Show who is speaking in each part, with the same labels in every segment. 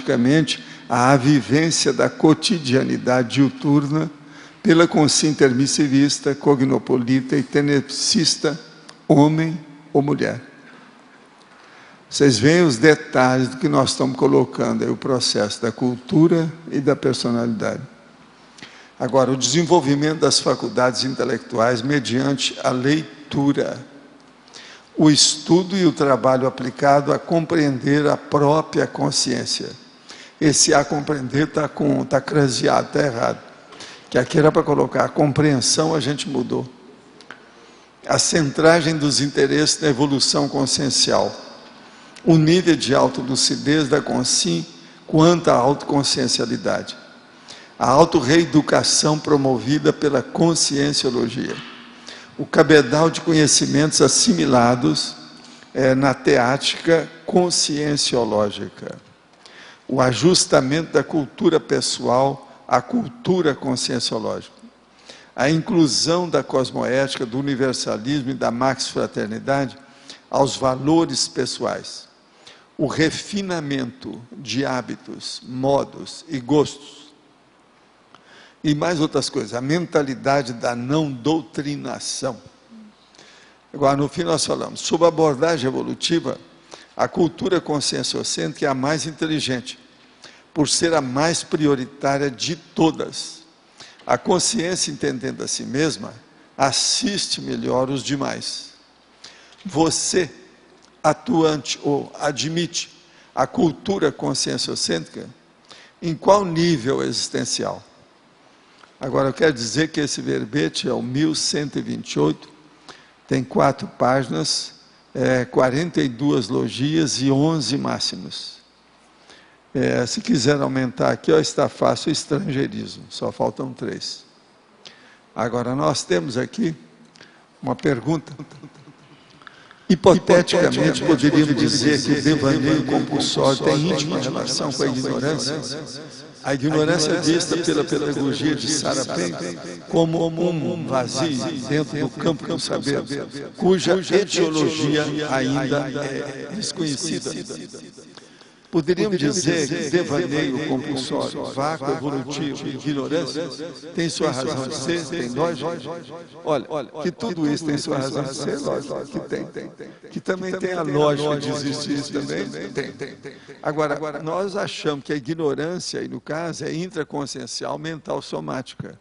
Speaker 1: sistematicamente à vivência da cotidianidade diuturna pela consciência intermissivista, cognopolita e tenepsista, homem ou mulher. Vocês veem os detalhes do que nós estamos colocando aí, o processo da cultura e da personalidade. Agora, o desenvolvimento das faculdades intelectuais mediante a leitura, o estudo e o trabalho aplicado a compreender a própria consciência. Esse a compreender está craseado, está errado. Que aqui era para colocar a compreensão, a gente mudou. A centragem dos interesses na evolução consciencial. O nível de autolucidez da consciência quanto à autoconsciencialidade. A autorreeducação promovida pela conscienciologia. O cabedal de conhecimentos assimilados na teática conscienciológica. O ajustamento da cultura pessoal à cultura conscienciológica. A inclusão da cosmoética, do universalismo e da max-fraternidade aos valores pessoais. O refinamento de hábitos, modos e gostos. E mais outras coisas, a mentalidade da não doutrinação. Agora, no fim, nós falamos, sob a abordagem evolutiva, a cultura conscienciocêntrica é a mais inteligente, por ser a mais prioritária de todas. A consciência, entendendo a si mesma, assiste melhor os demais. Você, atuante ou admite a cultura conscienciocêntrica, em qual nível existencial? Agora, eu quero dizer que esse verbete é o 1128, tem 4 páginas, 42 logias e 11 máximos. Se quiser aumentar aqui, está fácil o estrangeirismo, só faltam 3. Agora, nós temos aqui uma pergunta. Hipoteticamente, poderíamos dizer que o devaneio compulsório tem íntima relação com a ignorância? A ignorância é vista pela pedagogia de Sarah Penn como um vazio dentro do campo do saber, cuja etiologia ainda é desconhecida. Poderíamos dizer que devaneio compulsório, vácuo evolutivo, ignorância, tem sua razão de ser, tem lógica? Olha, que tudo isso tem sua razão de ser, lógico que tem. Que também tem a lógica de existir isso também? Tem. Agora, nós achamos que a ignorância, aí no caso, é intraconsciencial, mental, somática.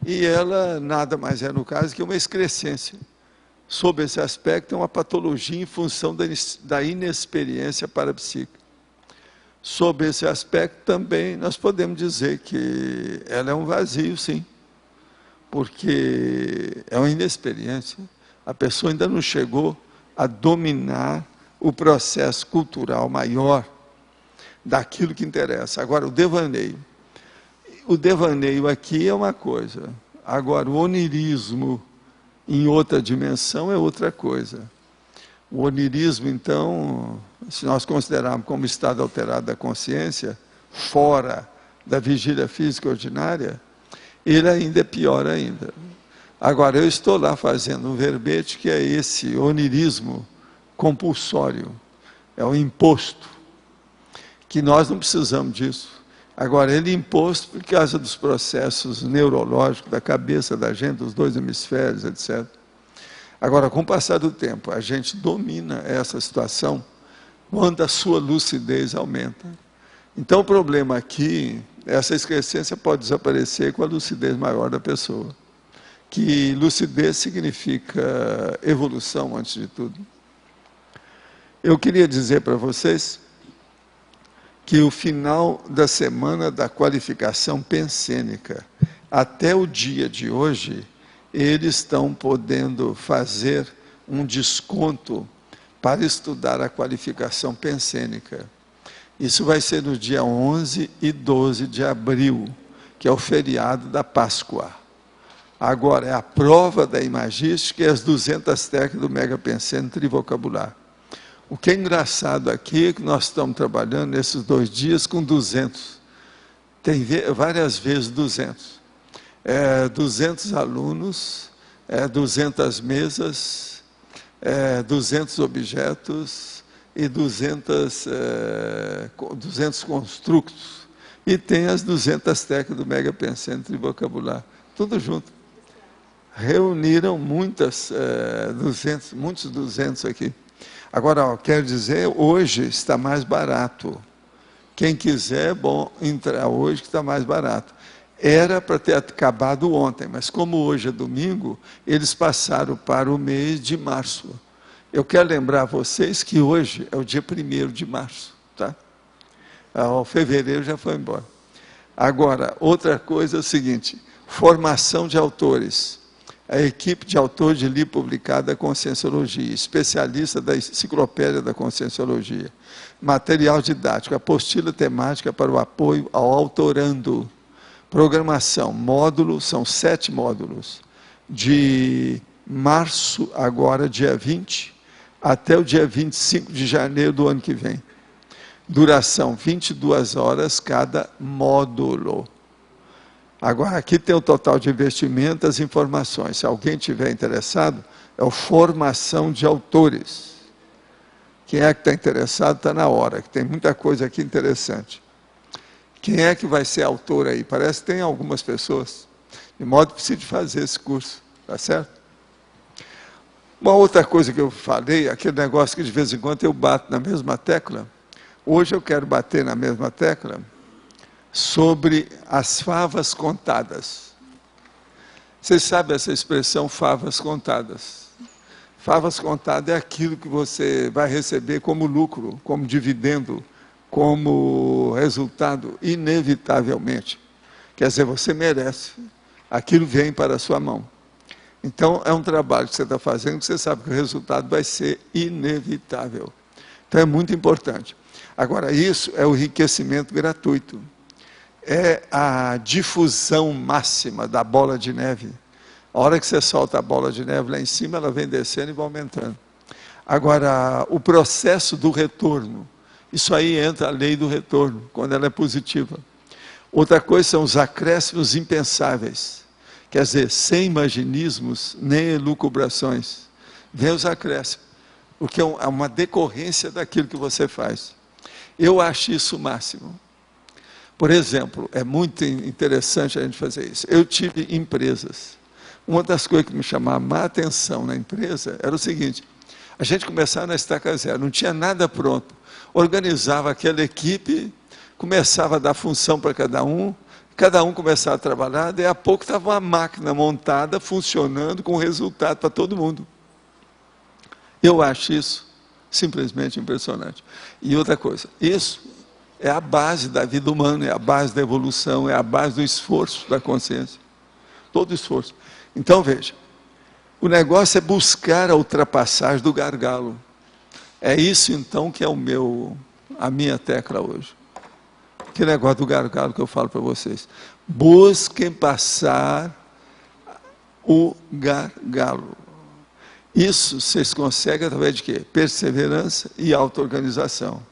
Speaker 1: E ela nada mais é, no caso, que uma excrescência. Sob esse aspecto, é uma patologia em função da inexperiência parapsíquica. Sob esse aspecto também nós podemos dizer que ela é um vazio, sim, porque é uma inexperiência. A pessoa ainda não chegou a dominar o processo cultural maior daquilo que interessa. Agora, o devaneio aqui é uma coisa, agora o onirismo em outra dimensão é outra coisa. O onirismo, então, se nós considerarmos como estado alterado da consciência, fora da vigília física ordinária, ele ainda é pior ainda. Agora, eu estou lá fazendo um verbete que é esse onirismo compulsório, é o imposto, que nós não precisamos disso. Agora, ele é imposto por causa dos processos neurológicos da cabeça da gente, dos 2 hemisférios, etc. Agora, com o passar do tempo, a gente domina essa situação quando a sua lucidez aumenta. Então, o problema aqui, essa excrescência pode desaparecer com a lucidez maior da pessoa. Que lucidez significa evolução, antes de tudo. Eu queria dizer para vocês que o final da semana da qualificação pensênica, até o dia de hoje, eles estão podendo fazer um desconto para estudar a qualificação pensênica. Isso vai ser no dia 11 e 12 de abril, que é o feriado da Páscoa. Agora, é a prova da imagística e as 200 técnicas do Mega Pensene Trivocabular. O que é engraçado aqui é que nós estamos trabalhando nesses 2 dias com 200. Tem várias vezes 200. 200 alunos, 200 mesas, 200 objetos e 200 construtos. E tem as 200 técnicas do Mega Pensante de vocabulário. Tudo junto. Reuniram muitos 200 aqui. Agora, ó, quero dizer, hoje está mais barato. Quem quiser, bom, entrar hoje que está mais barato. Era para ter acabado ontem, mas como hoje é domingo, eles passaram para o mês de março. Eu quero lembrar vocês que hoje é o dia 1º de março, tá? O fevereiro já foi embora. Agora, outra coisa é o seguinte, formação de autores. A equipe de autores de livro publicado da Conscienciologia, especialista da enciclopédia da Conscienciologia, material didático, apostila temática para o apoio ao autorando, programação, módulo, são 7 módulos, de março, agora dia 20, até o dia 25 de janeiro do ano que vem. Duração, 22 horas cada módulo. Agora, aqui tem o total de investimento, as informações. Se alguém tiver interessado, é o formação de autores. Quem é que está interessado, está na hora, que tem muita coisa aqui interessante. Quem é que vai ser autor aí? Parece que tem algumas pessoas. De modo que precisa fazer esse curso, tá certo? Uma outra coisa que eu falei, aquele negócio que de vez em quando eu bato na mesma tecla, hoje eu quero bater na mesma tecla sobre as favas contadas. Vocês sabem essa expressão, favas contadas? Favas contadas é aquilo que você vai receber como lucro, como dividendo, como resultado, inevitavelmente. Quer dizer, você merece. Aquilo vem para a sua mão. Então, é um trabalho que você está fazendo, que você sabe que o resultado vai ser inevitável. Então, é muito importante. Agora, isso é o enriquecimento gratuito. É a difusão máxima da bola de neve. A hora que você solta a bola de neve lá em cima, ela vem descendo e vai aumentando. Agora, o processo do retorno. Isso aí entra a lei do retorno, quando ela é positiva. Outra coisa são os acréscimos impensáveis. Quer dizer, sem imaginismos, nem elucubrações. Vem os acréscimos. Porque é uma decorrência daquilo que você faz. Eu acho isso o máximo. Por exemplo, é muito interessante a gente fazer isso. Eu tive empresas. Uma das coisas que me chamava a atenção na empresa era o seguinte, a gente começava na estaca zero, não tinha nada pronto. Organizava aquela equipe, começava a dar função para cada um começava a trabalhar, daí a pouco estava uma máquina montada, funcionando, com resultado para todo mundo. Eu acho isso simplesmente impressionante. E outra coisa, isso é a base da vida humana, é a base da evolução, é a base do esforço da consciência. Todo esforço. Então, veja, o negócio é buscar a ultrapassagem do gargalo. É isso, então, que é a minha tecla hoje. Que negócio do gargalo que eu falo para vocês. Busquem passar o gargalo. Isso vocês conseguem através de quê? Perseverança e auto-organização.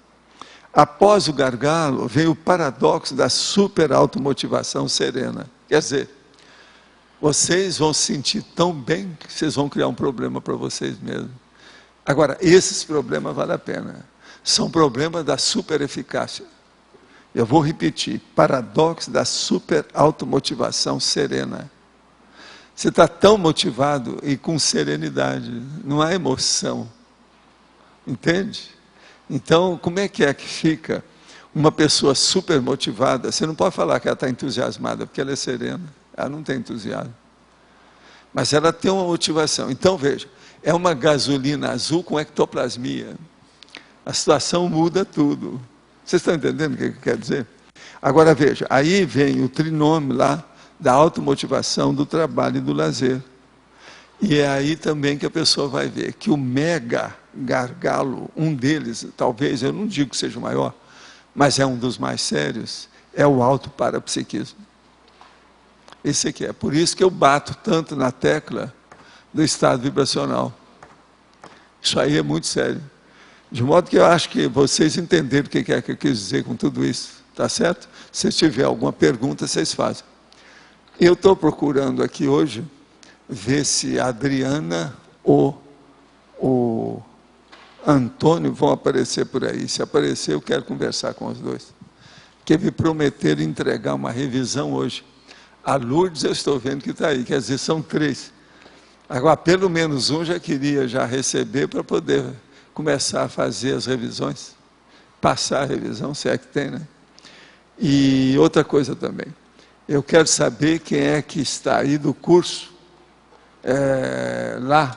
Speaker 1: Após o gargalo, vem o paradoxo da super-automotivação serena. Quer dizer, vocês vão se sentir tão bem que vocês vão criar um problema para vocês mesmos. Agora, esses problemas valem a pena. São problemas da super-eficácia. Eu vou repetir, paradoxo da super-automotivação serena. Você está tão motivado e com serenidade, não há emoção. Entende? Então, como é que fica uma pessoa super motivada? Você não pode falar que ela está entusiasmada, porque ela é serena, ela não tem entusiasmo. Mas ela tem uma motivação. Então, veja, é uma gasolina azul com ectoplasmia. A situação muda tudo. Vocês estão entendendo o que quer dizer? Agora veja, aí vem o trinômio lá da automotivação, do trabalho e do lazer. E é aí também que a pessoa vai ver que o mega gargalo, um deles, talvez, eu não digo que seja o maior, mas é um dos mais sérios, é o autoparapsiquismo. Esse aqui é. Por isso que eu bato tanto na tecla do estado vibracional. Isso aí é muito sério. De modo que eu acho que vocês entenderam o que é que eu quis dizer com tudo isso, tá certo? Se tiver alguma pergunta, vocês fazem. Eu estou procurando aqui hoje, ver se a Adriana ou Antônio vão aparecer por aí. Se aparecer, eu quero conversar com os dois. Porque me prometeram entregar uma revisão hoje. A Lourdes eu estou vendo que está aí, quer dizer, são 3. Agora, pelo menos um já queria já receber para poder começar a fazer as revisões. Passar a revisão, se é que tem, né? E outra coisa também. Eu quero saber quem é que está aí do curso lá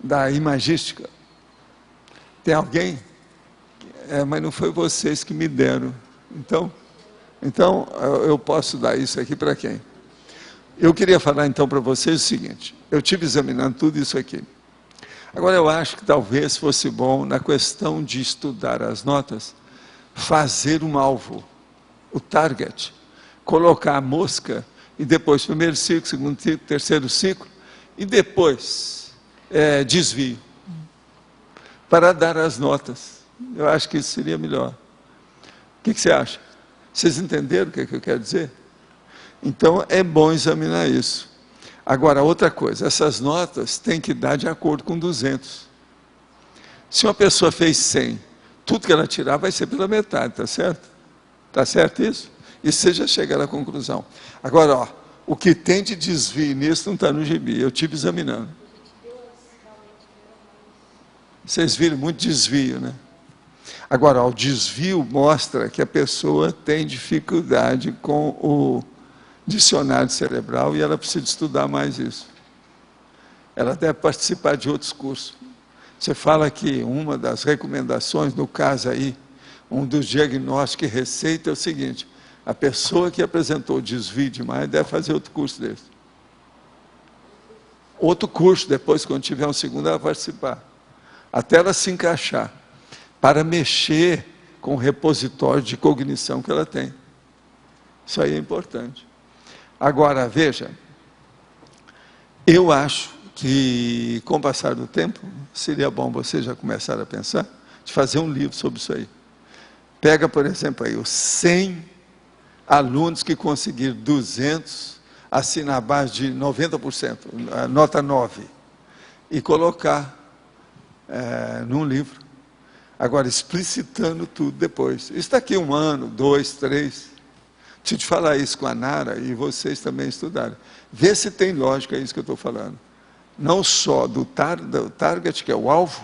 Speaker 1: da imagística. Tem alguém? Mas não foi vocês que me deram. Então eu posso dar isso aqui para quem? Eu queria falar então para vocês o seguinte. Eu tive examinando tudo isso aqui. Agora eu acho que talvez fosse bom, na questão de estudar as notas, fazer um alvo, o target, colocar a mosca, e depois primeiro ciclo, segundo ciclo, terceiro ciclo, e depois desvio, para dar as notas. Eu acho que isso seria melhor. O que você acha? Vocês entenderam o que eu quero dizer? Então é bom examinar isso. Agora, outra coisa, essas notas têm que dar de acordo com 200. Se uma pessoa fez 100, tudo que ela tirar vai ser pela metade, tá certo? Tá certo isso? E você já chega à conclusão. Agora, ó, o que tem de desvio nisso não está no gibi, eu estive examinando. Vocês viram muito desvio, né? Agora, ó, o desvio mostra que a pessoa tem dificuldade com o dicionário cerebral e ela precisa estudar mais isso. Ela deve participar de outros cursos. Você fala que uma das recomendações, no caso aí, um dos diagnósticos e receita é o seguinte: a pessoa que apresentou desvio demais deve fazer outro curso desse. Outro curso, depois, quando tiver um segundo, ela vai participar. Até ela se encaixar, para mexer com o repositório de cognição que ela tem. Isso aí é importante. Agora, veja, eu acho que, com o passar do tempo, seria bom vocês já começarem a pensar, de fazer um livro sobre isso aí. Pega, por exemplo, aí, os 100 alunos que conseguiram 200, assim na base de 90%, nota 9, e colocar num livro. Agora, explicitando tudo depois. Isso daqui 1 ano, 2, 3... Deixa eu te falar isso com a Nara e vocês também estudarem. Vê se tem lógica isso que eu estou falando. Não só do target, que é o alvo,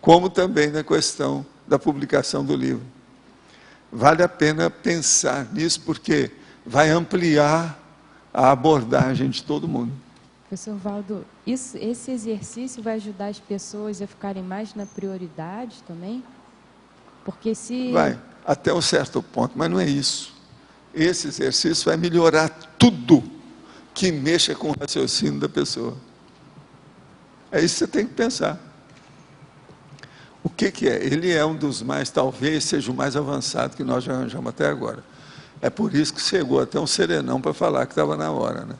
Speaker 1: como também na questão da publicação do livro. Vale a pena pensar nisso, porque vai ampliar a abordagem de todo mundo.
Speaker 2: Professor Valdo, esse exercício vai ajudar as pessoas a ficarem mais na prioridade também? Porque se...
Speaker 1: Vai, até um certo ponto, mas não é isso. Esse exercício vai melhorar tudo que mexa com o raciocínio da pessoa. É isso que você tem que pensar. O que é? Ele é um dos mais, talvez seja o mais avançado que nós já arranjamos até agora. É por isso que chegou até um serenão para falar que estava na hora, né?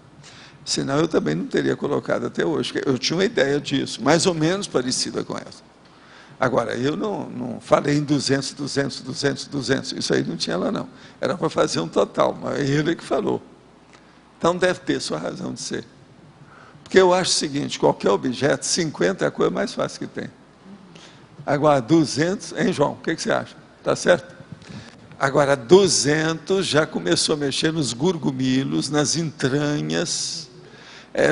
Speaker 1: Senão eu também não teria colocado até hoje. Eu tinha uma ideia disso, mais ou menos parecida com essa. Agora, eu não falei em 200, 200, 200, 200. Isso aí não tinha lá, não. Era para fazer um total, mas ele que falou. Então, deve ter sua razão de ser. Porque eu acho o seguinte, qualquer objeto, 50 é a coisa mais fácil que tem. Agora, 200, hein, João? O que você acha? Está certo? Agora, 200 já começou a mexer nos gurgumilos, nas entranhas,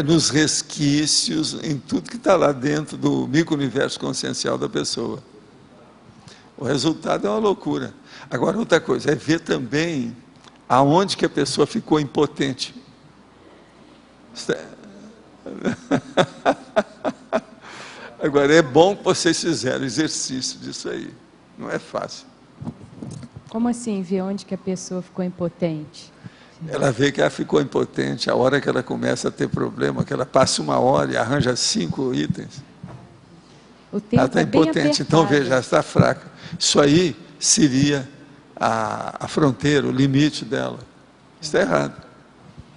Speaker 1: nos resquícios, em tudo que está lá dentro do micro-universo consciencial da pessoa. O resultado é uma loucura. Agora, outra coisa, é ver também aonde que a pessoa ficou impotente. Agora, é bom que vocês fizeram exercício disso aí. Não é fácil.
Speaker 2: Como assim, ver onde que a pessoa ficou impotente?
Speaker 1: Ela vê que ela ficou impotente, a hora que ela começa a ter problema, que ela passa 1 hora e arranja 5 itens.
Speaker 2: O tempo
Speaker 1: ela está impotente,
Speaker 2: apertado.
Speaker 1: então veja, ela está fraca. Isso aí seria a fronteira, o limite dela. Isso está errado.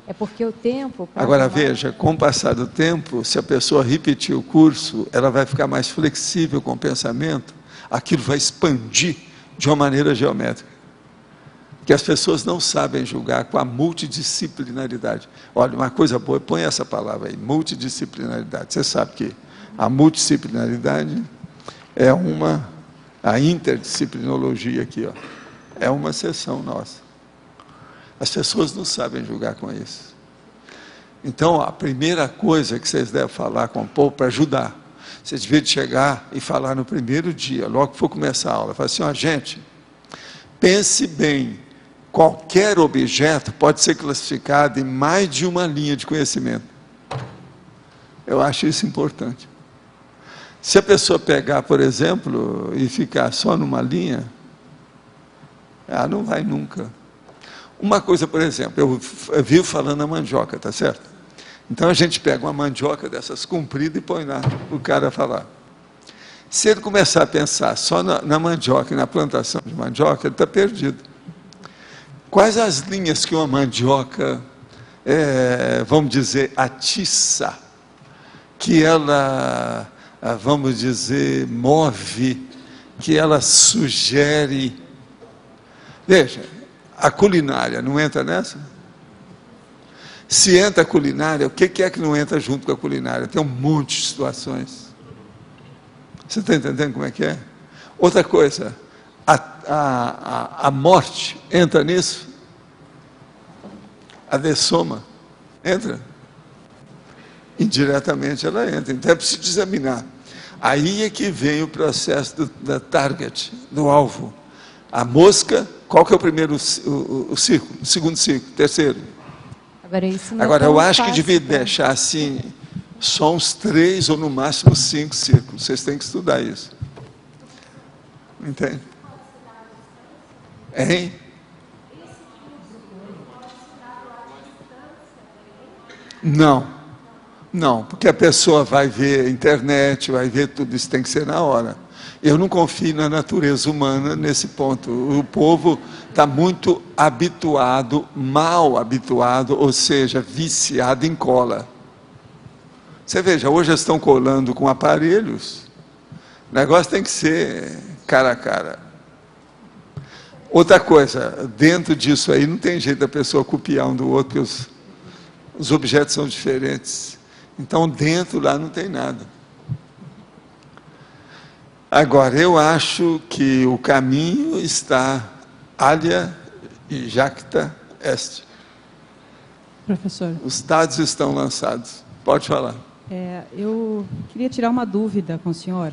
Speaker 2: É porque o tempo...
Speaker 1: Agora veja, com o passar do tempo, se a pessoa repetir o curso, ela vai ficar mais flexível com o pensamento, aquilo vai expandir de uma maneira geométrica. Que as pessoas não sabem julgar com a multidisciplinaridade. Olha, uma coisa boa, põe essa palavra aí, multidisciplinaridade. Você sabe que a multidisciplinaridade é a interdisciplinologia aqui, ó, é uma sessão nossa. As pessoas não sabem julgar com isso. Então, a primeira coisa que vocês devem falar com o povo para ajudar, vocês deviam chegar e falar no primeiro dia, logo que for começar a aula, falar assim, ó, gente, pense bem, qualquer objeto pode ser classificado em mais de uma linha de conhecimento. Eu acho isso importante. Se a pessoa pegar, por exemplo, e ficar só numa linha, ela não vai nunca. Uma coisa, por exemplo, eu vivo falando a mandioca, tá certo? Então a gente pega uma mandioca dessas compridas e põe lá o cara falar. Se ele começar a pensar só na mandioca e na plantação de mandioca, ele está perdido. Quais as linhas que uma mandioca, vamos dizer, atiça, que ela, vamos dizer, move, que ela sugere? Veja, a culinária não entra nessa? Se entra a culinária, o que é que não entra junto com a culinária? Tem um monte de situações. Você está entendendo como é que é? Outra coisa, a morte entra nisso? A dessoma entra? Indiretamente ela entra, então é preciso examinar. Aí é que vem o processo da target, do alvo. A mosca, qual que é o primeiro o círculo, o segundo círculo, terceiro? Agora eu acho que devia deixar assim, só uns 3 ou no máximo 5 círculos. Vocês têm que estudar isso. Entende? Hein? Não, porque a pessoa vai ver a internet, vai ver tudo isso, tem que ser na hora. Eu não confio na natureza humana nesse ponto. O povo está muito habituado, mal habituado, ou seja, viciado em cola. Você veja, hoje eles estão colando com aparelhos, o negócio tem que ser cara a cara. Outra coisa, dentro disso aí não tem jeito da pessoa copiar um do outro, porque os objetos são diferentes. Então dentro lá não tem nada. Agora, eu acho que o caminho está alia e jacta est.
Speaker 3: Professor.
Speaker 1: Os dados estão lançados. Pode falar.
Speaker 3: Eu queria tirar uma dúvida com o senhor.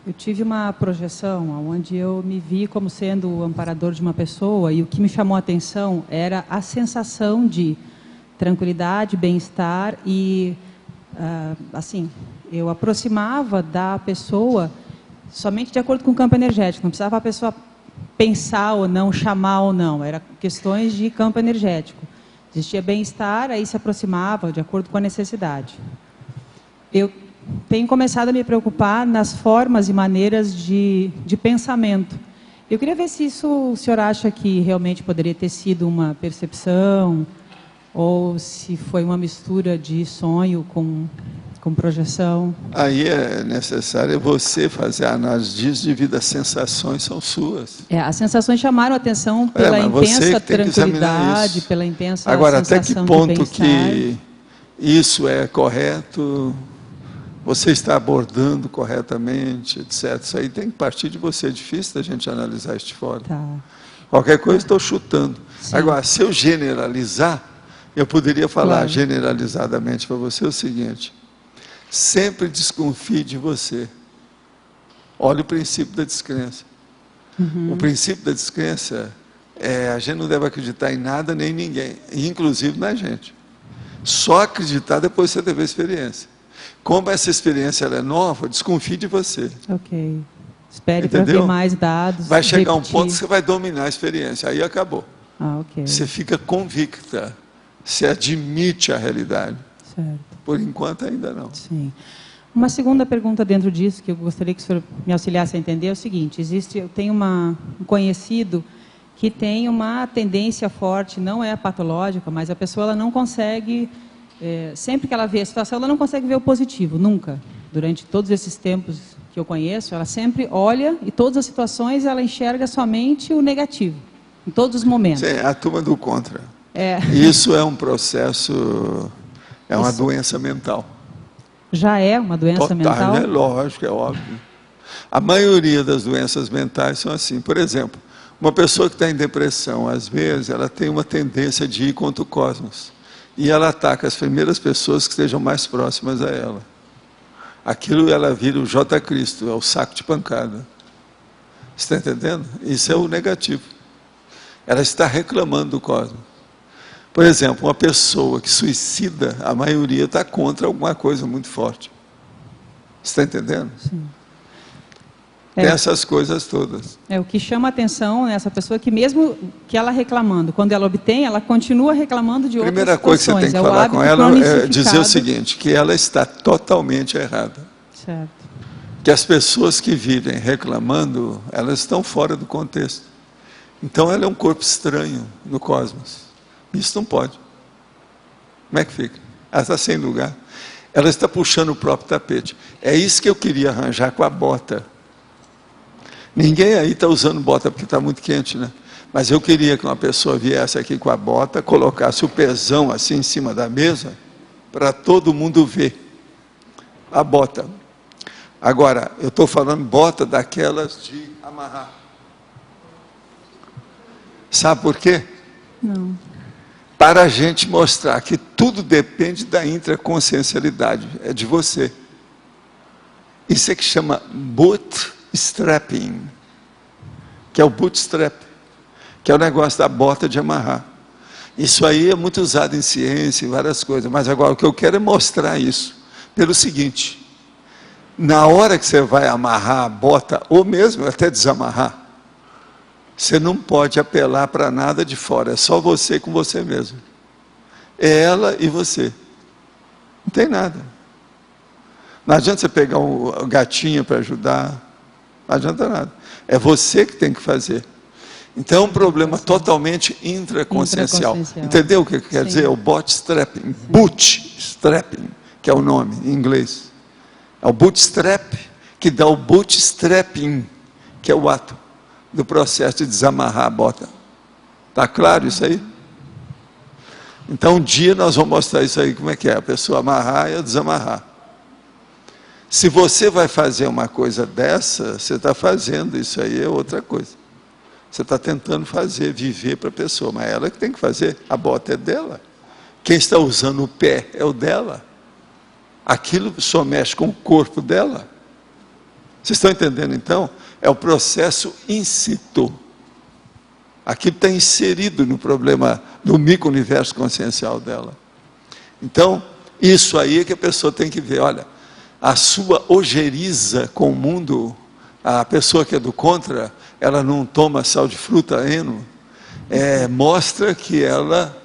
Speaker 3: Eu tive uma projeção onde eu me vi como sendo o amparador de uma pessoa e o que me chamou a atenção era a sensação de tranquilidade, bem-estar e, assim, eu aproximava da pessoa somente de acordo com o campo energético. Não precisava a pessoa pensar ou não, chamar ou não. Eram questões de campo energético. Existia bem-estar, aí se aproximava de acordo com a necessidade. Eu tenho começado a me preocupar nas formas e maneiras de pensamento. Eu queria ver se isso o senhor acha que realmente poderia ter sido uma percepção ou se foi uma mistura de sonho com projeção.
Speaker 1: Aí é necessário você fazer a análise disso devido às sensações são suas.
Speaker 3: As sensações chamaram a atenção pela intensa tranquilidade, pela intensa
Speaker 1: agora, até que
Speaker 3: sensação
Speaker 1: ponto
Speaker 3: de
Speaker 1: que isso é correto, você está abordando corretamente, etc. Isso aí tem que partir de você. É difícil da gente analisar isso de fora.
Speaker 3: Tá.
Speaker 1: Qualquer coisa estou chutando.
Speaker 3: Sim.
Speaker 1: Agora, se eu generalizar, eu poderia falar
Speaker 3: Claro.
Speaker 1: generalizadamente para você o seguinte: sempre desconfie de você. Olha o princípio da descrença. O princípio da descrença a gente não deve acreditar em nada nem em ninguém, inclusive na gente. Só acreditar depois que você teve a experiência. Como essa experiência ela é nova, desconfie de você.
Speaker 3: Ok. Espere para ver mais dados.
Speaker 1: Vai chegar
Speaker 3: repetir.
Speaker 1: um ponto que você vai dominar a experiência, aí acabou.
Speaker 3: Ok.
Speaker 1: Você fica convicta, você admite a realidade.
Speaker 3: Certo.
Speaker 1: Por enquanto ainda não.
Speaker 3: Sim. Uma segunda pergunta dentro disso, que eu gostaria que o senhor me auxiliasse a entender, é o seguinte: eu tenho um conhecido que tem uma tendência forte, não é patológica, mas a pessoa ela não consegue, sempre que ela vê a situação, ela não consegue ver o positivo, nunca. Durante todos esses tempos que eu conheço, ela sempre olha e todas as situações ela enxerga somente o negativo, em todos os momentos.
Speaker 1: Sim, a turma do contra. Isso é um processo, uma doença mental.
Speaker 3: Já é uma doença mental?
Speaker 1: É lógico, é óbvio. A maioria das doenças mentais são assim. Por exemplo, uma pessoa que está em depressão, às vezes, ela tem uma tendência de ir contra o cosmos. E ela ataca as primeiras pessoas que estejam mais próximas a ela. Aquilo ela vira o J. Cristo, é o saco de pancada. Você está entendendo? Isso é o negativo. Ela está reclamando do cosmos. Por exemplo, uma pessoa que suicida, a maioria está contra alguma coisa muito forte. Você está entendendo?
Speaker 3: Sim.
Speaker 1: Tem essas coisas todas.
Speaker 3: O que chama a atenção nessa pessoa é que mesmo que ela reclamando, quando ela obtém, ela continua reclamando de outras situações.
Speaker 1: A primeira coisa que você tem que falar com ela é dizer o seguinte, que ela está totalmente errada.
Speaker 3: Certo.
Speaker 1: Que as pessoas que vivem reclamando, elas estão fora do contexto. Então ela é um corpo estranho no cosmos. Isso não pode. Como é que fica? Ela está sem lugar. Ela está puxando o próprio tapete. É isso que eu queria arranjar com a bota. Ninguém aí está usando bota porque está muito quente, né? Mas eu queria que uma pessoa viesse aqui com a bota, colocasse o pezão assim em cima da mesa, para todo mundo ver a bota. Agora, eu estou falando bota daquelas de amarrar. Sabe por quê?
Speaker 3: Não.
Speaker 1: Para a gente mostrar que tudo depende da intraconsciencialidade, é de você. Isso é que chama bootstrapping, que é o bootstrap, que é o negócio da bota de amarrar. Isso aí é muito usado em ciência e várias coisas, mas agora o que eu quero é mostrar isso, pelo seguinte, na hora que você vai amarrar a bota, ou mesmo até desamarrar, você não pode apelar para nada de fora, é só você com você mesmo. É ela e você. Não tem nada. Não adianta você pegar um gatinho para ajudar, não adianta nada. É você que tem que fazer. Então é um problema totalmente intraconsciencial. Entendeu o que quer dizer? O bootstrapping, bootstrapping, que é o nome em inglês. É o bootstrap que dá o bootstrapping, que é o ato do processo de desamarrar a bota. Está claro isso aí? Então um dia nós vamos mostrar isso aí, como é que é, a pessoa amarrar e desamarrar. Se você vai fazer uma coisa dessa, você está fazendo, isso aí é outra coisa. Você está tentando fazer, viver para a pessoa, mas ela que tem que fazer, a bota é dela. Quem está usando o pé é o dela. Aquilo só mexe com o corpo dela. Vocês estão entendendo então? É o processo in situ. Aquilo está inserido no problema, no micro-universo consciencial dela. Então, isso aí é que a pessoa tem que ver, olha, a sua ojeriza com o mundo, a pessoa que é do contra, ela não toma sal de fruta, mostra que ela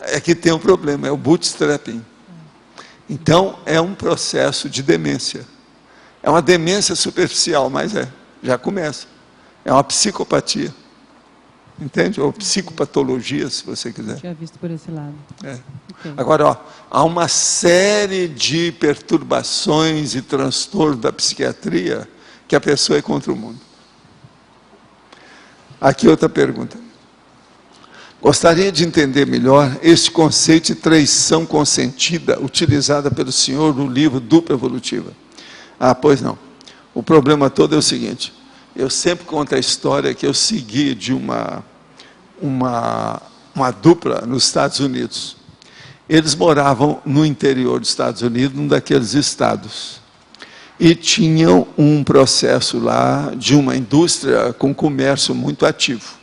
Speaker 1: é que tem um problema, é o bootstrapping. Então, é um processo de demência. É uma demência superficial, mas já começa. É uma psicopatia. Entende? Ou psicopatologia, se você quiser.
Speaker 3: Eu tinha visto por esse lado. Okay.
Speaker 1: Agora, há uma série de perturbações e transtornos da psiquiatria que a pessoa é contra o mundo. Aqui outra pergunta. Gostaria de entender melhor este conceito de traição consentida, utilizada pelo senhor no livro Dupla Evolutiva. Pois não. O problema todo é o seguinte, eu sempre conto a história que eu segui de uma dupla nos Estados Unidos. Eles moravam no interior dos Estados Unidos, num daqueles estados. E tinham um processo lá de uma indústria com comércio muito ativo.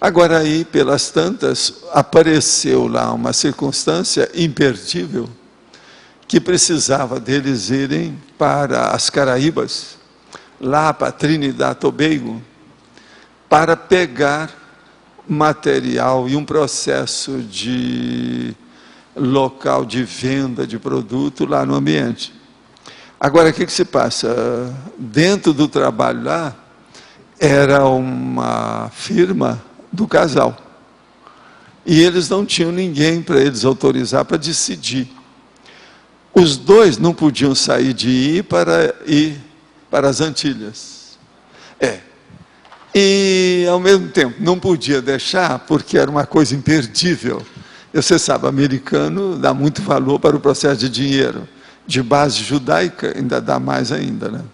Speaker 1: Agora aí, pelas tantas, apareceu lá uma circunstância imperdível que precisava deles irem para as Caraíbas, lá para Trinidad e Tobago, para pegar material e um processo de local de venda de produto lá no ambiente. Agora, o que se passa? Dentro do trabalho lá, era uma firma do casal. E eles não tinham ninguém para eles autorizar para decidir. Os dois não podiam sair de ir para as Antilhas. E, ao mesmo tempo, não podia deixar, porque era uma coisa imperdível. Você sabe, o americano dá muito valor para o processo de dinheiro. De base judaica, ainda dá mais ainda, né?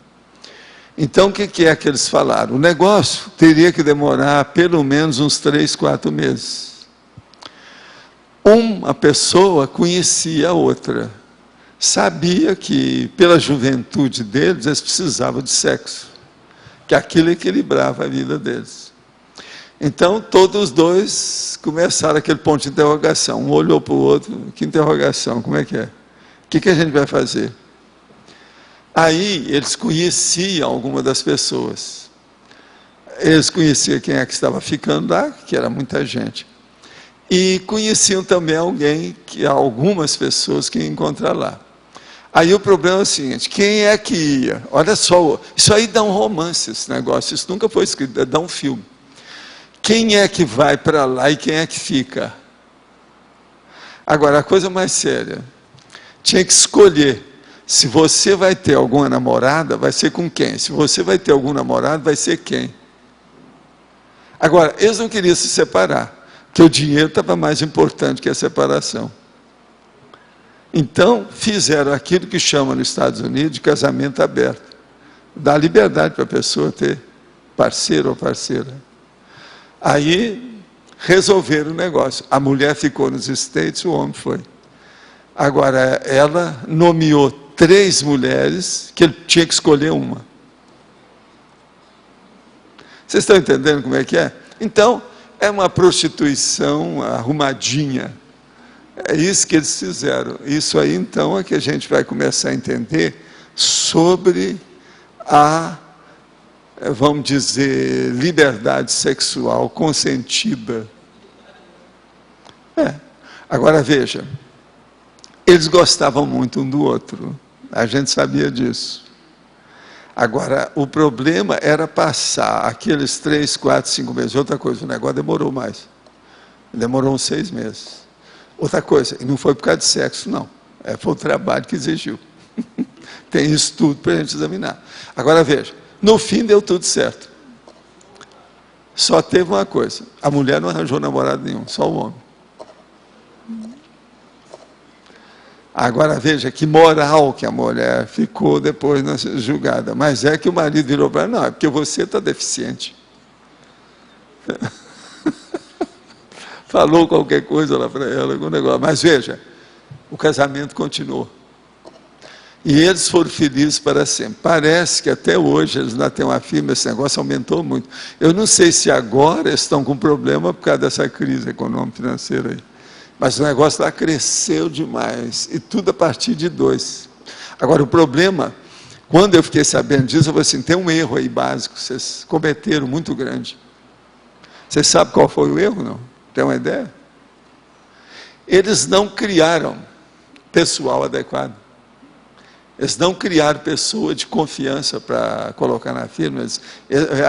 Speaker 1: Então, o que é que eles falaram? O negócio teria que demorar pelo menos uns 3, 4 meses. Uma pessoa conhecia a outra. Sabia que, pela juventude deles, eles precisavam de sexo. Que aquilo equilibrava a vida deles. Então, todos os dois começaram aquele ponto de interrogação. Um olhou para o outro, que interrogação, como é que é? O que a gente vai fazer? Aí, eles conheciam alguma das pessoas. Eles conheciam quem é que estava ficando lá, que era muita gente. E conheciam também algumas pessoas que iam encontrar lá. Aí o problema é o seguinte, quem é que ia? Olha só, isso aí dá um romance, esse negócio, isso nunca foi escrito, dá um filme. Quem é que vai para lá e quem é que fica? Agora, a coisa mais séria, tinha que escolher. Se você vai ter alguma namorada, vai ser com quem? Se você vai ter algum namorado, vai ser quem? Agora, eles não queriam se separar, porque o dinheiro estava mais importante que a separação. Então, fizeram aquilo que chama nos Estados Unidos de casamento aberto. Dá liberdade para a pessoa ter parceiro ou parceira. Aí, resolveram o negócio. A mulher ficou nos States, o homem foi. Agora, ela nomeou 3 mulheres, que ele tinha que escolher uma. Vocês estão entendendo como é que é? Então, é uma prostituição arrumadinha. É isso que eles fizeram. Isso aí, então, é que a gente vai começar a entender sobre a, vamos dizer, liberdade sexual consentida. Agora, veja, eles gostavam muito um do outro. A gente sabia disso. Agora, o problema era passar aqueles 3, 4, 5 meses. Outra coisa, o negócio demorou mais. Demorou uns 6 meses. Outra coisa, e não foi por causa de sexo, não. Foi o trabalho que exigiu. Tem isso tudo para a gente examinar. Agora, veja, no fim deu tudo certo. Só teve uma coisa, a mulher não arranjou namorado nenhum, só o homem. Agora veja que moral que a mulher ficou depois julgada. Mas é que o marido virou para ela, não, é porque você está deficiente. Falou qualquer coisa lá para ela, algum negócio. Mas veja, o casamento continuou. E eles foram felizes para sempre. Parece que até hoje eles ainda têm uma firma, esse negócio aumentou muito. Eu não sei se agora estão com problema por causa dessa crise econômica financeira aí. Mas o negócio lá cresceu demais, e tudo a partir de 2. Agora, o problema, quando eu fiquei sabendo disso, eu falei assim, tem um erro aí básico, vocês cometeram muito grande. Vocês sabem qual foi o erro, não? Tem uma ideia? Eles não criaram pessoal adequado. Eles não criaram pessoa de confiança para colocar na firma.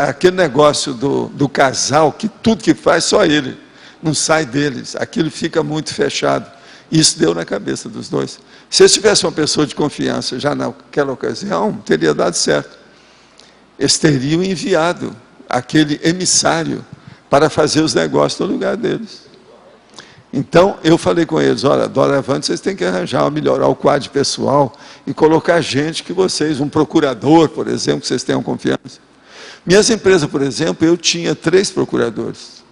Speaker 1: Aquele negócio do casal, que tudo que faz, só ele. Não sai deles, aquilo fica muito fechado. Isso deu na cabeça dos dois. Se eles tivessem uma pessoa de confiança já naquela ocasião, teria dado certo. Eles teriam enviado aquele emissário para fazer os negócios no lugar deles. Então, eu falei com eles, olha, doravante vocês têm que arranjar, melhorar o quadro pessoal e colocar gente que vocês, um procurador, por exemplo, que vocês tenham confiança. Minhas empresas, por exemplo, eu tinha 3 procuradores.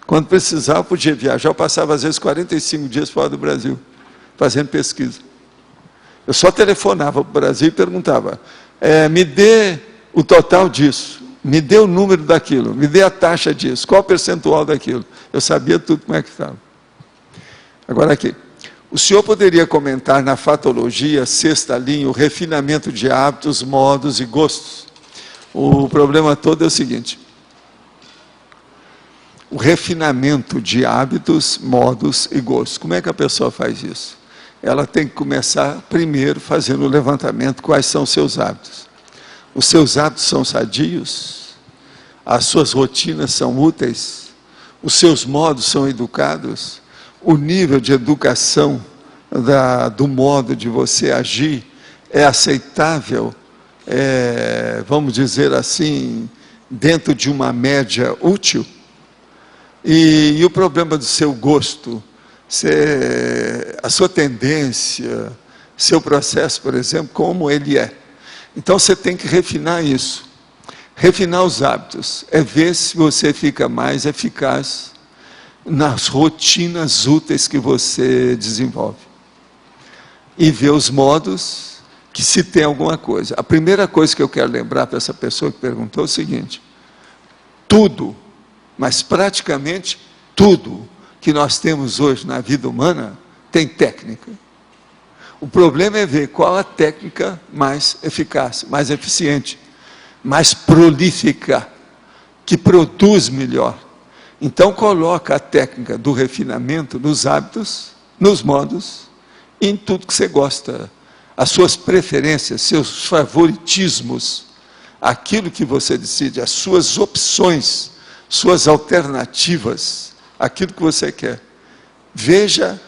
Speaker 1: Quando precisava, eu podia viajar. Eu passava, às vezes, 45 dias fora do Brasil, fazendo pesquisa. Eu só telefonava para o Brasil e perguntava, me dê o total disso, me dê o número daquilo, me dê a taxa disso, qual o percentual daquilo. Eu sabia tudo como é que estava. Agora aqui, o senhor poderia comentar na fatologia, 6ª linha, o refinamento de hábitos, modos e gostos? O problema todo é o seguinte, o refinamento de hábitos, modos e gostos. Como é que a pessoa faz isso? Ela tem que começar primeiro fazendo o levantamento, quais são os seus hábitos. Os seus hábitos são sadios? As suas rotinas são úteis? Os seus modos são educados? O nível de educação do modo de você agir é aceitável? Vamos dizer assim, dentro de uma média útil? E o problema do seu gosto, a sua tendência, seu processo, por exemplo, como ele é. Então você tem que refinar isso. Refinar os hábitos é ver se você fica mais eficaz nas rotinas úteis que você desenvolve. E ver os modos que se tem alguma coisa. A primeira coisa que eu quero lembrar para essa pessoa que perguntou é o seguinte: tudo, mas praticamente tudo que nós temos hoje na vida humana tem técnica. O problema é ver qual a técnica mais eficaz, mais eficiente, mais prolífica, que produz melhor. Então coloca a técnica do refinamento nos hábitos, nos modos, em tudo que você gosta, as suas preferências, seus favoritismos, aquilo que você decide, as suas opções, suas alternativas, aquilo que você quer. Veja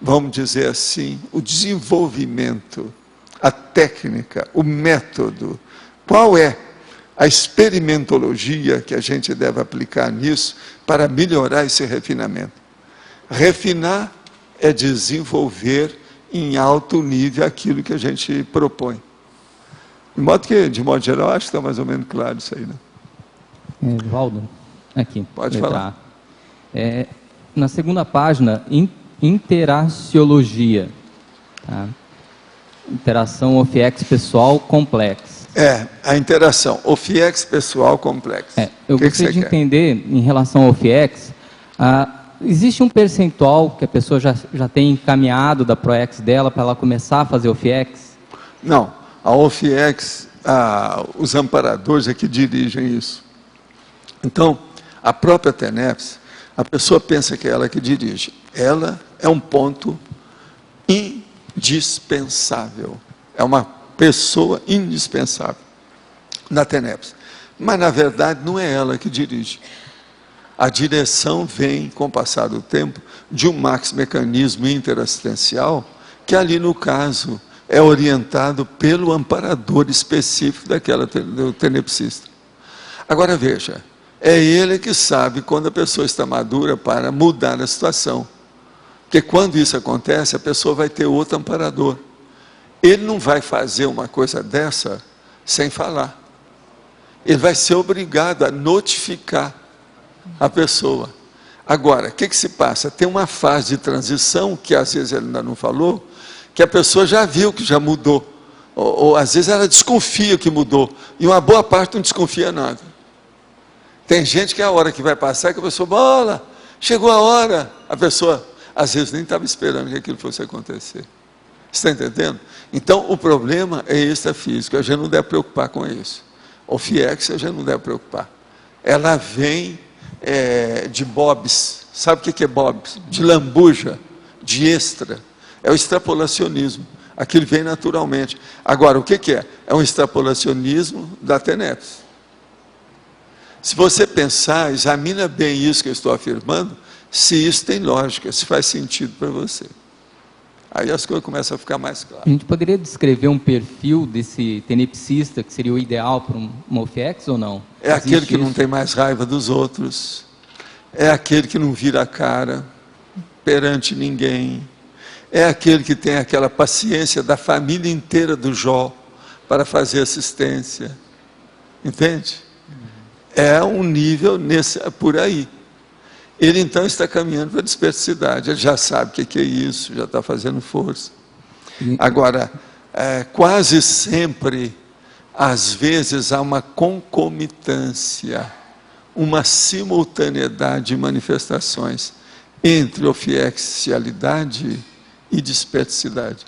Speaker 1: vamos dizer assim, o desenvolvimento, a técnica, o método. Qual é a experimentologia que a gente deve aplicar nisso para melhorar esse refinamento? Refinar é desenvolver em alto nível aquilo que a gente propõe. De modo geral, acho que está mais ou menos claro isso aí, né?
Speaker 4: Valdo, aqui.
Speaker 1: Pode falar.
Speaker 4: Na segunda página, interaciologia. Tá? Interação OFIEX pessoal complexa.
Speaker 1: A interação OFIEX pessoal complexa.
Speaker 4: Eu gostaria de entender, em relação ao OFIEX, existe um percentual que a pessoa já tem encaminhado da ProEx dela para ela começar a fazer OFIEX?
Speaker 1: Não, a OFIEX, os amparadores é que dirigem isso. Então, a própria TENEPS, a pessoa pensa que é ela que dirige. Ela é um ponto indispensável. É uma pessoa indispensável na TENEPS. Mas, na verdade, não é ela que dirige. A direção vem, com o passar do tempo, de um mecanismo interassistencial, que ali, no caso, é orientado pelo amparador específico do tenepsista. Agora, veja, é ele que sabe quando a pessoa está madura para mudar a situação. Porque quando isso acontece, a pessoa vai ter outro amparador. Ele não vai fazer uma coisa dessa sem falar. Ele vai ser obrigado a notificar a pessoa. Agora, o que se passa? Tem uma fase de transição, que às vezes ele ainda não falou, que a pessoa já viu que já mudou. Ou às vezes ela desconfia que mudou. E uma boa parte não desconfia nada. Tem gente que a hora que vai passar, que a pessoa, bola, chegou a hora. A pessoa, às vezes, nem estava esperando que aquilo fosse acontecer. Você está entendendo? Então, o problema é extrafísico. A gente não deve preocupar com isso. O FIEX, a gente não deve preocupar. Ela vem de bobs. Sabe o que é bobs? De lambuja, de extra. É o extrapolacionismo. Aquilo vem naturalmente. Agora, o que é? É um extrapolacionismo da TENEPS. Se você pensar, examina bem isso que eu estou afirmando, se isso tem lógica, se faz sentido para você. Aí as coisas começam a ficar mais claras.
Speaker 4: A gente poderia descrever um perfil desse tenepsista que seria o ideal para uma OFIEX ou não?
Speaker 1: É aquele que não tem mais raiva dos outros, é aquele que não vira a cara perante ninguém, é aquele que tem aquela paciência da família inteira do Jó para fazer assistência. Entende? É um nível por aí. Ele então está caminhando para a dispersidade, ele já sabe o que é isso, já está fazendo força. Agora, quase sempre, às vezes, há uma concomitância, uma simultaneidade de manifestações entre ofiexialidade e dispersidade.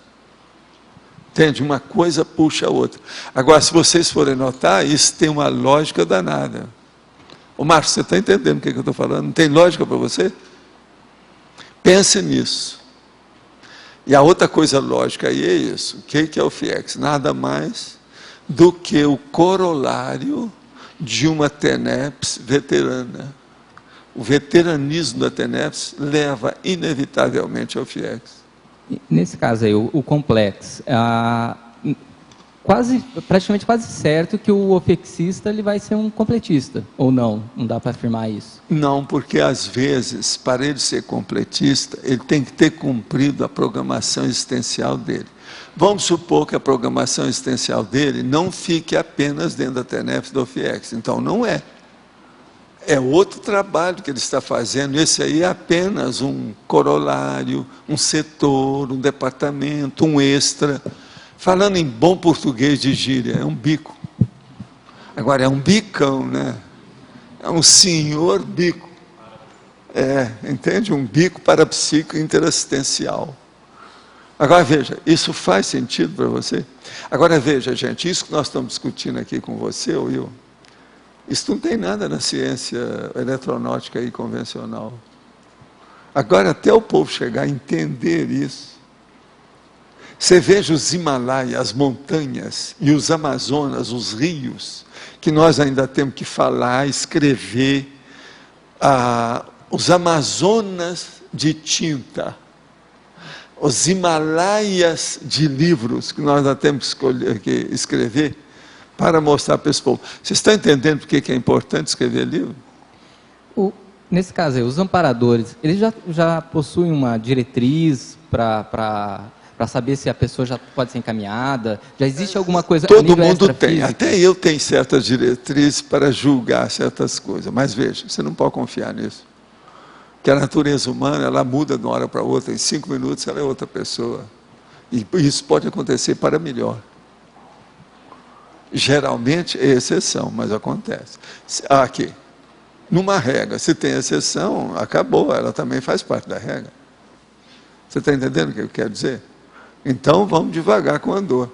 Speaker 1: Entende? Uma coisa puxa a outra. Agora, se vocês forem notar, isso tem uma lógica danada. Ô Márcio, você está entendendo o que eu estou falando? Não tem lógica para você? Pense nisso. E a outra coisa lógica aí é isso. O que é o FIEX? Nada mais do que o corolário de uma TENEPS veterana. O veteranismo da TENEPS leva inevitavelmente ao FIEX.
Speaker 4: Nesse caso aí, o complexo, praticamente quase certo que o ofexista ele vai ser um completista, ou não? Não dá para afirmar isso?
Speaker 1: Não, porque às vezes, para ele ser completista, ele tem que ter cumprido a programação existencial dele. Vamos supor que a programação existencial dele não fique apenas dentro da TENEPS do OFIEX. Então, não é. É outro trabalho que ele está fazendo. Esse aí é apenas um corolário, um setor, um departamento, um extra. Falando em bom português de gíria, é um bico. Agora, é um bicão, né? É um senhor bico. Entende? Um bico parapsíquico interassistencial. Agora veja, isso faz sentido para você? Agora veja, gente, isso que nós estamos discutindo aqui com você, Will, isso não tem nada na ciência eletronáutica aí convencional. Agora até o povo chegar a entender isso. Você veja os Himalaias, as montanhas e os Amazonas, os rios, que nós ainda temos que falar, escrever, os Amazonas de tinta, os Himalaias de livros que nós ainda temos que escrever para mostrar para esse povo. Vocês estão entendendo por que é importante escrever livro?
Speaker 4: Nesse caso aí, os amparadores, eles já possuem uma diretriz para saber se a pessoa já pode ser encaminhada? Já existe alguma coisa?
Speaker 1: Todo mundo tem, até eu tenho certas diretrizes para julgar certas coisas, mas veja, você não pode confiar nisso. Que a natureza humana, ela muda de uma hora para outra, em 5 minutos ela é outra pessoa. E isso pode acontecer para melhor. Geralmente é exceção, mas acontece. Aqui, numa regra, se tem exceção, acabou, ela também faz parte da regra. Você está entendendo o que eu quero dizer? Então, vamos devagar com o andor.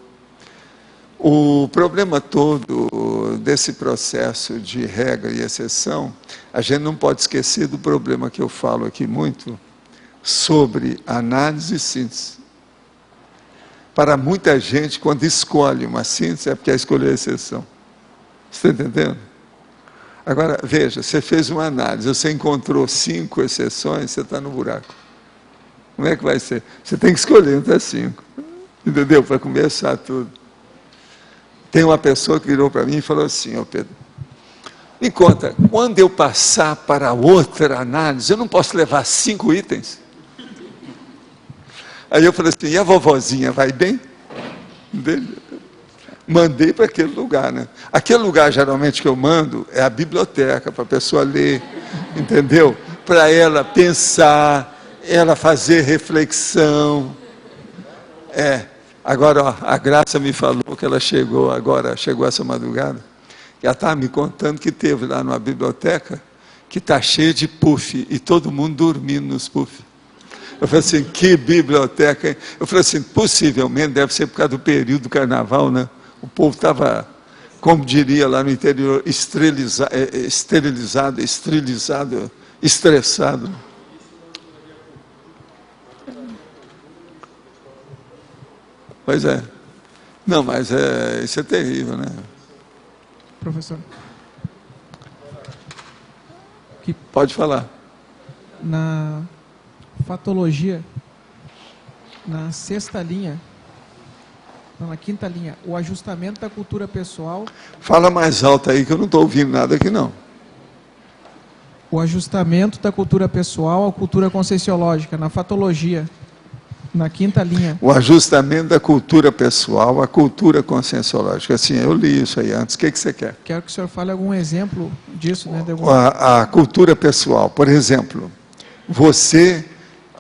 Speaker 1: O problema todo desse processo de regra e exceção, a gente não pode esquecer do problema que eu falo aqui muito, sobre análise e síntese. Para muita gente, quando escolhe uma síntese, é porque escolheu a exceção. Você está entendendo? Agora, veja, você fez uma análise, você encontrou 5 exceções, você está no buraco. Como é que vai ser? Você tem que escolher entre as 5. Entendeu? Para começar tudo. Tem uma pessoa que virou para mim e falou assim, ó Pedro, me conta, quando eu passar para outra análise, eu não posso levar 5 itens? Aí eu falei assim, e a vovozinha vai bem? Mandei para aquele lugar, né? Aquele lugar, geralmente, que eu mando, é a biblioteca, para a pessoa ler, entendeu? Para ela pensar, ela fazer reflexão. Agora, ó, a Graça me falou que ela chegou essa madrugada, e ela estava me contando que teve lá numa biblioteca, que está cheia de puff, e todo mundo dormindo nos puff. Eu falei assim, que biblioteca, hein? Eu falei assim, possivelmente deve ser por causa do período do carnaval, né? O povo estava, como diria lá no interior, esterilizado, estressado. Pois é. Não, mas isso é terrível, né?
Speaker 5: Professor.
Speaker 1: Pode falar.
Speaker 5: Na fatologia, na 6ª linha, não, na 5ª linha, o ajustamento da cultura pessoal...
Speaker 1: Fala mais alto aí que eu não estou ouvindo nada aqui não.
Speaker 5: O ajustamento da cultura pessoal à cultura conscienciológica, na fatologia, na 5ª linha. O
Speaker 1: ajustamento da cultura pessoal à cultura conscienciológica. Assim, eu li isso aí antes. O que você quer?
Speaker 5: Quero que o senhor fale algum exemplo disso, né?
Speaker 1: A cultura pessoal, por exemplo, você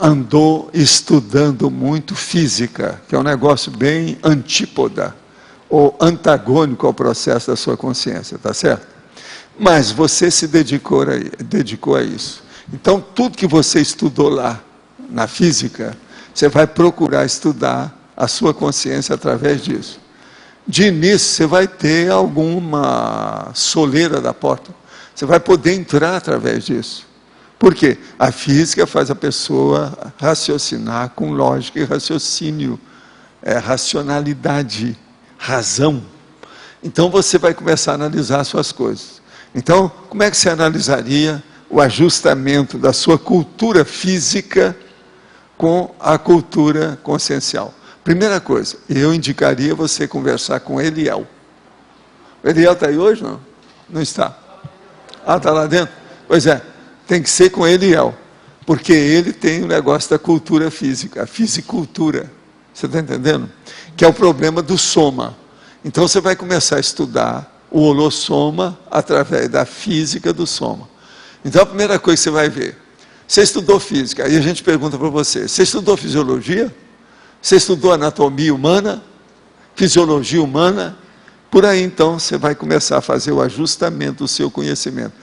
Speaker 1: andou estudando muito física, que é um negócio bem antípoda, ou antagônico ao processo da sua consciência, tá certo? Mas você se dedicou a isso. Então, tudo que você estudou lá, na física, você vai procurar estudar a sua consciência através disso. De início, você vai ter alguma soleira da porta. Você vai poder entrar através disso. Por quê? A física faz a pessoa raciocinar com lógica e raciocínio. Racionalidade, razão. Então, você vai começar a analisar as suas coisas. Então, como é que você analisaria o ajustamento da sua cultura física com a cultura consciencial? Primeira coisa, eu indicaria você conversar com Eliel. O Eliel está aí hoje, não? Não está. Ah, está lá dentro? Pois é, tem que ser com Eliel, porque ele tem o negócio da cultura física, a fisicultura. Você está entendendo? Que é o problema do soma. Então você vai começar a estudar o holossoma através da física do soma. Então a primeira coisa que você vai ver, você estudou física, aí a gente pergunta para você estudou fisiologia? Você estudou anatomia humana? Fisiologia humana? Por aí então você vai começar a fazer o ajustamento do seu conhecimento.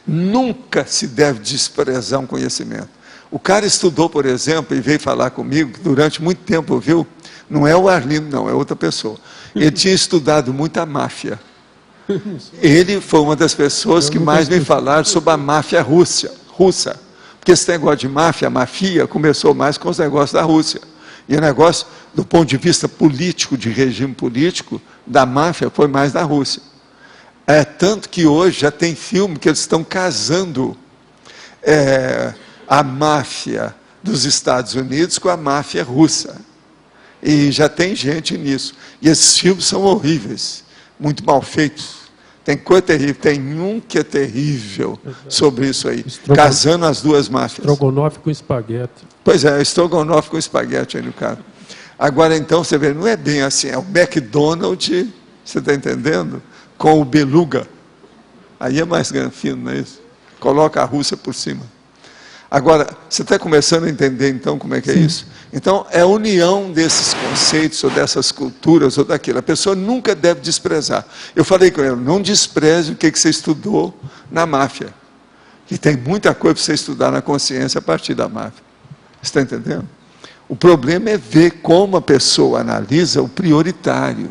Speaker 1: Nunca se deve desprezar um conhecimento. O cara estudou, por exemplo, e veio falar comigo, que durante muito tempo, viu? Não é o Arlindo, não, é outra pessoa. Ele tinha estudado muito a máfia. Ele foi uma das pessoas que mais me falaram sobre a máfia russa. Porque esse negócio de máfia, a mafia, começou mais com os negócios da Rússia. E o negócio, do ponto de vista político, de regime político, da máfia, foi mais da Rússia. É tanto que hoje já tem filme que eles estão casando a máfia dos Estados Unidos com a máfia russa. E já tem gente nisso. E esses filmes são horríveis, muito mal feitos. Tem coisa terrível, tem um que é terrível sobre isso aí, casando as duas máfias.
Speaker 6: Estrogonofe com espaguete.
Speaker 1: Pois é, estrogonofe com espaguete aí no cara. Agora então, você vê, não é bem assim, é o McDonald's, você está entendendo? Com o beluga. Aí é mais granfino, não é isso? Coloca a Rússia por cima. Agora, você está começando a entender então como é que é isso? Então, é a união desses conceitos, ou dessas culturas, ou daquilo. A pessoa nunca deve desprezar. Eu falei com ele, não despreze o que você estudou na máfia. Que tem muita coisa para você estudar na consciência a partir da máfia. Você está entendendo? O problema é ver como a pessoa analisa o prioritário.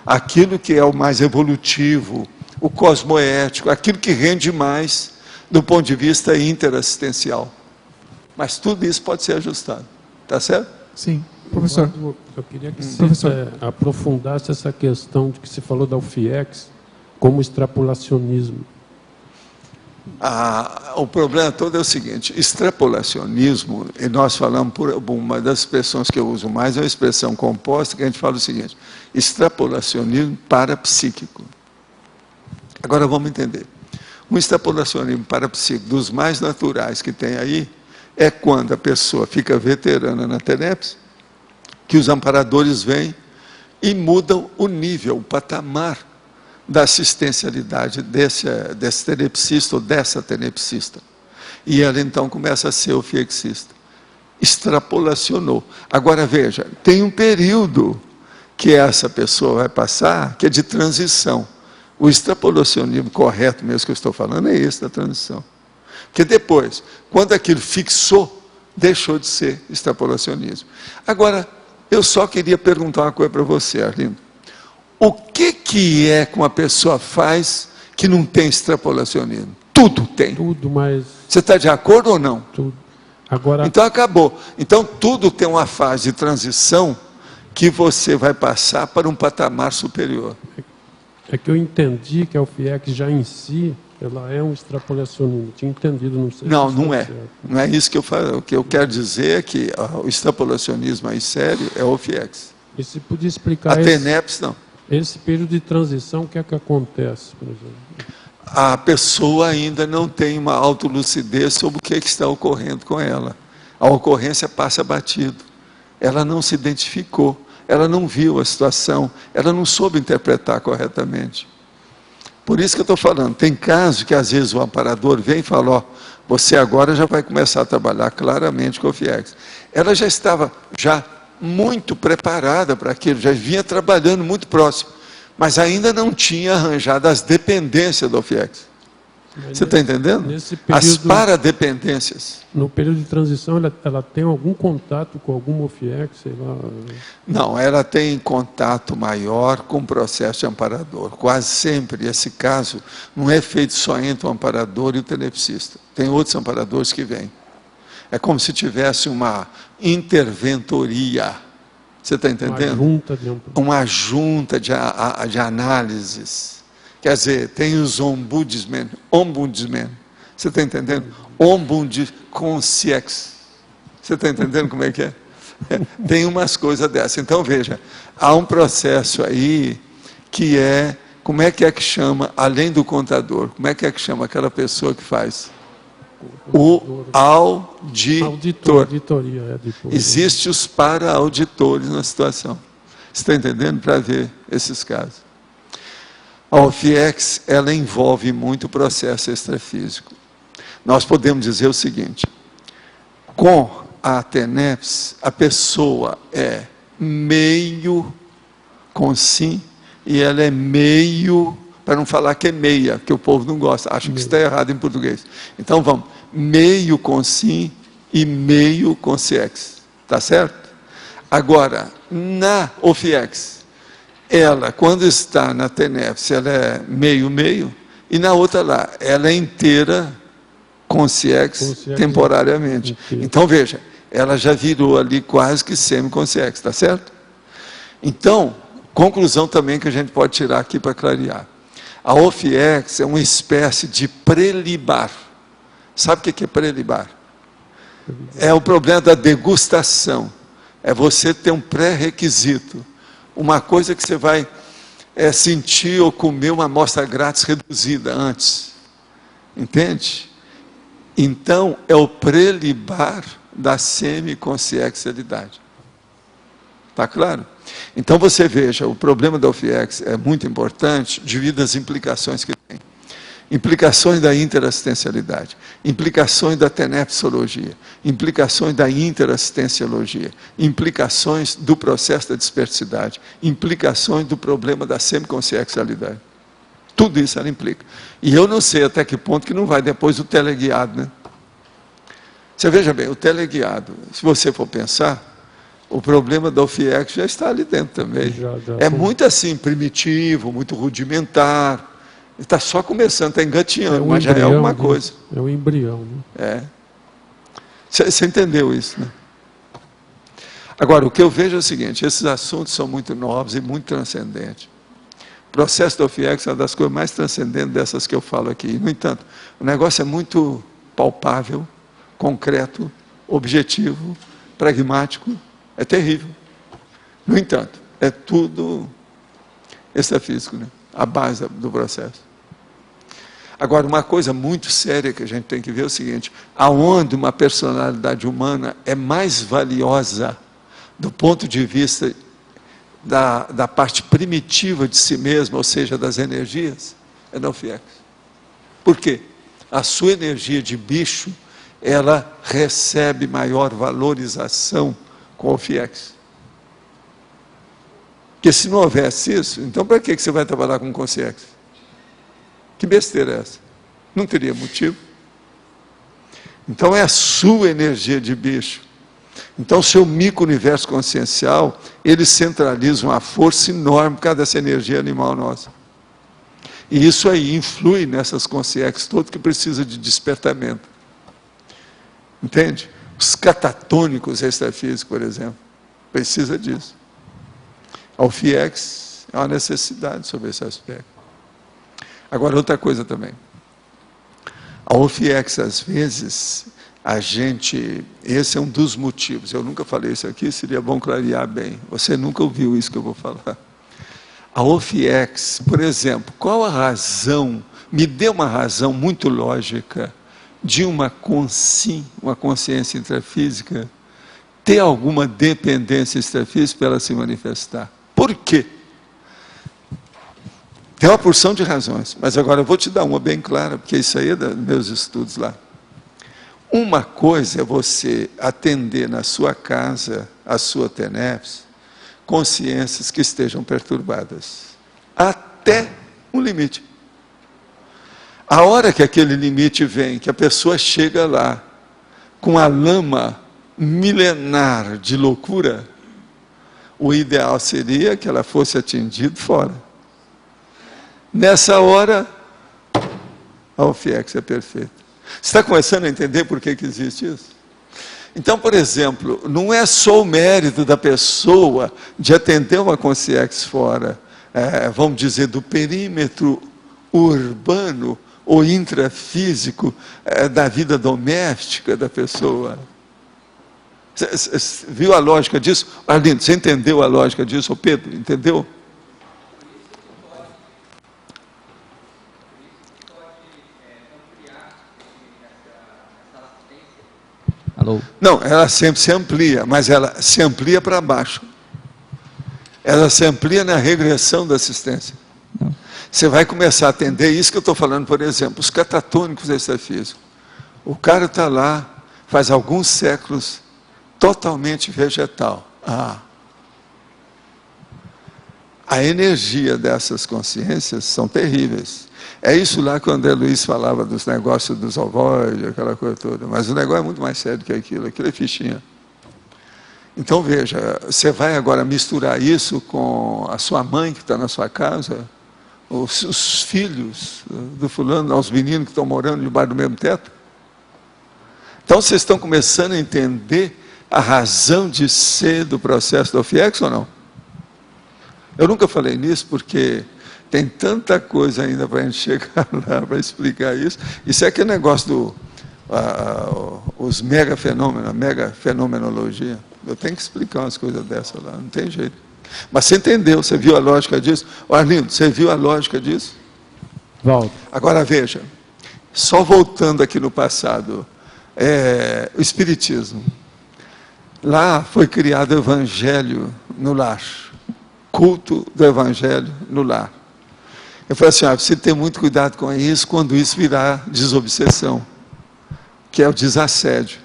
Speaker 1: Aquilo que é o mais evolutivo, o cosmoético, aquilo que rende mais do ponto de vista interassistencial. Mas tudo isso pode ser ajustado. Está certo?
Speaker 5: Sim. Professor.
Speaker 6: Eu queria que você aprofundasse essa questão de que você falou da UFIEX como extrapolacionismo.
Speaker 1: O problema todo é o seguinte, extrapolacionismo, e nós falamos, uma das expressões que eu uso mais é uma expressão composta, que a gente fala o seguinte, extrapolacionismo parapsíquico. Agora vamos entender. Um extrapolacionismo parapsíquico dos mais naturais que tem aí, é quando a pessoa fica veterana na tenepse, que os amparadores vêm e mudam o nível, o patamar da assistencialidade desse tenepsista ou dessa tenepsista. E ela então começa a ser ofiexista. Extrapolacionou. Agora veja, tem um período que essa pessoa vai passar, que é de transição. O extrapolacionismo correto mesmo que eu estou falando é esse da transição. Porque depois, quando aquilo fixou, deixou de ser extrapolacionismo. Agora, eu só queria perguntar uma coisa para você, Arlindo. O que é que uma pessoa faz que não tem extrapolacionismo? Tudo tem.
Speaker 6: Tudo, mas...
Speaker 1: Você está de acordo ou não?
Speaker 6: Tudo. Agora...
Speaker 1: Então acabou. Então tudo tem uma fase de transição que você vai passar para um patamar superior.
Speaker 6: É que eu entendi que a UFIEX já em si, ela é um extrapolacionismo. Tinha entendido, não sei.
Speaker 1: Não,
Speaker 6: se
Speaker 1: não é.
Speaker 6: certo.
Speaker 1: Não é isso que eu falo. O que eu quero dizer é que o extrapolacionismo aí sério é o UFIEX.
Speaker 6: E se podia explicar
Speaker 1: A TENEPS não.
Speaker 6: esse período de transição, o que é que acontece, por exemplo?
Speaker 1: A pessoa ainda não tem uma autolucidez sobre o que está ocorrendo com ela. A ocorrência passa batido. Ela não se identificou, ela não viu a situação, ela não soube interpretar corretamente. Por isso que eu estou falando, tem casos que às vezes o amparador vem e fala, ó, você agora já vai começar a trabalhar claramente com o FIEX. Ela já estava muito preparada para aquilo, já vinha trabalhando muito próximo, mas ainda não tinha arranjado as dependências do FIEX. Você está entendendo?
Speaker 6: Nesse período,
Speaker 1: as paradependências.
Speaker 6: No período de transição, ela tem algum contato com algum OFIEX, sei lá?
Speaker 1: Não, ela tem contato maior com o processo de amparador. Quase sempre esse caso não é feito só entre o amparador e o tenepsista. Tem outros amparadores que vêm. É como se tivesse uma interventoria. Você está entendendo? Uma junta de análises. Quer dizer, tem os ombudsmen. Você está entendendo? Ombud consciex. Você está entendendo como é que é? Tem umas coisas dessas. Então, veja, há um processo aí que é, como é que chama, além do contador, como é que chama aquela pessoa que faz? O auditor.
Speaker 6: Auditoria, depois.
Speaker 1: Existe os para-auditores na situação. Você está entendendo? Para ver esses casos. A OFIEX, ela envolve muito o processo extrafísico. Nós podemos dizer o seguinte, com a TENEPS, a pessoa é meio consim e ela é meio, para não falar que é meia, que o povo não gosta, acha que está errado em português. Então vamos, meio consim e meio consciex, tá certo? Agora, na OFIEX, ela, quando está na TENEPS, ela é meio-meio, e na outra lá, ela é inteira consciex temporariamente.
Speaker 6: Inteiro.
Speaker 1: Então, veja, ela já virou ali quase que semi-consciex, está certo? Então, conclusão também que a gente pode tirar aqui para clarear. A OFIEX é uma espécie de prelibar. Sabe o que é prelibar? É o problema da degustação. É você ter um pré-requisito. Uma coisa que você vai sentir ou comer uma amostra grátis reduzida antes. Entende? Então, é o prelibar da semiconsciencialidade. Está claro? Então, você veja, o problema da OFIEX é muito importante devido às implicações que tem. Implicações da interassistencialidade, implicações da tenepsologia, implicações da interassistenciologia, implicações do processo da dispersidade, implicações do problema da semiconsciencialidade. Tudo isso ela implica. E eu não sei até que ponto que não vai depois o teleguiado, né? Você veja bem, o teleguiado, se você for pensar, o problema da OFIEX já está ali dentro também. É muito assim, primitivo, muito rudimentar. Está só começando, está engatinhando, mas já é alguma coisa.
Speaker 6: É um embrião, né?
Speaker 1: É. Você entendeu isso, né? Agora, o que eu vejo é o seguinte, esses assuntos são muito novos e muito transcendentes. O processo da OFIEX é uma das coisas mais transcendentes dessas que eu falo aqui. No entanto, o negócio é muito palpável, concreto, objetivo, pragmático, é terrível. No entanto, é tudo extrafísico, né? A base do processo. Agora, uma coisa muito séria que a gente tem que ver é o seguinte, aonde uma personalidade humana é mais valiosa do ponto de vista da parte primitiva de si mesma, ou seja, das energias, é na OFIEX. Por quê? A sua energia de bicho, ela recebe maior valorização com a OFIEX. Porque se não houvesse isso, então para que você vai trabalhar com consciex? Que besteira é essa? Não teria motivo. Então é a sua energia de bicho. Então o seu micro-universo consciencial, ele centraliza uma força enorme por causa dessa energia animal nossa. E isso aí influi nessas consciex todas que precisam de despertamento. Entende? Os catatônicos extrafísicos, por exemplo, precisa disso. A OFIEX é uma necessidade sobre esse aspecto. Agora, outra coisa também. A OFIEX, às vezes, esse é um dos motivos, eu nunca falei isso aqui, seria bom clarear bem. Você nunca ouviu isso que eu vou falar. A OFIEX, por exemplo, qual a razão, me dê uma razão muito lógica de uma consciência intrafísica, ter alguma dependência extrafísica para ela se manifestar. Por quê? Tem uma porção de razões, mas agora eu vou te dar uma bem clara, porque isso aí é dos meus estudos lá. Uma coisa é você atender na sua casa, a sua TENEPS, consciências que estejam perturbadas, até um limite. A hora que aquele limite vem, que a pessoa chega lá, com a lama milenar de loucura, o ideal seria que ela fosse atingida fora. Nessa hora, a OFIEX é perfeita. Você está começando a entender por que existe isso? Então, por exemplo, não é só o mérito da pessoa de atender uma consciência fora, vamos dizer, do perímetro urbano ou intrafísico da vida doméstica da pessoa. Você viu a lógica disso? Arlindo, você entendeu a lógica disso? Ô Pedro, entendeu?
Speaker 4: Alô?
Speaker 1: Não, ela sempre se amplia, mas ela se amplia para baixo. Ela se amplia na regressão da assistência. Você vai começar a atender isso que eu estou falando, por exemplo, os catatônicos extrafísicos. O cara está lá, faz alguns séculos, totalmente vegetal. A energia dessas consciências são terríveis. É isso lá que o André Luiz falava dos negócios dos ovoides, aquela coisa toda. Mas o negócio é muito mais sério que aquilo é fichinha. Então veja, você vai agora misturar isso com a sua mãe que está na sua casa, os filhos do fulano, os meninos que estão morando debaixo do mesmo teto. Então vocês estão começando a entender a razão de ser do processo do OFIEX ou não? Eu nunca falei nisso porque tem tanta coisa ainda para a gente chegar lá para explicar isso. Isso é aquele negócio os mega fenômenos, a mega fenomenologia. Eu tenho que explicar umas coisas dessas lá, não tem jeito. Mas você entendeu, você viu a lógica disso? Arlindo, você viu a lógica disso?
Speaker 7: Valdo.
Speaker 1: Agora veja, só voltando aqui no passado, o Espiritismo. Lá foi criado o Evangelho no lar, culto do Evangelho no lar. Eu falei assim, você tem muito cuidado com isso quando isso virar desobsessão, que é o desassédio.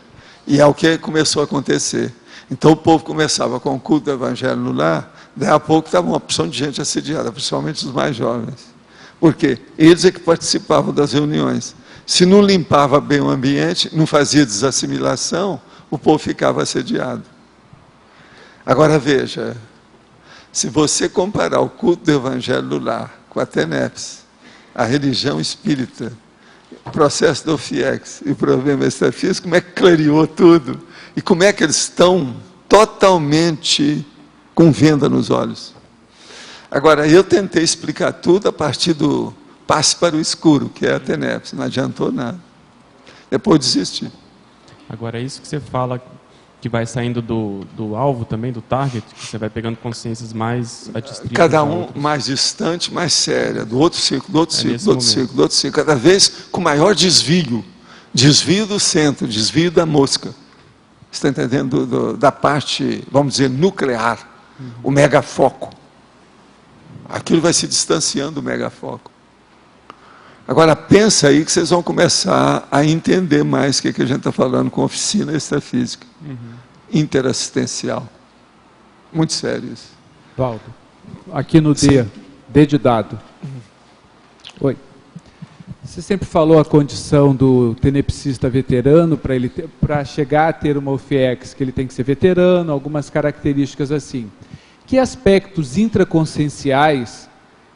Speaker 1: E é o que começou a acontecer. Então o povo começava com o culto do Evangelho no lar, daí a pouco estava uma opção de gente assediada, principalmente os mais jovens. Por quê? Eles é que participavam das reuniões. Se não limpava bem o ambiente, não fazia desassimilação, o povo ficava assediado. Agora veja, se você comparar o culto do Evangelho no lar com a TENEPS, a religião espírita, o processo do OFIEX e o problema extrafísico, como é que clareou tudo? E como é que eles estão totalmente com venda nos olhos? Agora, eu tentei explicar tudo a partir do passe para o escuro, que é a TENEPS, não adiantou nada. Depois desisti.
Speaker 8: Agora, é isso que você fala, que vai saindo do alvo também, do target, que você vai pegando consciências mais adstritas.
Speaker 1: Cada um mais distante, mais séria, do outro círculo, do outro círculo, do outro círculo, do outro círculo, cada vez com maior desvio. Desvio do centro, desvio da mosca. Você está entendendo? Da parte, vamos dizer, nuclear, o megafoco. Aquilo vai se distanciando do megafoco. Agora, pensa aí que vocês vão começar a entender mais o que a gente está falando com oficina extrafísica. Interassistencial. Muito sério isso.
Speaker 7: Valdo, aqui no D, D de dado. Oi. Você sempre falou a condição do tenepsista veterano, para chegar a ter uma OFIEX, que ele tem que ser veterano, algumas características assim. Que aspectos intraconscienciais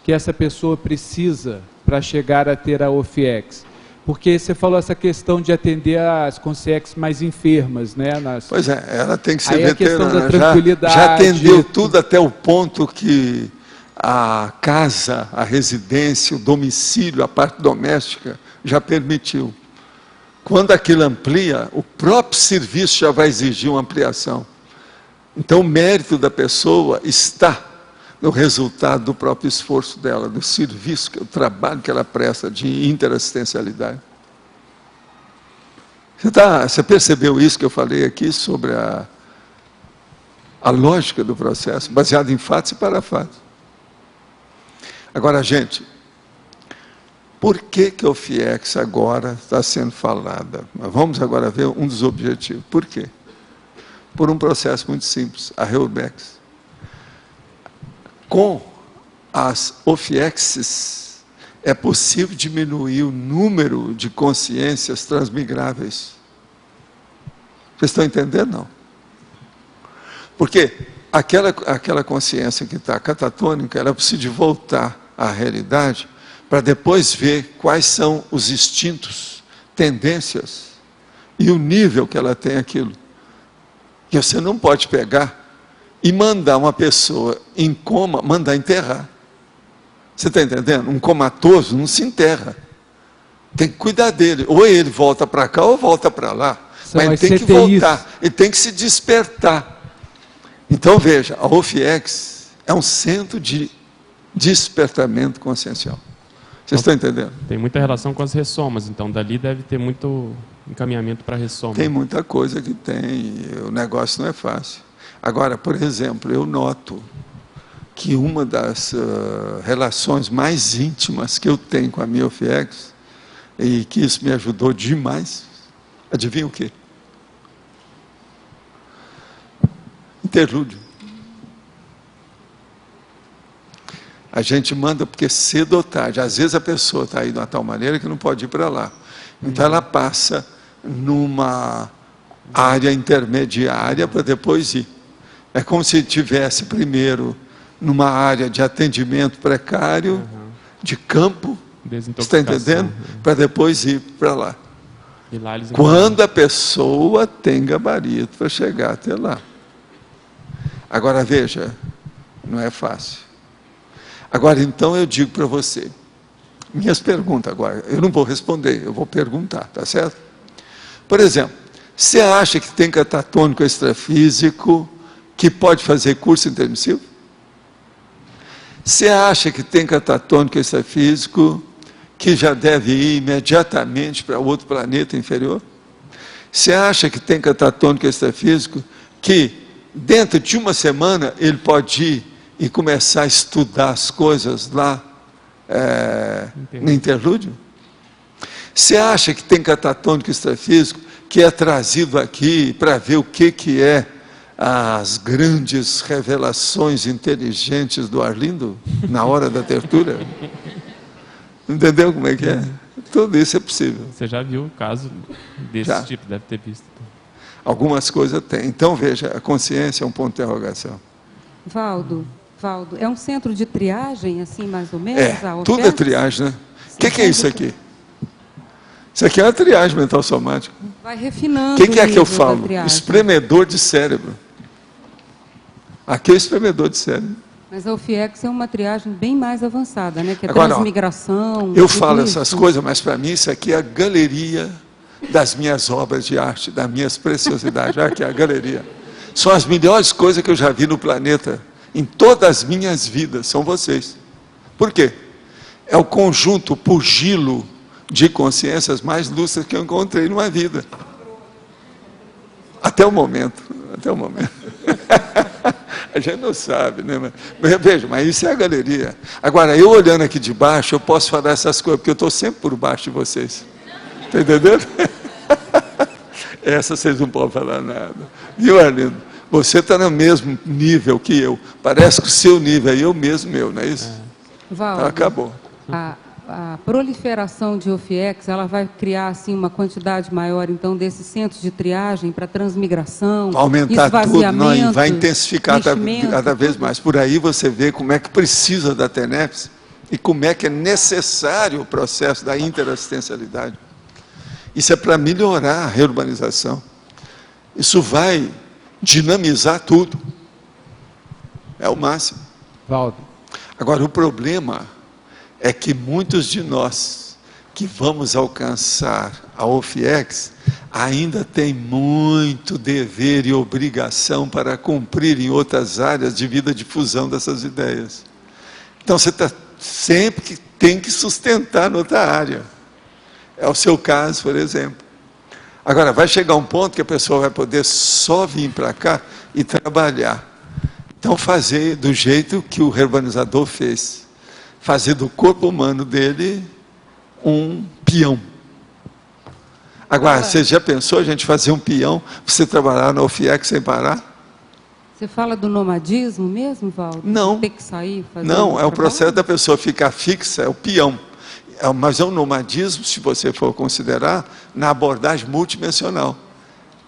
Speaker 7: que essa pessoa precisa para chegar a ter a OFIEX? Porque você falou essa questão de atender as consciências mais enfermas, né?
Speaker 1: Pois é, ela tem que ser
Speaker 7: aí
Speaker 1: veterana.
Speaker 7: A questão da tranquilidade,
Speaker 1: já atendeu tudo até o ponto que a casa, a residência, o domicílio, a parte doméstica já permitiu. Quando aquilo amplia, o próprio serviço já vai exigir uma ampliação. Então o mérito da pessoa está no resultado do próprio esforço dela, do serviço, o trabalho que ela presta de interassistencialidade. Você percebeu isso que eu falei aqui sobre a lógica do processo, baseado em fatos e parafatos. Agora, gente, por que a OFIEX agora está sendo falada? Vamos agora ver um dos objetivos. Por quê? Por um processo muito simples, a REURBEX. Com as OFIEXs, é possível diminuir o número de consciências transmigráveis. Vocês estão entendendo, não? Porque aquela consciência que está catatônica, ela precisa voltar à realidade para depois ver quais são os instintos, tendências e o nível que ela tem aquilo. Que você não pode pegar e mandar uma pessoa em coma, mandar enterrar. Você está entendendo? Um comatoso não se enterra. Tem que cuidar dele. Ou ele volta para cá ou volta para lá.
Speaker 7: São
Speaker 1: mas ele
Speaker 7: as
Speaker 1: tem que
Speaker 7: CTIs.
Speaker 1: voltar, ele tem que se despertar. Então, veja, a OFIEX é um centro de despertamento consciencial. Vocês estão entendendo?
Speaker 8: Tem muita relação com as ressomas, então dali deve ter muito encaminhamento para ressoma.
Speaker 1: Tem muita coisa que tem, o negócio não é fácil. Agora, por exemplo, eu noto que uma das relações mais íntimas que eu tenho com a minha OFIEX, e que isso me ajudou demais, adivinha o quê? Interlúdio. A gente manda porque cedo ou tarde, às vezes a pessoa está aí de uma tal maneira que não pode ir para lá. Então ela passa numa área intermediária para depois ir. É como se tivesse primeiro numa área de atendimento precário, de campo, está entendendo? Para depois ir para lá.
Speaker 8: E lá eles
Speaker 1: Quando a pessoa tem gabarito para chegar até lá. Agora veja, não é fácil. Agora então eu digo para você, minhas perguntas agora, eu não vou responder, eu vou perguntar, tá certo? Por exemplo, você acha que tem catatônico extrafísico que pode fazer curso intermissivo? Você acha que tem catatônico extrafísico que já deve ir imediatamente para outro planeta inferior? Você acha que tem catatônico extrafísico que dentro de uma semana ele pode ir e começar a estudar as coisas lá no interlúdio? Você acha que tem catatônico extrafísico que é trazido aqui para ver o que é as grandes revelações inteligentes do Arlindo na hora da tertúlia? Entendeu como é que é? Tudo isso é possível.
Speaker 8: Você já viu o caso desse
Speaker 1: Já.
Speaker 8: tipo, deve ter visto.
Speaker 1: Algumas coisas tem. Então, veja, a consciência é um ponto de interrogação.
Speaker 9: Valdo, é um centro de triagem, assim, mais ou menos? a
Speaker 1: Tudo é
Speaker 9: oferta?
Speaker 1: triagem, né? O que é isso aqui? Isso aqui é uma triagem mental somática.
Speaker 9: Vai refinando
Speaker 1: O que é que eu
Speaker 9: nível da
Speaker 1: falo?
Speaker 9: triagem.
Speaker 1: Espremedor de cérebro. Aqui é o espremedor de cérebro.
Speaker 9: Mas a OFIEX é uma triagem bem mais avançada, né? Que é
Speaker 1: Agora, ó,
Speaker 9: transmigração.
Speaker 1: Eu
Speaker 9: tudo
Speaker 1: falo
Speaker 9: isso.
Speaker 1: essas coisas, mas para mim isso aqui é a galeria das minhas obras de arte, das minhas preciosidades. Aqui é a galeria. São as melhores coisas que eu já vi no planeta, em todas as minhas vidas, são vocês. Por quê? É o conjunto pugilo de consciências mais lúcidas que eu encontrei numa vida. Até o momento. Até o momento. A gente não sabe, né? Mas veja, mas isso é a galeria. Agora, eu olhando aqui de baixo, eu posso falar essas coisas, porque eu estou sempre por baixo de vocês. Está entendendo? Essa vocês não podem falar nada. Viu, Arlindo? Você está no mesmo nível que eu. Parece que o seu nível é eu mesmo, não é isso?
Speaker 9: Valdo,
Speaker 1: Então, acabou.
Speaker 9: a proliferação de OFIEX, ela vai criar assim uma quantidade maior, então, desses centros de triagem para transmigração,
Speaker 1: Vai aumentar tudo, não, e vai intensificar cada vez
Speaker 9: tudo.
Speaker 1: mais. Por aí você vê como é que precisa da TENEPS e como é que é necessário o processo da interassistencialidade. Isso é para melhorar a reurbanização. Isso vai dinamizar tudo. É o máximo.
Speaker 7: Valdo.
Speaker 1: Agora, o problema é que muitos de nós que vamos alcançar a OFIEX ainda tem muito dever e obrigação para cumprir em outras áreas devido à difusão dessas ideias. Então, você sempre que tem que sustentar noutra área. É o seu caso, por exemplo. Agora, vai chegar um ponto que a pessoa vai poder só vir para cá e trabalhar. Então, fazer do jeito que o reurbanizador fez. Fazer do corpo humano dele um peão. Agora, você já pensou a gente fazer um peão, você trabalhar na OFIEX sem parar?
Speaker 9: Você fala do nomadismo mesmo, Valdo?
Speaker 1: Não.
Speaker 9: Ter que sair, fazer
Speaker 1: Não,
Speaker 9: um
Speaker 1: é o processo
Speaker 9: trabalho?
Speaker 1: da pessoa ficar fixa, é o peão. Mas é um nomadismo, se você for considerar, na abordagem multidimensional.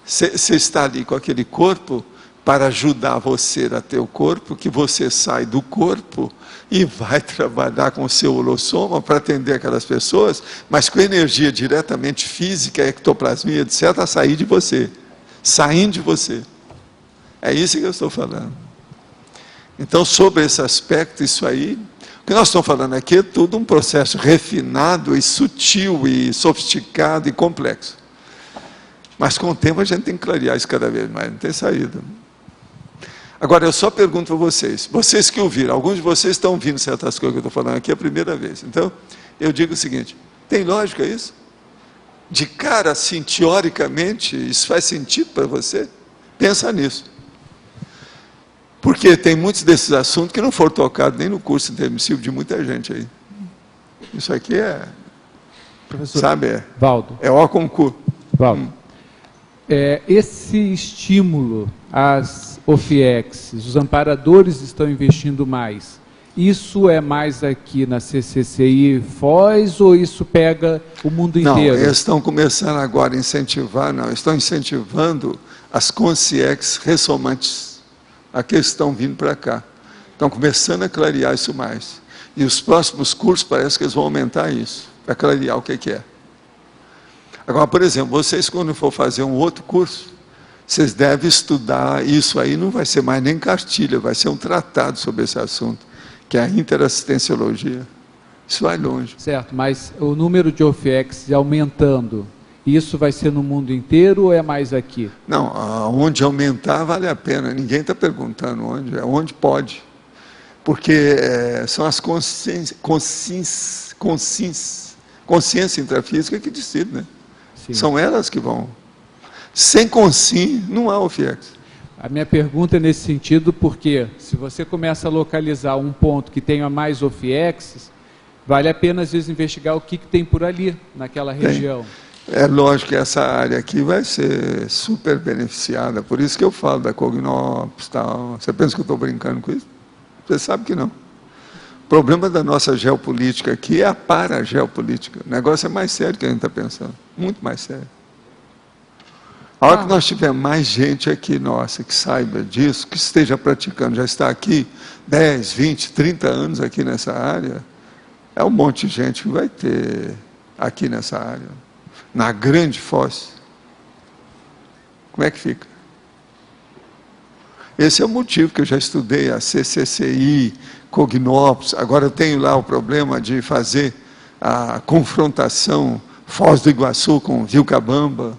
Speaker 1: Você está ali com aquele corpo para ajudar você a ter o corpo, que você sai do corpo e vai trabalhar com o seu holossoma para atender aquelas pessoas, mas com energia diretamente física, ectoplasmia, etc., a sair de você, saindo de você. É isso que eu estou falando. Então, sobre esse aspecto, isso aí, o que nós estamos falando aqui é tudo um processo refinado e sutil e sofisticado e complexo. Mas com o tempo a gente tem que clarear isso cada vez mais, não tem saída. Agora, eu só pergunto para vocês que ouviram, alguns de vocês estão ouvindo certas coisas que eu estou falando aqui a primeira vez. Então, eu digo o seguinte, tem lógica isso? De cara, assim, teoricamente, isso faz sentido para você? Pensa nisso. Porque tem muitos desses assuntos que não foram tocados nem no curso intermissivo de muita gente aí. Isso aqui é,
Speaker 7: professor,
Speaker 1: sabe,
Speaker 7: Valdo.
Speaker 1: É o concurso.
Speaker 7: Valdo. Esse estímulo às OFIECs, os amparadores estão investindo mais. Isso é mais aqui na CCCI Foz ou isso pega o mundo inteiro?
Speaker 1: Não, eles estão começando agora a incentivar, estão incentivando as consciex ressomantes, aqueles que estão vindo para cá. Estão começando a clarear isso mais. E os próximos cursos parece que eles vão aumentar isso, para clarear o que é. Agora, por exemplo, vocês quando for fazer um outro curso, vocês devem estudar isso aí, não vai ser mais nem cartilha, vai ser um tratado sobre esse assunto, que é a interassistenciologia. Isso vai longe.
Speaker 7: Certo, mas o número de OFIECs aumentando, isso vai ser no mundo inteiro ou é mais aqui?
Speaker 1: Não, onde aumentar vale a pena, ninguém está perguntando onde, é onde pode. Porque são as consciência intrafísica que decidem, né?
Speaker 7: Sim.
Speaker 1: São elas que vão. Sem consciência, não há OFIEX.
Speaker 7: A minha pergunta é nesse sentido, porque se você começa a localizar um ponto que tenha mais OFIEXs, vale a pena, às vezes, investigar o que tem por ali, naquela região.
Speaker 1: É lógico que essa área aqui vai ser super beneficiada, por isso que eu falo da Cognops, tal. Você pensa que eu estou brincando com isso? Você sabe que não. O problema da nossa geopolítica aqui é a parageopolítica. O negócio é mais sério que a gente está pensando, muito mais sério. A hora que nós tiver mais gente aqui, nossa, que saiba disso, que esteja praticando, já está aqui 10, 20, 30 anos aqui nessa área, é um monte de gente que vai ter aqui nessa área. Na grande Foz. Como é que fica? Esse é o motivo que eu já estudei a CCCI, Cognops, agora eu tenho lá o problema de fazer a confrontação Foz do Iguaçu com Vilcabamba,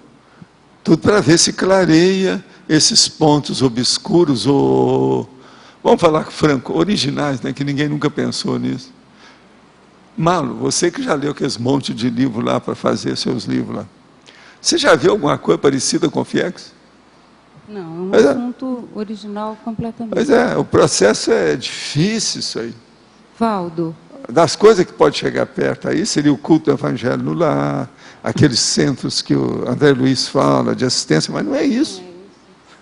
Speaker 1: tudo para ver se clareia esses pontos obscuros, ou, vamos falar franco, originais, né, que ninguém nunca pensou nisso. Malo, você que já leu aqueles monte de livros lá para fazer seus livros lá, você já viu alguma coisa parecida com o FIEX?
Speaker 9: Não, é um assunto original completamente.
Speaker 1: Pois é, o processo é difícil isso aí.
Speaker 9: Valdo.
Speaker 1: Das coisas que pode chegar perto aí, seria o culto do evangelho no lar, aqueles centros que o André Luiz fala, de assistência, mas não é isso.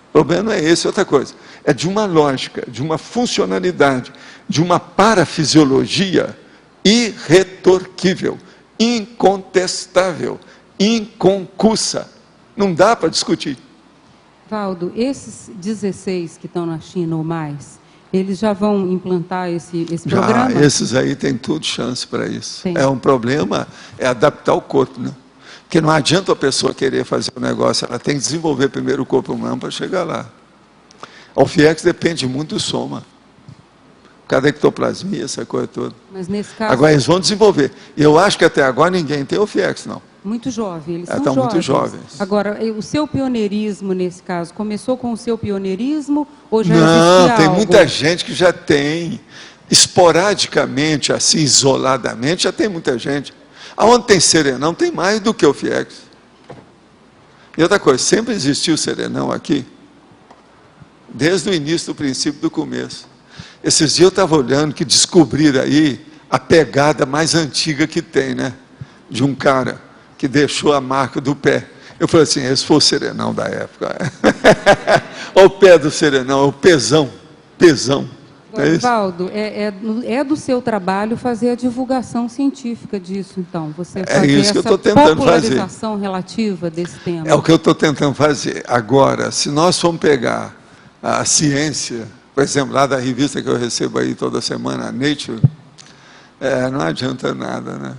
Speaker 1: O problema não é esse, outra coisa. É de uma lógica, de uma funcionalidade, de uma parafisiologia irretorquível, incontestável, inconcussa. Não dá para discutir.
Speaker 9: Valdo, esses 16 que estão na China ou mais, eles já vão implantar esse programa?
Speaker 1: Já, esses aí têm tudo chance para isso.
Speaker 9: Sim.
Speaker 1: É um problema, é adaptar o corpo, né? Porque não adianta a pessoa querer fazer o negócio, ela tem que desenvolver primeiro o corpo humano para chegar lá. O FIEX depende muito do soma. Cada ectoplasmia, essa coisa toda.
Speaker 9: Mas nesse caso...
Speaker 1: Agora eles vão desenvolver. E eu acho que até agora ninguém tem o FIEX, não.
Speaker 9: Muito jovem, eles são
Speaker 1: estão
Speaker 9: jovens.
Speaker 1: muito jovens.
Speaker 9: Agora, o seu pioneirismo nesse caso, começou com o seu pioneirismo ou já
Speaker 1: não,
Speaker 9: existia
Speaker 1: tem
Speaker 9: algo?
Speaker 1: muita gente que já tem. Esporadicamente, assim, isoladamente, já tem muita gente. Aonde tem serenão, tem mais do que o FIEX. E outra coisa, sempre existiu serenão aqui. Desde o início, do princípio, do começo. Esses dias eu estava olhando que descobriram aí a pegada mais antiga que tem, né? De um cara que deixou a marca do pé. Eu falei assim, esse foi o serenão da época. Olha o pé do serenão, é o pesão.
Speaker 9: Valdo, é do seu trabalho fazer a divulgação científica disso, então. Você
Speaker 1: é isso que eu estou tentando fazer.
Speaker 9: Popularização relativa desse tema.
Speaker 1: É o que eu estou tentando fazer. Agora, se nós formos pegar a ciência, por exemplo, lá da revista que eu recebo aí toda semana, a Nature, não adianta nada, né?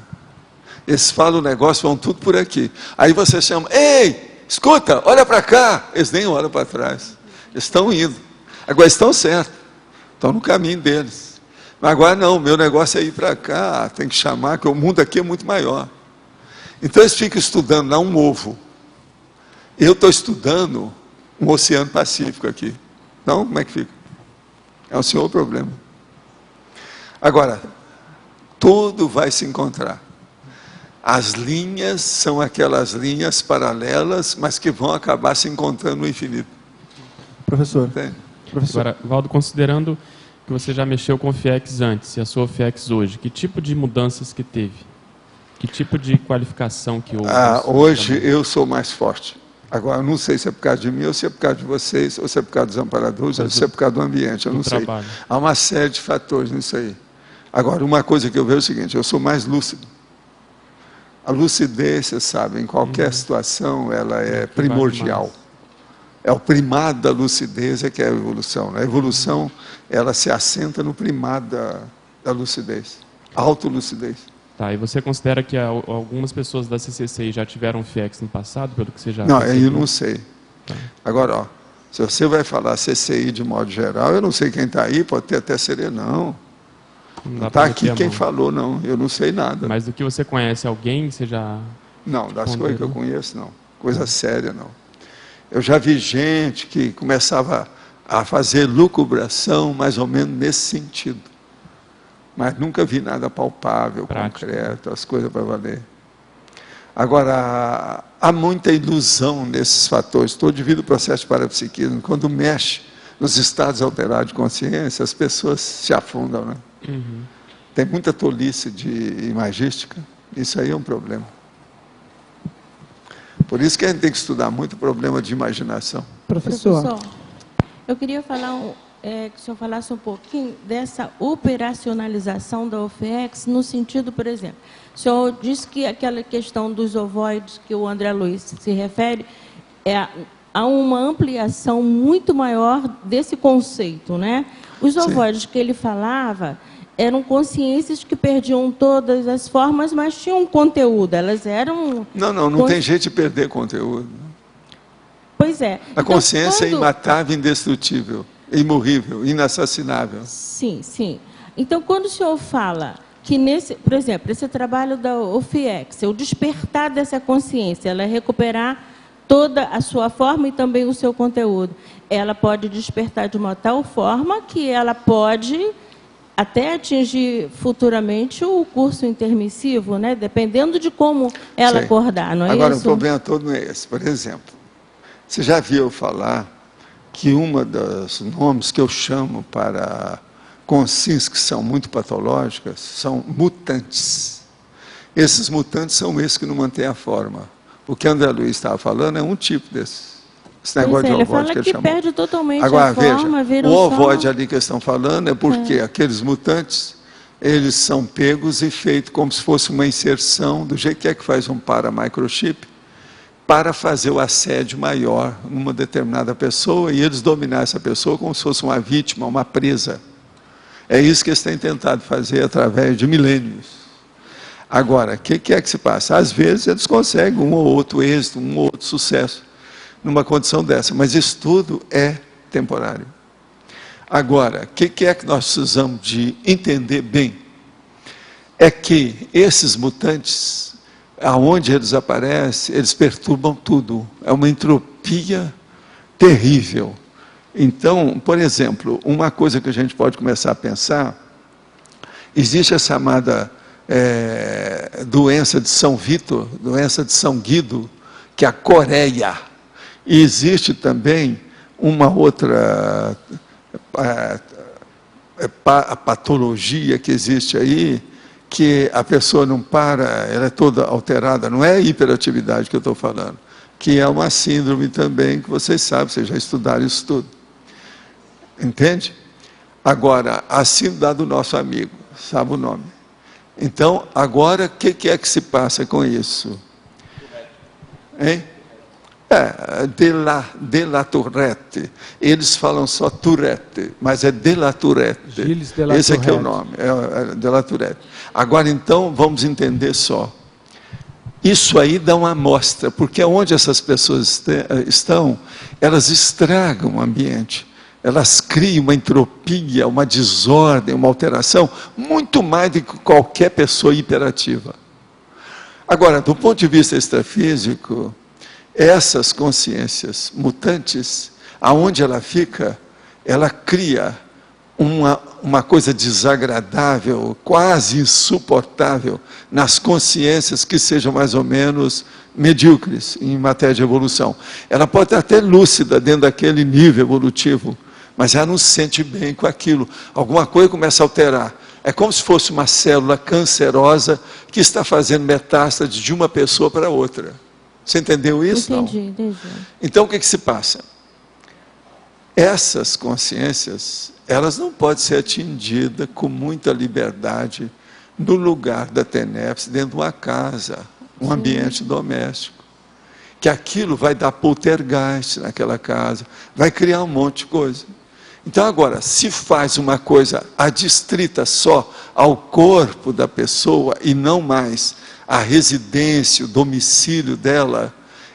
Speaker 1: Eles falam o negócio, vão tudo por aqui. Aí você chama, ei, escuta, olha para cá. Eles nem olham para trás. Eles estão indo. Agora estão certos. Estão no caminho deles. Mas agora não, meu negócio é ir para cá, tem que chamar, que o mundo aqui é muito maior. Então eles ficam estudando lá um ovo. Eu estou estudando um Oceano Pacífico aqui. Então, como é que fica? É um senhor problema. Agora, tudo vai se encontrar. As linhas são aquelas linhas paralelas, mas que vão acabar se encontrando no infinito.
Speaker 5: Professor.
Speaker 1: Entende?
Speaker 8: Agora, Valdo, considerando que você já mexeu com o FIEX antes e a sua FIEX hoje, que tipo de mudanças que teve? Que tipo de qualificação que houve?
Speaker 1: Hoje eu sou mais forte. Agora, eu não sei se é por causa de mim, ou se é por causa de vocês, ou se é por causa dos amparadores, ou se é por causa do ambiente, eu não sei. Há uma série de fatores nisso aí. Agora, uma coisa que eu vejo é o seguinte, eu sou mais lúcido. A lucidez, você sabe, em qualquer situação, ela é primordial. É o primado da lucidez é que é a evolução. A evolução, ela se assenta no primado da lucidez, autolucidez.
Speaker 8: Tá, e você considera que algumas pessoas da CCCI já tiveram FIEX no passado, pelo que você já...
Speaker 1: Não, eu não sei. Tá. Agora, ó, se você vai falar CCI de modo geral, eu não sei quem está aí, pode ter até serenão. Não está aqui quem falou, não. Eu não sei nada.
Speaker 8: Mas do que você conhece, alguém você já...
Speaker 1: Não, das coisas que eu conheço, não. Coisa séria, não. Eu já vi gente que começava a fazer lucubração mais ou menos nesse sentido. Mas nunca vi nada palpável, concreto, as coisas para valer. Agora, há muita ilusão nesses fatores, todo devido ao processo de parapsiquismo. Quando mexe nos estados alterados de consciência, as pessoas se afundam, né? Uhum. Tem muita tolice de imagística, isso aí é um problema. Por isso que a gente tem que estudar muito o problema de imaginação.
Speaker 10: Professor, eu queria falar, que o senhor falasse um pouquinho dessa operacionalização da OFIEX, no sentido, por exemplo, o senhor disse que aquela questão dos ovoides que o André Luiz se refere, há uma ampliação muito maior desse conceito, né? Os ovoides que ele falava eram consciências que perdiam todas as formas, mas tinham conteúdo, elas eram...
Speaker 1: Não tem jeito de perder conteúdo.
Speaker 10: Pois é.
Speaker 1: A consciência é imatável, indestrutível, imorrível, inassassinável.
Speaker 10: Sim, sim. Então, quando o senhor fala que, por exemplo, esse trabalho da OFIEX, o despertar dessa consciência, ela é recuperar toda a sua forma e também o seu conteúdo. Ela pode despertar de uma tal forma que ela pode até atingir futuramente o curso intermissivo, né? Dependendo de como ela acordar, não é isso?
Speaker 1: Agora, o problema todo não é esse. Por exemplo, você já viu falar que uma dos nomes que eu chamo para consciências que são muito patológicas são mutantes. Esses mutantes são esses que não mantêm a forma. O que André Luiz estava falando é um tipo desses. Esse negócio de ovoide que ele chamou.
Speaker 10: Perde totalmente
Speaker 1: agora,
Speaker 10: a forma,
Speaker 1: veja, o ovoide ali que eles estão falando é porque aqueles mutantes, eles são pegos e feitos como se fosse uma inserção, do jeito que faz um para-microchip, para fazer o assédio maior numa determinada pessoa e eles dominar essa pessoa como se fosse uma vítima, uma presa. É isso que eles têm tentado fazer através de milênios. Agora, o que é que se passa? Às vezes eles conseguem um ou outro êxito, um ou outro sucesso numa condição dessa, mas isso tudo é temporário. Agora, o que é que nós precisamos de entender bem? É que esses mutantes, aonde eles aparecem, eles perturbam tudo. É uma entropia terrível. Então, por exemplo, uma coisa que a gente pode começar a pensar, existe a chamada doença de São Vítor, doença de São Guido, que é a coreia. E existe também uma outra patologia que existe aí, que a pessoa não para, ela é toda alterada, não é a hiperatividade que eu estou falando, que é uma síndrome também, que vocês sabem, vocês já estudaram isso tudo. Entende? Agora, a síndrome do nosso amigo, sabe o nome. Então, agora, o que é que se passa com isso? Hein? De la Tourette. Eles falam só Tourette, mas é de la Tourette. Esse aqui é o nome, é de la Tourette. Agora, então, vamos entender só. Isso aí dá uma amostra, porque onde essas pessoas estão, elas estragam o ambiente. Elas criam uma entropia, uma desordem, uma alteração, muito mais do que qualquer pessoa hiperativa. Agora, do ponto de vista extrafísico, essas consciências mutantes, aonde ela fica, ela cria uma coisa desagradável, quase insuportável, nas consciências que sejam mais ou menos medíocres em matéria de evolução. Ela pode estar até lúcida dentro daquele nível evolutivo, mas ela não se sente bem com aquilo. Alguma coisa começa a alterar. É como se fosse uma célula cancerosa que está fazendo metástase de uma pessoa para outra. Você entendeu isso?
Speaker 10: Entendi.
Speaker 1: Então, o que se passa? Essas consciências, elas não podem ser atingidas com muita liberdade no lugar da TENEPS, dentro de uma casa, um ambiente doméstico. Que aquilo vai dar poltergeist naquela casa, vai criar um monte de coisa. Então, agora, se faz uma coisa adstrita só ao corpo da pessoa e não mais à residência, o domicílio dela,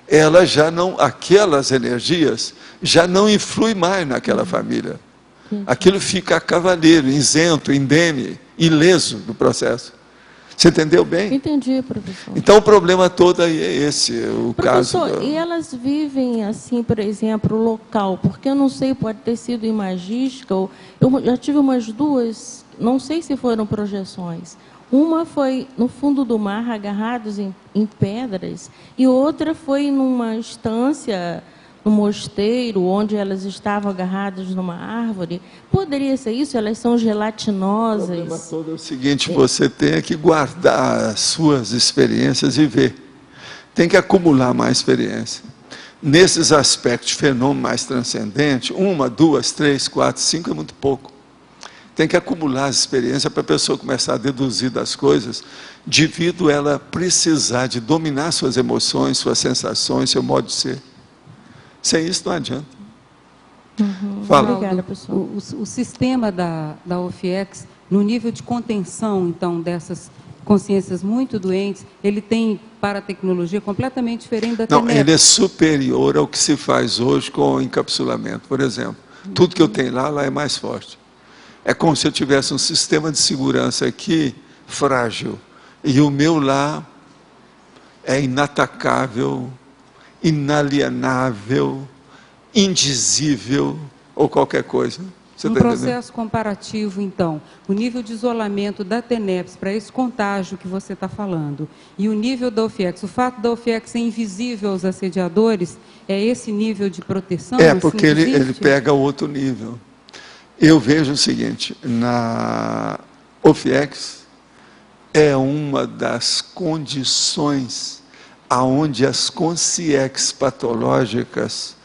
Speaker 1: ela já não, aquelas energias já não influem mais naquela família. Aquilo fica a cavaleiro, isento, indene, ileso do processo. Você entendeu bem?
Speaker 10: Entendi, professor.
Speaker 1: Então o problema todo aí é esse, o
Speaker 10: professor,
Speaker 1: caso.
Speaker 10: E elas vivem assim, por exemplo, local, porque eu não sei, pode ter sido em Magística, eu já tive umas duas, não sei se foram projeções. Uma foi no fundo do mar, agarrados em pedras, e outra foi numa estância, no mosteiro, onde elas estavam agarradas numa árvore. Poderia ser isso? Elas são gelatinosas.
Speaker 1: O problema todo é o seguinte, você tem que guardar as suas experiências e ver. Tem que acumular mais experiência. Nesses aspectos de fenômeno mais transcendente, 1, 2, 3, 4, 5 é muito pouco. Tem que acumular as experiências para a pessoa começar a deduzir das coisas, devido ela precisar de dominar suas emoções, suas sensações, seu modo de ser. Sem isso não adianta. Fala.
Speaker 9: Obrigada, professor. O sistema da OFIEX, no nível de contenção, então, dessas consciências muito doentes, ele tem para a tecnologia completamente diferente da TENEPS.
Speaker 1: Não, ele é superior ao que se faz hoje com o encapsulamento. Por exemplo, tudo que eu tenho lá é mais forte. É como se eu tivesse um sistema de segurança aqui, frágil, e o meu lá é inatacável, inalienável, indizível, ou qualquer coisa. Você
Speaker 9: Um
Speaker 1: tá
Speaker 9: processo
Speaker 1: entendendo?
Speaker 9: comparativo, então, o nível de isolamento da TENEPS para esse contágio que você está falando, e o nível da OFIEX, o fato da OFIEX ser invisível aos assediadores, é esse nível de proteção?
Speaker 1: É,
Speaker 9: assim,
Speaker 1: porque ele pega outro nível. Eu vejo o seguinte, na OFIEX é uma das condições aonde as consciências patológicas,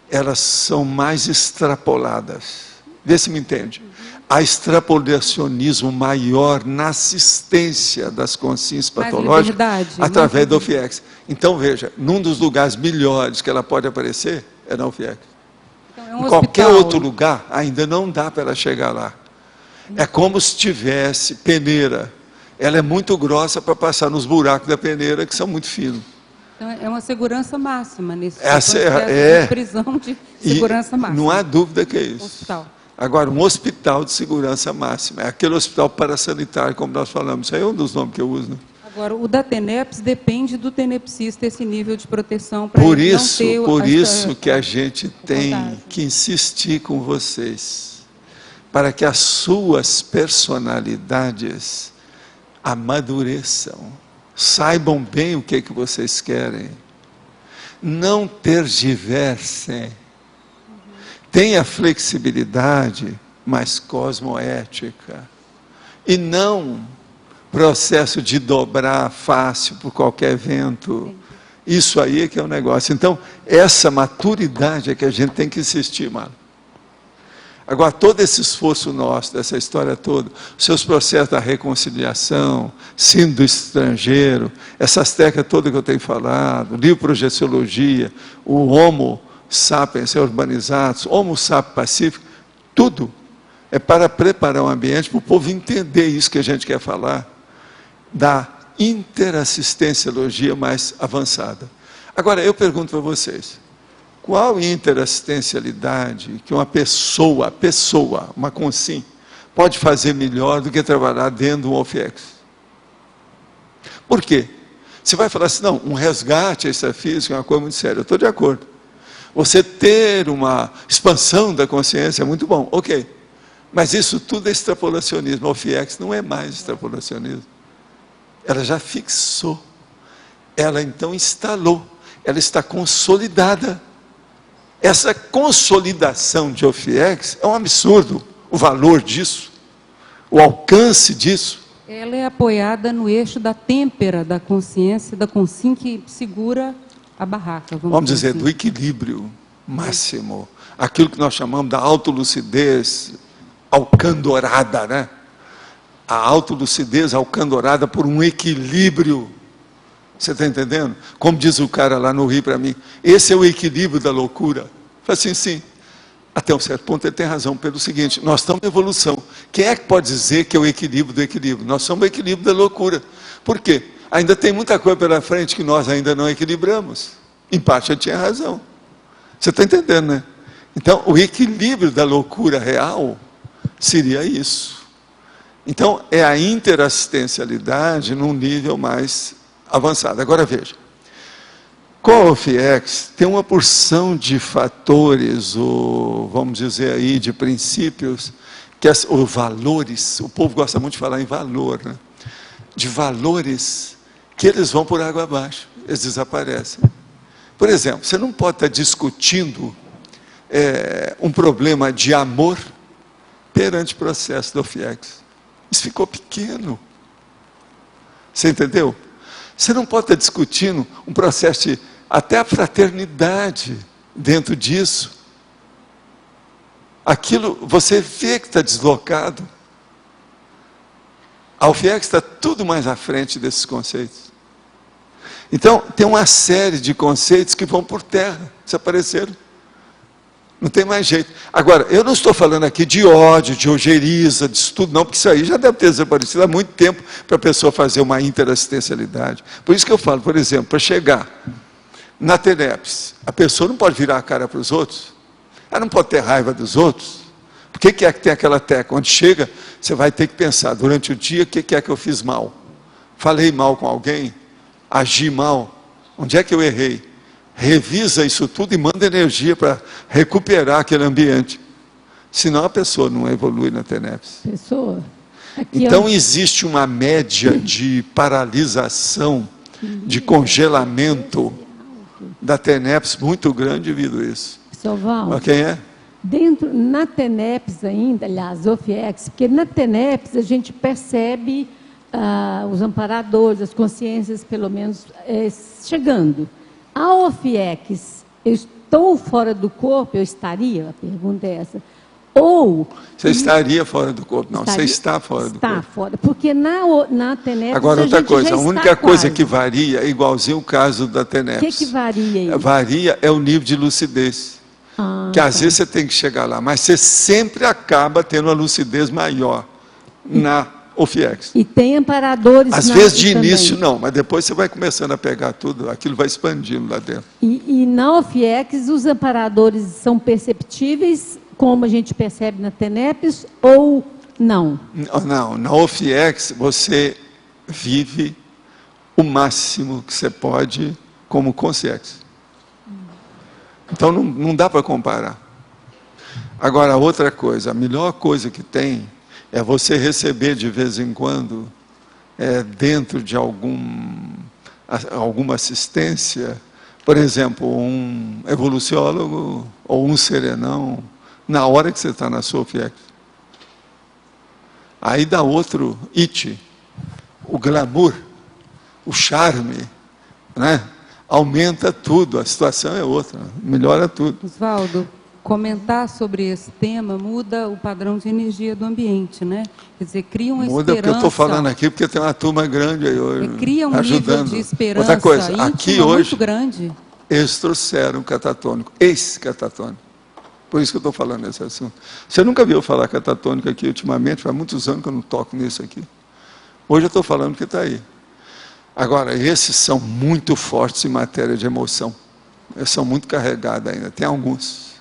Speaker 1: elas são mais extrapoladas. Vê se me entende. Há extrapolacionismo maior na assistência das consciências patológicas através da OFIEX. Então, veja, num dos lugares melhores que ela pode aparecer é na OFIEX. Em qualquer outro lugar, ainda não dá para ela chegar lá. É como se tivesse peneira. Ela é muito grossa para passar nos buracos da peneira, que são muito finos.
Speaker 9: Então, é uma segurança máxima nesse processo de prisão de segurança máxima.
Speaker 1: Não há dúvida que é isso.
Speaker 9: Hospital.
Speaker 1: Agora, um hospital de segurança máxima. É aquele hospital parasanitário, como nós falamos. Isso aí é um dos nomes que eu uso. Né?
Speaker 9: Agora, o da TENEPS depende do tenepsista, esse nível de proteção para ele não ter...
Speaker 1: Por isso que a gente tem que insistir com vocês, para que as suas personalidades amadureçam, saibam bem o que vocês querem, não tergiversem, tenha flexibilidade, mas cosmoética, e não processo de dobrar fácil por qualquer vento. Isso aí é que é o negócio. Então, essa maturidade é que a gente tem que insistir, mano. Agora, todo esse esforço nosso, dessa história toda, os seus processos da reconciliação, síndrome do estrangeiro, essas técnicas todas que eu tenho falado, livro Projeciologia, o Homo sapiens urbanizados, Homo sapiens pacífico, tudo é para preparar o ambiente para o povo entender isso que a gente quer falar, da interassistenciologia mais avançada. Agora, eu pergunto para vocês, qual interassistencialidade que uma pessoa, uma consciência, pode fazer melhor do que trabalhar dentro de um OFIEX? Por quê? Você vai falar assim, não, um resgate extrafísico é uma coisa muito séria. Eu estou de acordo. Você ter uma expansão da consciência é muito bom, ok. Mas isso tudo é extrapolacionismo. A OFIEX não é mais extrapolacionismo. Ela já fixou. Ela então instalou. Ela está consolidada. Essa consolidação de OFIEX é um absurdo. O valor disso, o alcance disso.
Speaker 9: Ela é apoiada no eixo da têmpera da consciência, da consciência que segura a barraca.
Speaker 1: Vamos dizer,
Speaker 9: assim,
Speaker 1: do equilíbrio máximo. Aquilo que nós chamamos da autolucidez alcandorada, né? A autolucidez alcandorada por um equilíbrio. Você está entendendo? Como diz o cara lá no Rio para mim, esse é o equilíbrio da loucura. Eu falei assim, sim. Até um certo ponto ele tem razão, pelo seguinte, nós estamos em evolução. Quem é que pode dizer que é o equilíbrio do equilíbrio? Nós somos o equilíbrio da loucura. Por quê? Ainda tem muita coisa pela frente que nós ainda não equilibramos. Em parte ele tinha razão. Você está entendendo, né? Então, o equilíbrio da loucura real seria isso. Então, é a interassistencialidade num nível mais avançado. Agora veja, com a OFIEX tem uma porção de fatores, ou vamos dizer aí, de princípios, ou valores, o povo gosta muito de falar em valor, né? De valores que eles vão por água abaixo, eles desaparecem. Por exemplo, você não pode estar discutindo um problema de amor perante o processo do OFIEX. Isso ficou pequeno. Você entendeu? Você não pode estar discutindo um processo de até a fraternidade dentro disso. Aquilo, você vê que está deslocado. A OFIEX está tudo mais à frente desses conceitos. Então, tem uma série de conceitos que vão por terra, desapareceram. Não tem mais jeito. Agora, eu não estou falando aqui de ódio, de ojeriza, de estudo, não, porque isso aí já deve ter desaparecido há muito tempo para a pessoa fazer uma interassistencialidade. Por isso que eu falo, por exemplo, para chegar na TENEPS, a pessoa não pode virar a cara para os outros, ela não pode ter raiva dos outros. Por que é que tem aquela tecla? Onde chega, você vai ter que pensar, durante o dia, o que é que eu fiz mal? Falei mal com alguém? Agi mal? Onde é que eu errei? Revisa isso tudo e manda energia para recuperar aquele ambiente. Senão a pessoa não evolui na TENEPS. Então existe uma média de paralisação, de congelamento da TENEPS muito grande devido a isso.
Speaker 11: Valdo,
Speaker 1: quem é?
Speaker 11: na TENEPS ainda, aliás, OFIEX, porque na TENEPS a gente percebe os amparadores, as consciências, pelo menos, chegando. A OFIEX, eu estou fora do corpo, eu estaria? A pergunta é essa. Ou... Você
Speaker 1: estaria fora do corpo. Não, você está fora do corpo.
Speaker 11: Está fora, porque na TENEPS
Speaker 1: agora, outra coisa, a única coisa que varia é igualzinho o caso da TENEPS.
Speaker 11: O que varia aí?
Speaker 1: Varia é o nível de lucidez. Que às vezes você tem que chegar lá, mas você sempre acaba tendo uma lucidez maior na OFIEX.
Speaker 11: E tem amparadores...
Speaker 1: Às vezes de início não, mas depois você vai começando a pegar tudo, aquilo vai expandindo lá dentro.
Speaker 11: E na OFIEX os amparadores são perceptíveis, como a gente percebe na TENEPS, ou não?
Speaker 1: Não, na OFIEX você vive o máximo que você pode como consciência. Então não dá para comparar. Agora, outra coisa, a melhor coisa que tem é você receber de vez em quando, dentro de alguma assistência, por exemplo, um evoluciólogo ou um serenão, na hora que você está na sua OFIEX. Aí dá outro it, o glamour, o charme, né? Aumenta tudo, a situação é outra, melhora tudo.
Speaker 9: Osvaldo, comentar sobre esse tema muda o padrão de energia do ambiente, né? Quer dizer, cria uma
Speaker 1: muda
Speaker 9: esperança...
Speaker 1: Muda porque eu estou falando aqui, porque tem uma turma grande aí hoje.
Speaker 9: Cria um
Speaker 1: ajudando.
Speaker 9: Nível de esperança
Speaker 1: outra coisa, aqui hoje,
Speaker 9: muito grande.
Speaker 1: Eles trouxeram catatônico, ex-catatônico. Por isso que eu estou falando nesse assunto. Você nunca viu falar catatônico aqui ultimamente, faz muitos anos que eu não toco nisso aqui. Hoje eu estou falando que está aí. Agora, esses são muito fortes em matéria de emoção. Eles são muito carregados ainda. Tem alguns.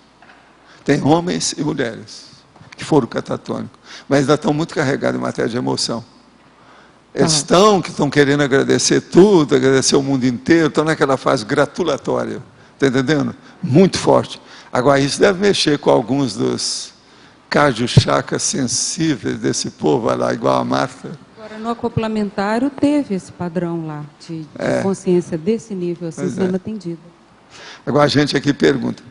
Speaker 1: Tem homens e mulheres que foram catatônicos. Mas ainda estão muito carregados em matéria de emoção. Eles estão querendo agradecer tudo, agradecer o mundo inteiro, estão naquela fase gratulatória, está entendendo? Muito forte. Agora, isso deve mexer com alguns dos cardio-chakras sensíveis desse povo, vai lá, igual a Marta.
Speaker 9: Agora, no acoplamentário, teve esse padrão lá, de consciência desse nível, assim, sendo atendido.
Speaker 1: Agora, a gente aqui pergunta.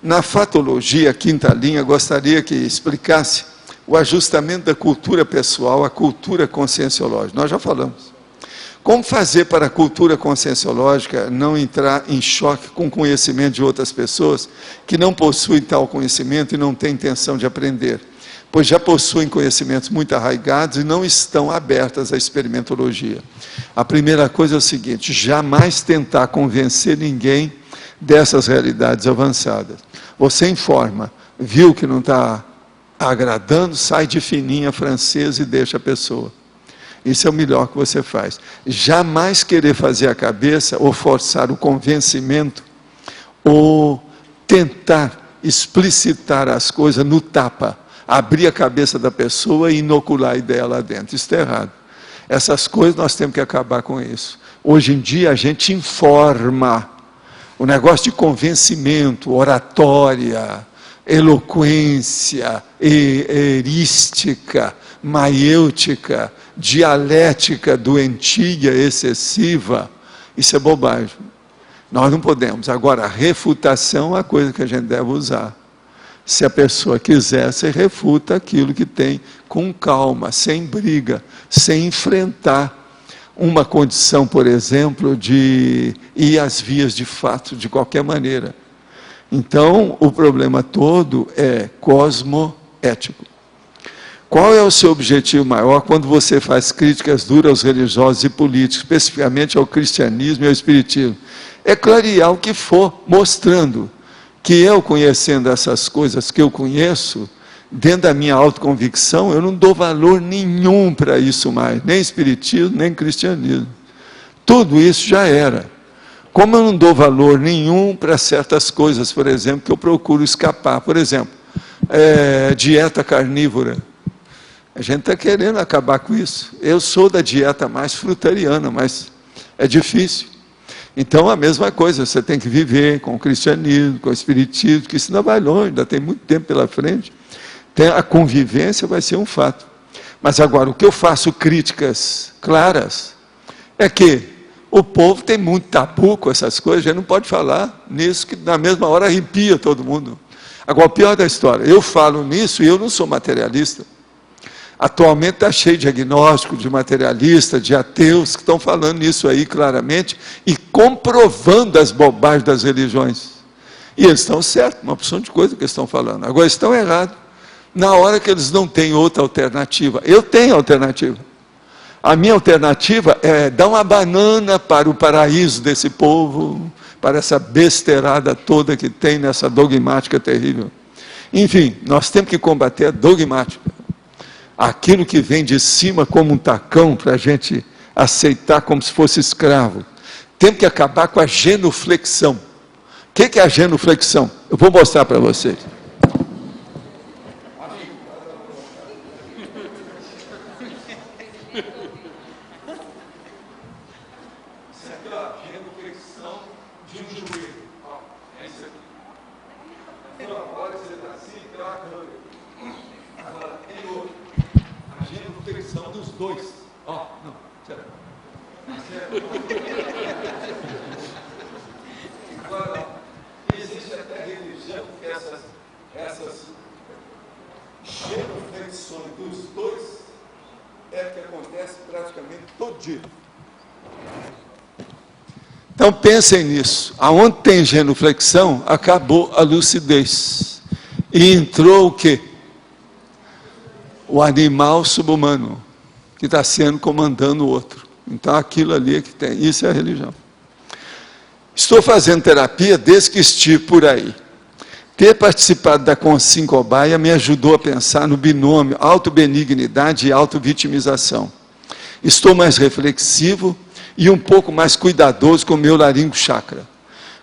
Speaker 1: Na fatologia, quinta linha, gostaria que explicasse o ajustamento da cultura pessoal à cultura conscienciológica. Nós já falamos. Como fazer para a cultura conscienciológica não entrar em choque com o conhecimento de outras pessoas que não possuem tal conhecimento e não têm intenção de aprender, pois já possuem conhecimentos muito arraigados e não estão abertas à experimentologia? A primeira coisa é o seguinte: jamais tentar convencer ninguém dessas realidades avançadas. Você informa, viu que não está agradando, sai de fininha francesa e deixa a pessoa. Isso é o melhor que você faz. Jamais querer fazer a cabeça, ou forçar o convencimento, ou tentar explicitar as coisas no tapa, abrir a cabeça da pessoa e inocular a ideia lá dentro. Isso está errado. Essas coisas nós temos que acabar com isso. Hoje em dia a gente informa. O negócio de convencimento, oratória, eloquência, erística, maiêutica, dialética doentia, excessiva, isso é bobagem. Nós não podemos. Agora, a refutação é a coisa que a gente deve usar. Se a pessoa quiser, você refuta aquilo que tem com calma, sem briga, sem enfrentar uma condição, por exemplo, de ir às vias de fato, de qualquer maneira. Então, o problema todo é cosmoético. Qual é o seu objetivo maior quando você faz críticas duras aos religiosos e políticos, especificamente ao cristianismo e ao espiritismo? É clarear o que for, mostrando que eu, conhecendo essas coisas que eu conheço, dentro da minha autoconvicção, eu não dou valor nenhum para isso mais, nem espiritismo, nem cristianismo. Tudo isso já era. Como eu não dou valor nenhum para certas coisas, por exemplo, que eu procuro escapar. Por exemplo, dieta carnívora. A gente está querendo acabar com isso. Eu sou da dieta mais frutariana, mas é difícil. Então, a mesma coisa, você tem que viver com o cristianismo, com o espiritismo, que isso ainda vai longe, ainda tem muito tempo pela frente. A convivência vai ser um fato. Mas agora, o que eu faço críticas claras é que o povo tem muito tabu com essas coisas, a gente não pode falar nisso, que na mesma hora arrepia todo mundo. Agora, o pior da história, eu falo nisso e eu não sou materialista. Atualmente está cheio de agnósticos, de materialistas, de ateus, que estão falando nisso aí claramente e comprovando as bobagens das religiões. E eles estão certos, uma porção de coisa que eles estão falando. Agora, estão errados. Na hora que eles não têm outra alternativa. Eu tenho alternativa. A minha alternativa é dar uma banana para o paraíso desse povo, para essa besteirada toda que tem nessa dogmática terrível. Enfim, nós temos que combater a dogmática. Aquilo que vem de cima como um tacão para a gente aceitar como se fosse escravo. Temos que acabar com a genuflexão. O que é a genuflexão? Eu vou mostrar para vocês. Agora, existe até religião que essas genuflexões dos dois é que acontece praticamente todo dia. Então pensem nisso. Aonde tem genuflexão, acabou a lucidez. E entrou o quê? O animal subhumano, que está sendo comandando o outro. Então aquilo ali é que tem. Isso é a religião. Estou fazendo terapia desde que estive por aí. Ter participado da Consim Cobaia me ajudou a pensar no binômio autobenignidade e autovitimização. Estou mais reflexivo e um pouco mais cuidadoso com o meu laringo chakra.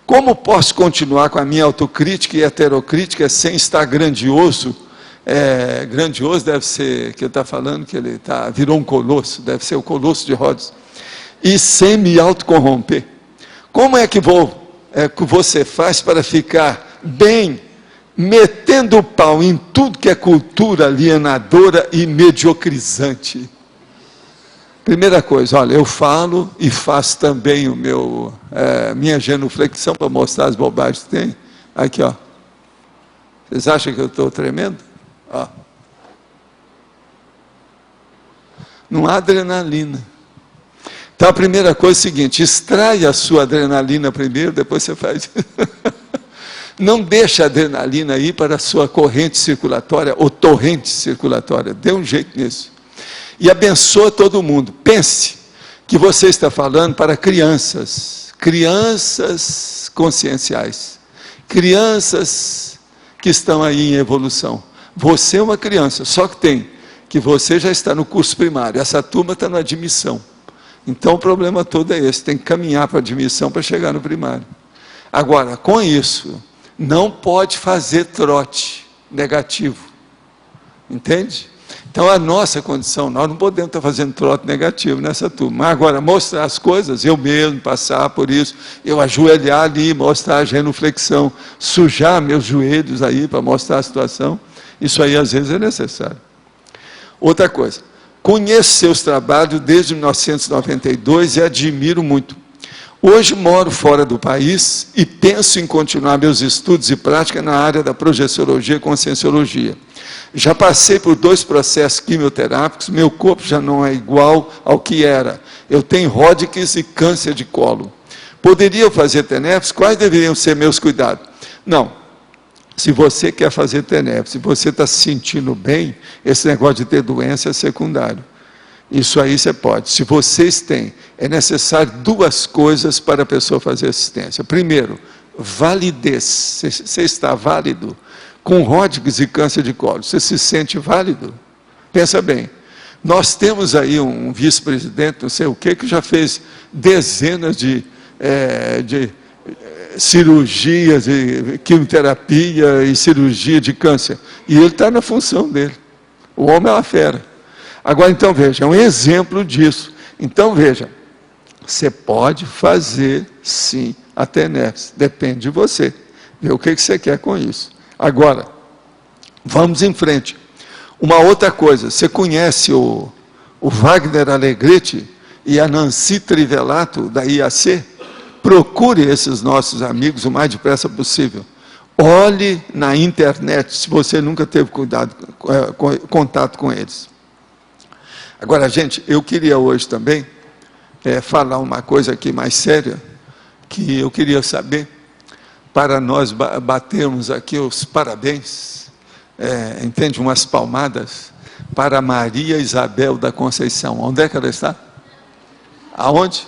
Speaker 1: Como posso continuar com a minha autocrítica e heterocrítica sem estar grandioso, grandioso, deve ser, que ele está falando, que ele virou um colosso, deve ser o colosso de Rhodes, e sem me autocorromper. Como é que você faz para ficar bem, metendo o pau em tudo que é cultura alienadora e mediocrizante? Primeira coisa, olha, eu falo e faço também minha genuflexão para mostrar as bobagens que tem. Aqui, ó. Vocês acham que eu estou tremendo? Ó. Não há adrenalina. Então a primeira coisa é o seguinte: extrai a sua adrenalina primeiro, depois você faz. Não deixe a adrenalina ir para a sua corrente circulatória ou torrente circulatória. Dê um jeito nisso. E abençoa todo mundo. Pense que você está falando para crianças conscienciais, crianças que estão aí em evolução. Você é uma criança, só que você já está no curso primário, essa turma está na admissão. Então o problema todo é esse, tem que caminhar para a admissão para chegar no primário. Agora, com isso, não pode fazer trote negativo, entende? Então a nossa condição, nós não podemos estar fazendo trote negativo nessa turma. Mas agora, mostrar as coisas, eu mesmo passar por isso, eu ajoelhar ali, mostrar a genuflexão, sujar meus joelhos aí para mostrar a situação, isso aí às vezes é necessário. Outra coisa, conheço seus trabalhos desde 1992 e admiro muito. Hoje moro fora do país e penso em continuar meus estudos e prática na área da projeciologia e conscienciologia. Já passei por 2 processos quimioterápicos, meu corpo já não é igual ao que era. Eu tenho Hodgkin e câncer de colo. Poderia fazer TENEPS? Quais deveriam ser meus cuidados? Não. Se você quer fazer TENEPS, se você está se sentindo bem, esse negócio de ter doença é secundário. Isso aí você pode. Se vocês têm, é necessário 2 coisas para a pessoa fazer assistência. Primeiro, validez. Você está válido? Com Hodgkin e câncer de colo, você se sente válido? Pensa bem. Nós temos aí um vice-presidente, não sei o que já fez dezenas de cirurgias, de quimioterapia e cirurgia de câncer. E ele está na função dele. O homem é uma fera. Agora, então, veja, é um exemplo disso. Então, veja, você pode fazer, sim, a TENEPS. Depende de você. Vê o que você quer com isso. Agora, vamos em frente. Uma outra coisa, você conhece o Wagner Alegretti e a Nancy Trivelato, da IAC? Procure esses nossos amigos o mais depressa possível. Olhe na internet, se você nunca teve contato com eles. Agora, gente, eu queria hoje também falar uma coisa aqui mais séria, que eu queria saber, para nós batermos aqui os parabéns, entende, umas palmadas, para Maria Isabel da Conceição. Onde é que ela está? Aonde?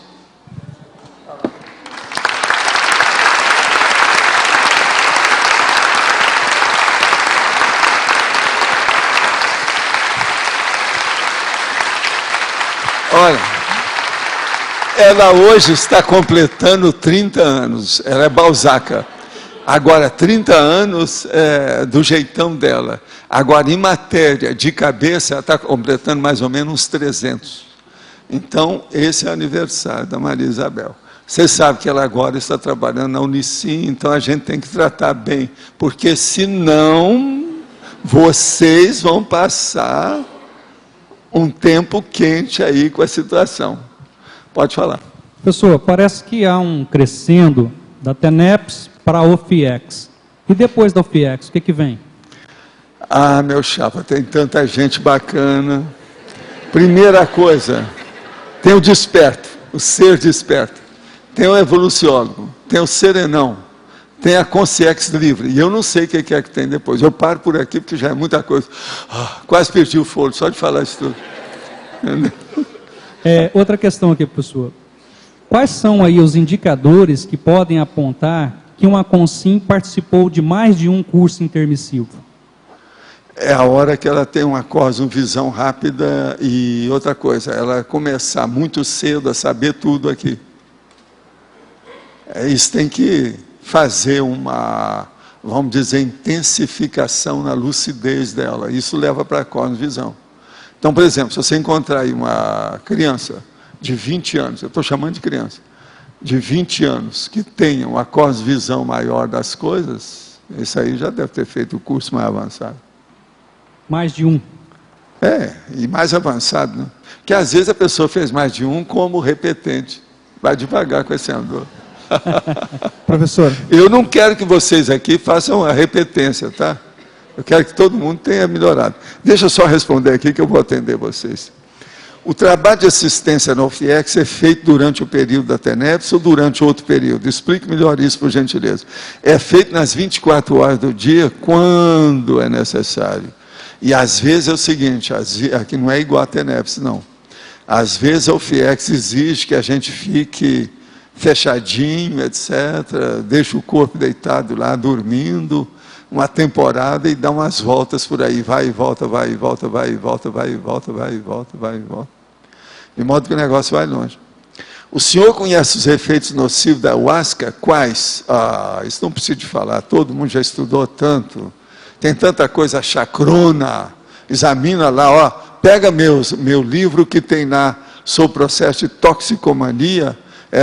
Speaker 1: Olha, ela hoje está completando 30 anos, ela é Balzaca. Agora, 30 anos do jeitão dela. Agora, em matéria de cabeça, ela está completando mais ou menos uns 300. Então, esse é o aniversário da Maria Isabel. Você sabe que ela agora está trabalhando na Unicim, então a gente tem que tratar bem, porque senão vocês vão passar um tempo quente aí com a situação. Pode falar.
Speaker 12: Pessoal, parece que há um crescendo da TENEPS para a OFIEX. E depois da OFIEX, o que vem?
Speaker 1: Ah, meu chapa, tem tanta gente bacana. Primeira coisa, tem o desperto, o ser desperto. Tem o evoluciólogo, tem o serenão, tem a Consciex livre. E eu não sei o que é que tem depois. Eu paro por aqui porque já é muita coisa. Quase perdi o fôlego só de falar isso tudo.
Speaker 12: Outra questão aqui, professor. Quais são aí os indicadores que podem apontar que uma Consim participou de mais de um curso intermissivo?
Speaker 1: É a hora que ela tem uma visão rápida e outra coisa, ela começar muito cedo a saber tudo aqui. Isso tem que fazer uma vamos dizer, intensificação na lucidez dela. Isso leva para a cosmovisão. Então, por exemplo, se você encontrar aí uma criança de 20 anos, eu estou chamando de criança, de 20 anos, que tenha uma cosmovisão maior das coisas, isso aí já deve ter feito o curso mais avançado.
Speaker 12: Mais de um.
Speaker 1: E mais avançado, né? Porque às vezes a pessoa fez mais de um como repetente. Vai devagar com esse andor.
Speaker 13: Professor.
Speaker 1: Eu não quero que vocês aqui façam a repetência, tá? Eu quero que todo mundo tenha melhorado. Deixa eu só responder aqui que eu vou atender vocês. O trabalho de assistência no OFIEX é feito durante o período da TENEPS ou durante outro período? Explique melhor isso, por gentileza. É feito nas 24 horas do dia, quando é necessário. E às vezes é o seguinte, aqui não é igual a TENEPS, não. Às vezes o OFIEX exige que a gente fique fechadinho, etc., deixa o corpo deitado lá, dormindo, uma temporada e dá umas voltas por aí, vai e volta, vai e volta, vai e volta, vai e volta, vai e volta, vai e volta. De modo que o negócio vai longe. O senhor conhece os efeitos nocivos da ayahuasca? Quais? Isso não preciso de falar, todo mundo já estudou tanto. Tem tanta coisa chacrona, examina lá, ó, pega meu livro que tem lá sobre o processo de toxicomania,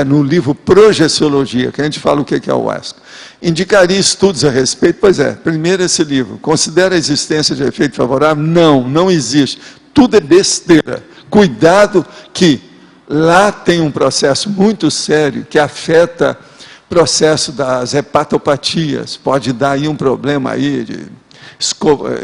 Speaker 1: no livro Projeciologia, que a gente fala o que é o ayahuasca. Indicaria estudos a respeito? Pois é, primeiro esse livro. Considera a existência de efeito favorável? Não, não existe. Tudo é besteira. Cuidado que lá tem um processo muito sério que afeta o processo das hepatopatias. Pode dar aí um problema aí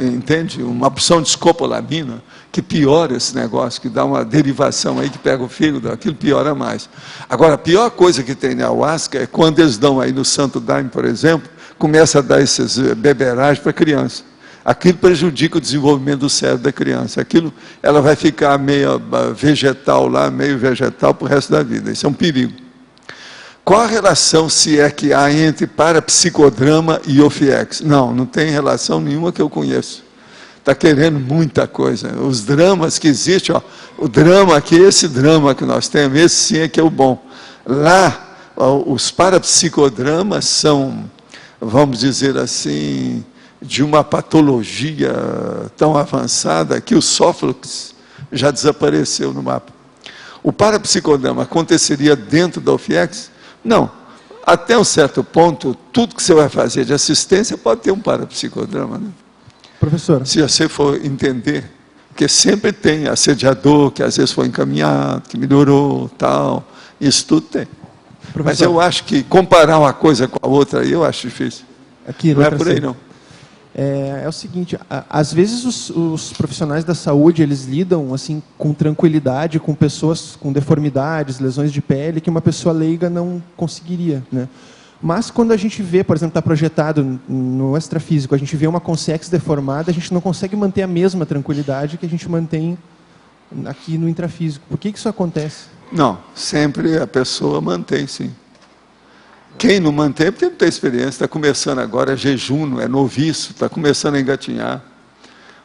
Speaker 1: entende? Uma opção de escopolamina, que piora esse negócio, que dá uma derivação aí que pega o fígado, aquilo piora mais. Agora, a pior coisa que tem na ayahuasca é quando eles dão aí no Santo Daime, por exemplo, começa a dar esses beberagens para a criança. Aquilo prejudica o desenvolvimento do cérebro da criança. Aquilo, ela vai ficar meio vegetal lá, meio vegetal para o resto da vida. Isso é um perigo. Qual a relação, se é que há, entre parapsicodrama e OFIEX? Não, não tem relação nenhuma que eu conheço. Está querendo muita coisa. Os dramas que existem, ó, o drama aqui, esse drama que nós temos, esse sim é que é o bom. Lá, ó, os parapsicodramas são, vamos dizer assim, de uma patologia tão avançada que o Sófocles já desapareceu no mapa. O parapsicodrama aconteceria dentro da OFIEX? Não. Até um certo ponto, tudo que você vai fazer de assistência pode ter um parapsicodrama, né?
Speaker 13: Professor.
Speaker 1: Se você for entender, porque sempre tem assediador que às vezes foi encaminhado, que melhorou, tal, isso tudo tem. Professor. Mas eu acho que comparar uma coisa com a outra, eu acho difícil.
Speaker 13: Aqui,
Speaker 1: não é por aí, não.
Speaker 13: É o seguinte, às vezes os profissionais da saúde, eles lidam assim com tranquilidade com pessoas com deformidades, lesões de pele, que uma pessoa leiga não conseguiria, né? Mas quando a gente vê, por exemplo, está projetado no extrafísico, a gente vê uma consex deformada, a gente não consegue manter a mesma tranquilidade que a gente mantém aqui no intrafísico. Por que isso acontece?
Speaker 1: Não, sempre a pessoa mantém, sim. Quem não mantém é porque não tem experiência, está começando agora, é jejum, é noviço, está começando a engatinhar.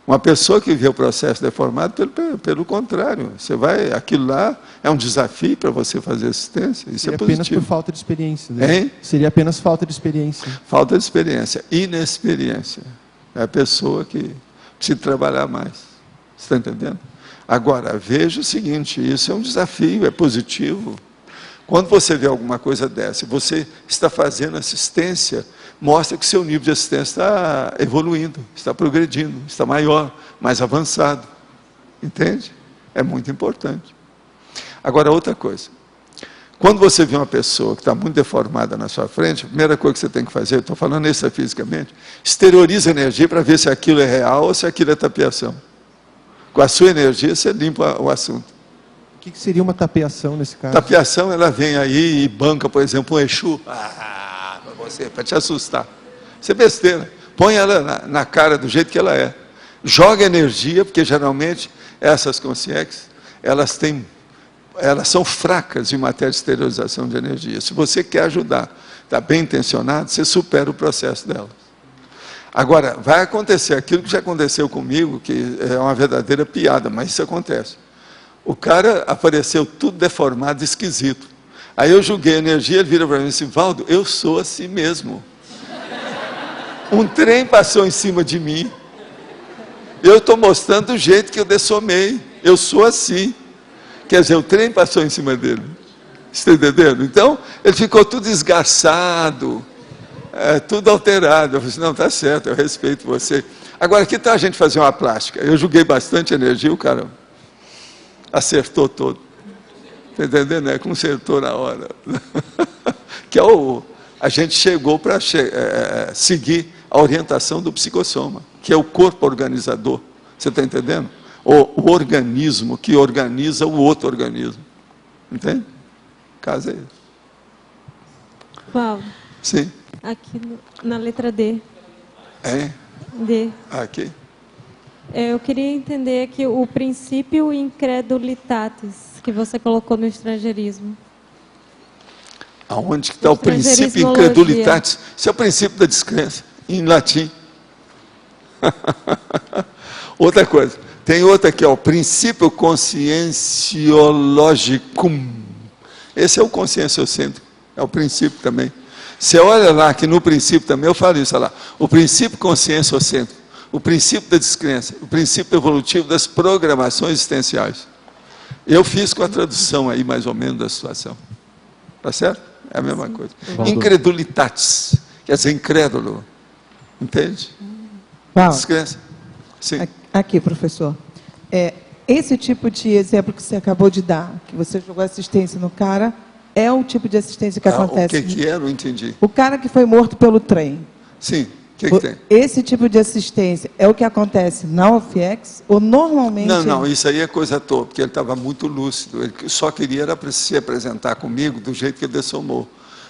Speaker 1: Uma pessoa que vê o processo deformado, pelo contrário, você vai, aquilo lá é um desafio para você fazer assistência, isso é positivo.
Speaker 13: Seria apenas por falta de experiência, né?
Speaker 1: Hein?
Speaker 13: Seria apenas falta de experiência.
Speaker 1: Falta de experiência, inexperiência. É a pessoa que precisa trabalhar mais. Você está entendendo? Agora, veja o seguinte, isso é um desafio, é positivo. Quando você vê alguma coisa dessa, você está fazendo assistência, mostra que seu nível de assistência está evoluindo, está progredindo, está maior, mais avançado. Entende? É muito importante. Agora, outra coisa. Quando você vê uma pessoa que está muito deformada na sua frente, a primeira coisa que você tem que fazer, eu estou falando extrafisicamente, exterioriza a energia para ver se aquilo é real ou se aquilo é tapeação. Com a sua energia, você limpa o assunto.
Speaker 13: O que seria uma tapeação nesse caso?
Speaker 1: Tapeação, ela vem aí e banca, por exemplo, um Exu, para você, para te assustar. Isso é besteira. Põe ela na cara do jeito que ela é. Joga energia, porque geralmente essas consciências, elas são fracas em matéria de exteriorização de energia. Se você quer ajudar, está bem intencionado, você supera o processo delas. Agora, vai acontecer aquilo que já aconteceu comigo, que é uma verdadeira piada, mas isso acontece. O cara apareceu tudo deformado, esquisito. Aí eu julguei a energia, ele vira para mim e disse, Valdo, eu sou assim mesmo. Um trem passou em cima de mim. Eu estou mostrando o jeito que eu dessomei. Eu sou assim. Quer dizer, o trem passou em cima dele. Está entendendo? Então, ele ficou tudo esgarçado, tudo alterado. Eu falei assim, não, tá certo, eu respeito você. Agora, que tal a gente fazer uma plástica? Eu joguei bastante energia, o cara acertou todo. Está entendendo? Consertou na hora. Que é a gente chegou para seguir a orientação do psicossoma, que é o corpo organizador. Você está entendendo? O organismo que organiza o outro organismo. Entende? O caso é esse.
Speaker 14: Paulo.
Speaker 1: Sim.
Speaker 14: Aqui na letra D. D.
Speaker 1: Aqui.
Speaker 14: Eu queria entender aqui o princípio incredulitatis que você colocou no estrangeirismo.
Speaker 1: Aonde que está o princípio incredulitatis? Isso é o princípio da descrença, em latim. Outra coisa, tem outra aqui, o princípio conscienciologicum. Esse é o conscienciocêntrico, é o princípio também. Você olha lá, que no princípio também, eu falo isso lá, o princípio conscienciocêntrico, o princípio da descrença, o princípio evolutivo das programações existenciais. Eu fiz com a tradução aí, mais ou menos, da situação. Tá certo? É a mesma coisa. Incredulitatis, quer dizer, incrédulo. Entende? Descrença. Sim.
Speaker 15: Aqui, professor. Esse tipo de exemplo que você acabou de dar, que você jogou assistência no cara, é o tipo de assistência que acontece.
Speaker 1: O que é? Não entendi.
Speaker 15: O cara que foi morto pelo trem.
Speaker 1: Sim. O que tem?
Speaker 15: Esse tipo de assistência é o que acontece na OFIEX ou normalmente...
Speaker 1: Não, isso aí é coisa toda, porque ele estava muito lúcido. Ele só queria era se apresentar comigo do jeito que ele dessomou.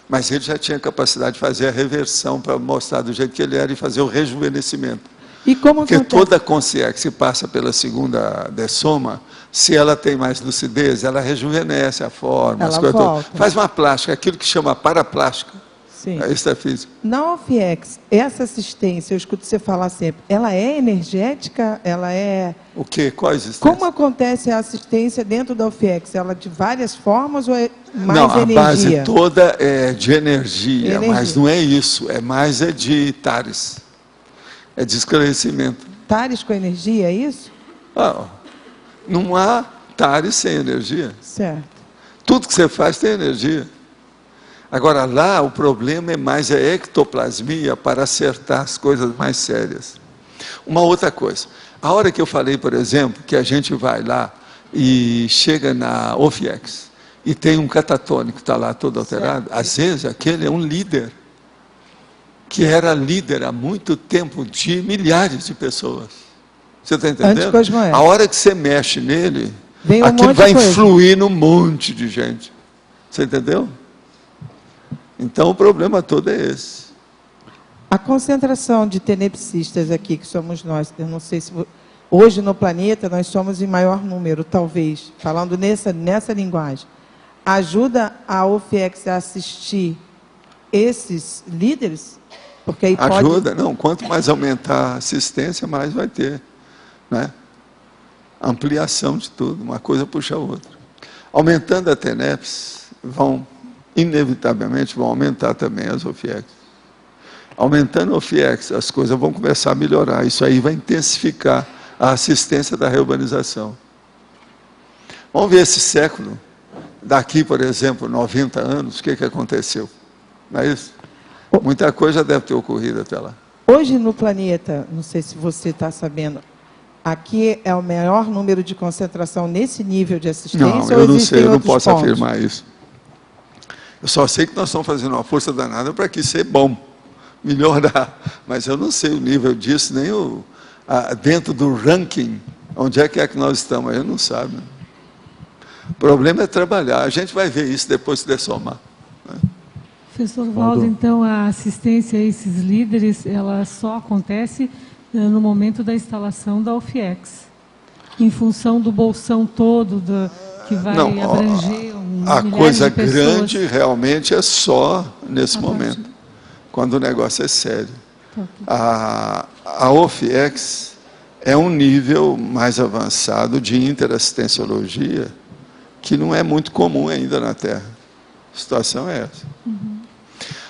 Speaker 1: Mas ele já tinha capacidade de fazer a reversão para mostrar do jeito que ele era e fazer o rejuvenescimento.
Speaker 15: E como
Speaker 1: porque
Speaker 15: acontece?
Speaker 1: toda consciência que se passa pela segunda dessoma, se ela tem mais lucidez, ela rejuvenesce a forma, as coisas todas. Faz uma plástica, aquilo que chama paraplástica.
Speaker 15: Sim.
Speaker 1: Extrafísica.
Speaker 15: Na OFIEX, essa assistência, eu escuto você falar sempre, ela é energética? Ela é...
Speaker 1: O quê? Qual assistência?
Speaker 15: Como acontece a assistência dentro da OFIEX? Ela de várias formas ou é mais
Speaker 1: não,
Speaker 15: energia?
Speaker 1: A base toda é de energia, mas não é isso. É mais de tares. É de esclarecimento.
Speaker 15: Tares com energia, é isso?
Speaker 1: Não há tares sem energia.
Speaker 15: Certo.
Speaker 1: Tudo que você faz tem energia. Agora, lá, o problema é mais a ectoplasmia para acertar as coisas mais sérias. Uma outra coisa. A hora que eu falei, por exemplo, que a gente vai lá e chega na OFIEX e tem um catatônico que está lá todo alterado, às vezes aquele é um líder, que era líder há muito tempo de milhares de pessoas. Você está entendendo? A hora que você mexe nele, aquilo vai influir num monte de gente. Você entendeu? Então, o problema todo é esse.
Speaker 15: A concentração de tenepsistas aqui, que somos nós, eu não sei se... Hoje, no planeta, nós somos em maior número, talvez, falando nessa linguagem. Ajuda a OFIEX a assistir esses líderes? Porque aí
Speaker 1: ajuda, não. Quanto mais aumentar a assistência, mais vai ter. Né? Ampliação de tudo, uma coisa puxa a outra. Aumentando a TENEPS, inevitavelmente vão aumentar também as OFIEX. Aumentando a OFIEX, as coisas vão começar a melhorar. Isso aí vai intensificar a assistência da reurbanização. Vamos ver esse século, daqui, por exemplo, 90 anos, o que aconteceu? Não é isso? Muita coisa já deve ter ocorrido até lá.
Speaker 15: Hoje no planeta, não sei se você está sabendo, aqui é o maior número de concentração nesse nível de assistência?
Speaker 1: Não, eu não sei, eu não posso afirmar isso. Eu só sei que nós estamos fazendo uma força danada para que isso seja bom, melhorar. Mas eu não sei o nível disso, nem dentro do ranking, onde é que nós estamos, aí eu não sabe. Né? O problema é trabalhar, a gente vai ver isso depois de dessomar. Né?
Speaker 16: Professor Valdo, então a assistência a esses líderes, ela só acontece no momento da instalação da OFIEX, em função do bolsão todo que vai abranger
Speaker 1: a coisa grande realmente é só nesse momento, quando o negócio é sério. A OFIEX é um nível mais avançado de interassistenciologia que não é muito comum ainda na Terra. A situação é essa.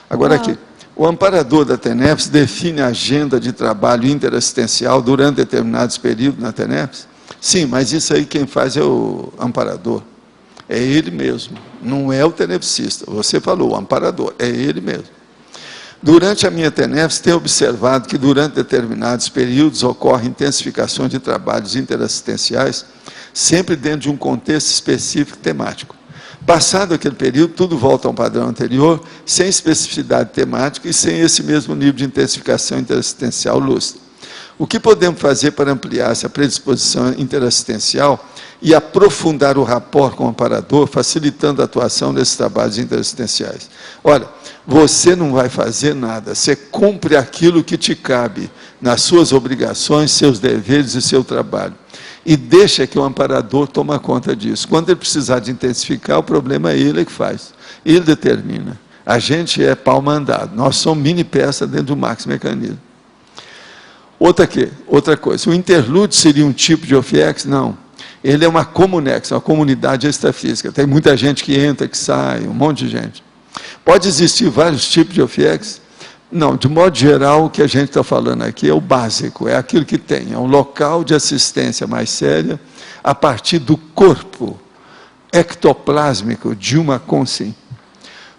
Speaker 1: Agora aqui, O amparador da TENEPS define a agenda de trabalho interassistencial durante determinados períodos na TENEPS? Sim, mas isso aí quem faz é o amparador. É ele mesmo, não é o tenepsista. Você falou, o amparador, é ele mesmo. Durante a minha TENEPS, tenho observado que durante determinados períodos ocorrem intensificações de trabalhos interassistenciais, sempre dentro de um contexto específico temático. Passado aquele período, tudo volta a um padrão anterior, sem especificidade temática e sem esse mesmo nível de intensificação interassistencial lúcida. O que podemos fazer para ampliar essa predisposição interassistencial e aprofundar o rapport com o amparador, facilitando a atuação nesses trabalhos interassistenciais? Olha, você não vai fazer nada, você cumpre aquilo que te cabe, nas suas obrigações, seus deveres e seu trabalho. E deixa que o amparador toma conta disso. Quando ele precisar de intensificar, o problema é ele que faz. Ele determina. A gente é pau mandado. Nós somos mini peça dentro do max mecanismo. Outra coisa. O interlúdio seria um tipo de OFIEX? Não. Ele é uma comunex, uma comunidade extrafísica. Tem muita gente que entra, que sai, um monte de gente. Pode existir vários tipos de OFIEX? Não, de modo geral, o que a gente está falando aqui é o básico, é aquilo que tem, é um local de assistência mais séria a partir do corpo ectoplásmico de uma consciência.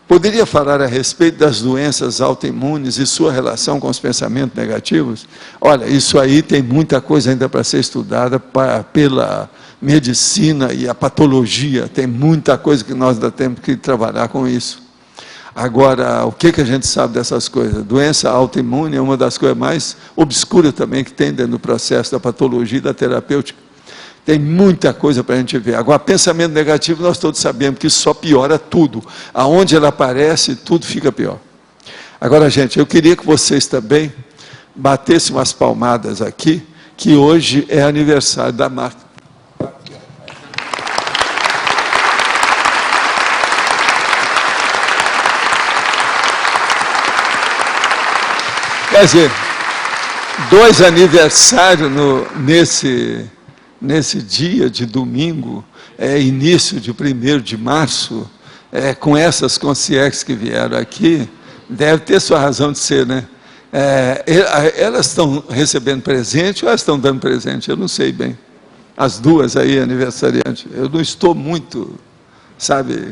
Speaker 1: Poderia falar a respeito das doenças autoimunes e sua relação com os pensamentos negativos? Olha, isso aí tem muita coisa ainda para ser estudada pela medicina e a patologia, tem muita coisa que nós ainda temos que trabalhar com isso. Agora, o que a gente sabe dessas coisas? Doença autoimune é uma das coisas mais obscuras também que tem dentro do processo da patologia e da terapêutica. Tem muita coisa para a gente ver. Agora, pensamento negativo, nós todos sabemos que só piora tudo. Aonde ela aparece, tudo fica pior. Agora, gente, eu queria que vocês também batessem umas palmadas aqui, que hoje é aniversário da Marta. Quer dizer, 2 aniversários nesse dia de domingo, início de 1º de março, com essas consciências que vieram aqui, deve ter sua razão de ser, né? Elas estão recebendo presente ou elas estão dando presente? Eu não sei bem. As duas aí, aniversariantes. Eu não estou muito,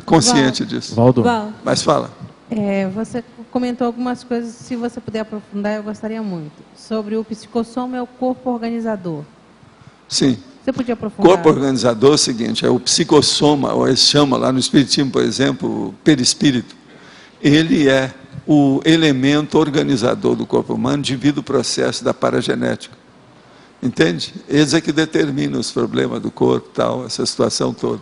Speaker 1: consciente disso.
Speaker 17: Valdo.
Speaker 1: Mas fala.
Speaker 17: Você comentou algumas coisas, se você puder aprofundar, eu gostaria muito. Sobre o psicossoma é o corpo organizador.
Speaker 1: Sim.
Speaker 17: Você podia aprofundar?
Speaker 1: Corpo organizador é o seguinte, é o psicossoma, ou eles chamam lá no Espiritismo, por exemplo, o perispírito. Ele é o elemento organizador do corpo humano devido ao processo da paragenética. Entende? Eles é que determinam os problemas do corpo, tal, essa situação toda.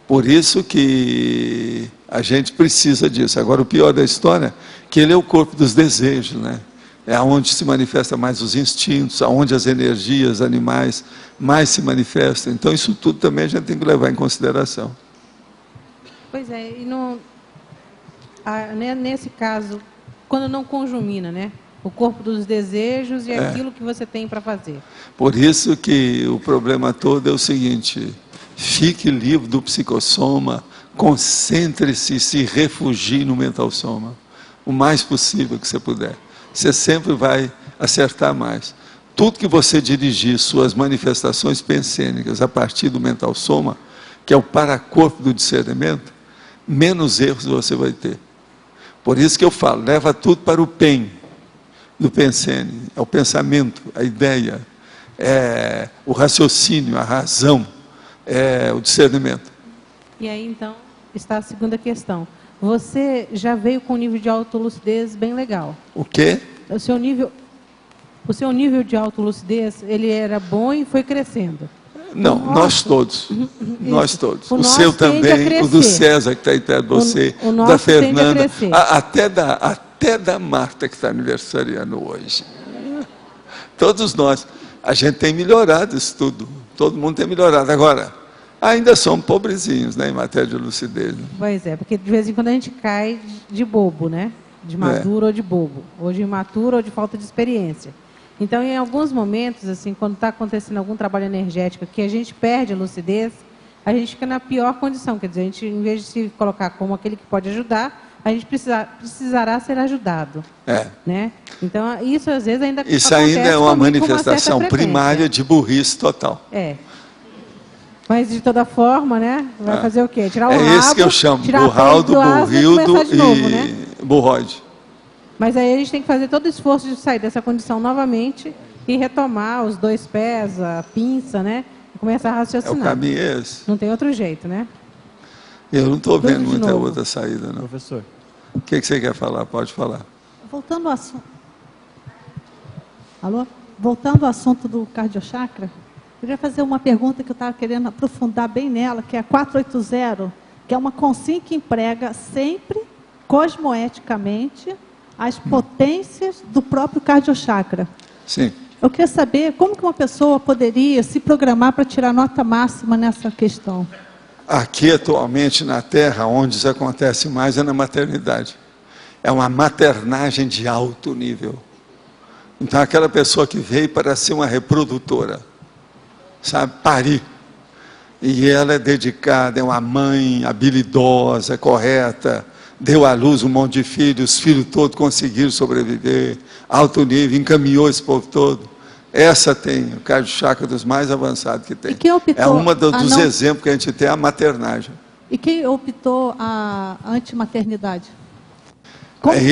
Speaker 1: Por isso que a gente precisa disso. Agora, o pior da história é que ele é o corpo dos desejos, né? É onde se manifesta mais os instintos, onde as energias animais mais se manifestam. Então, isso tudo também a gente tem que levar em consideração.
Speaker 17: Pois é, e nesse caso, quando não conjumina, né? O corpo dos desejos e aquilo que você tem para fazer.
Speaker 1: Por isso que o problema todo é o seguinte: fique livre do psicossoma, concentre-se e se refugie no mental soma, o mais possível que você puder. Você sempre vai acertar mais. Tudo que você dirigir suas manifestações pensênicas a partir do mental soma, que é o paracorpo do discernimento, menos erros você vai ter. Por isso que eu falo, leva tudo para o PEN do pensene, é o pensamento, a ideia, o raciocínio, a razão, o discernimento.
Speaker 17: E aí, então, está a segunda questão. Você já veio com um nível de autolucidez bem legal.
Speaker 1: O quê?
Speaker 17: O seu nível de autolucidez, ele era bom e foi crescendo.
Speaker 1: Não, nós todos. Nós todos. O seu também, o do César, que está aí perto de você, da Fernanda, até da Marta, que está aniversariando hoje. Todos nós. A gente tem melhorado isso tudo. Todo mundo tem melhorado. Agora, ainda somos pobrezinhos, né, em matéria de lucidez. Né?
Speaker 17: Pois é, porque de vez em quando a gente cai de bobo, né? De maduro ou de bobo. Ou de imaturo ou de falta de experiência. Então, em alguns momentos, assim, quando está acontecendo algum trabalho energético que a gente perde a lucidez, a gente fica na pior condição. Quer dizer, a gente, em vez de se colocar como aquele que pode ajudar, a gente precisará ser ajudado. Né? Então, isso às vezes ainda
Speaker 1: Isso ainda é uma manifestação primária de burrice total.
Speaker 17: Mas, de toda forma, né? Vai fazer o quê? Tirar o rabo,
Speaker 1: esse que eu chamo, burraldo, burrildo e burroide.
Speaker 17: Mas aí a gente tem que fazer todo o esforço de sair dessa condição novamente e retomar os 2 pés, a pinça, né? E começar a raciocinar.
Speaker 1: O caminho é esse.
Speaker 17: Não tem outro jeito, né?
Speaker 1: Eu não estou vendo muita outra saída, não.
Speaker 18: Professor.
Speaker 1: O que você quer falar? Pode falar.
Speaker 19: Voltando ao assunto... Alô? Voltando ao assunto do cardiochakra, eu queria fazer uma pergunta que eu estava querendo aprofundar bem nela, que é a 480, que é uma consigna que emprega sempre, cosmoeticamente, as potências do próprio cardiochakra.
Speaker 1: Sim.
Speaker 19: Eu queria saber como que uma pessoa poderia se programar para tirar nota máxima nessa questão.
Speaker 1: Aqui, atualmente, na Terra, onde isso acontece mais é na maternidade. É uma maternagem de alto nível. Então, aquela pessoa que veio para ser uma reprodutora, sabe, parir. E ela é dedicada, é uma mãe habilidosa, correta, deu à luz um monte de filhos, os filhos todos conseguiram sobreviver, alto nível, encaminhou esse povo todo. Essa tem o cardiochakra dos mais avançados que tem. É uma dos exemplos que a gente tem, a maternagem.
Speaker 19: E quem optou a antimaternidade?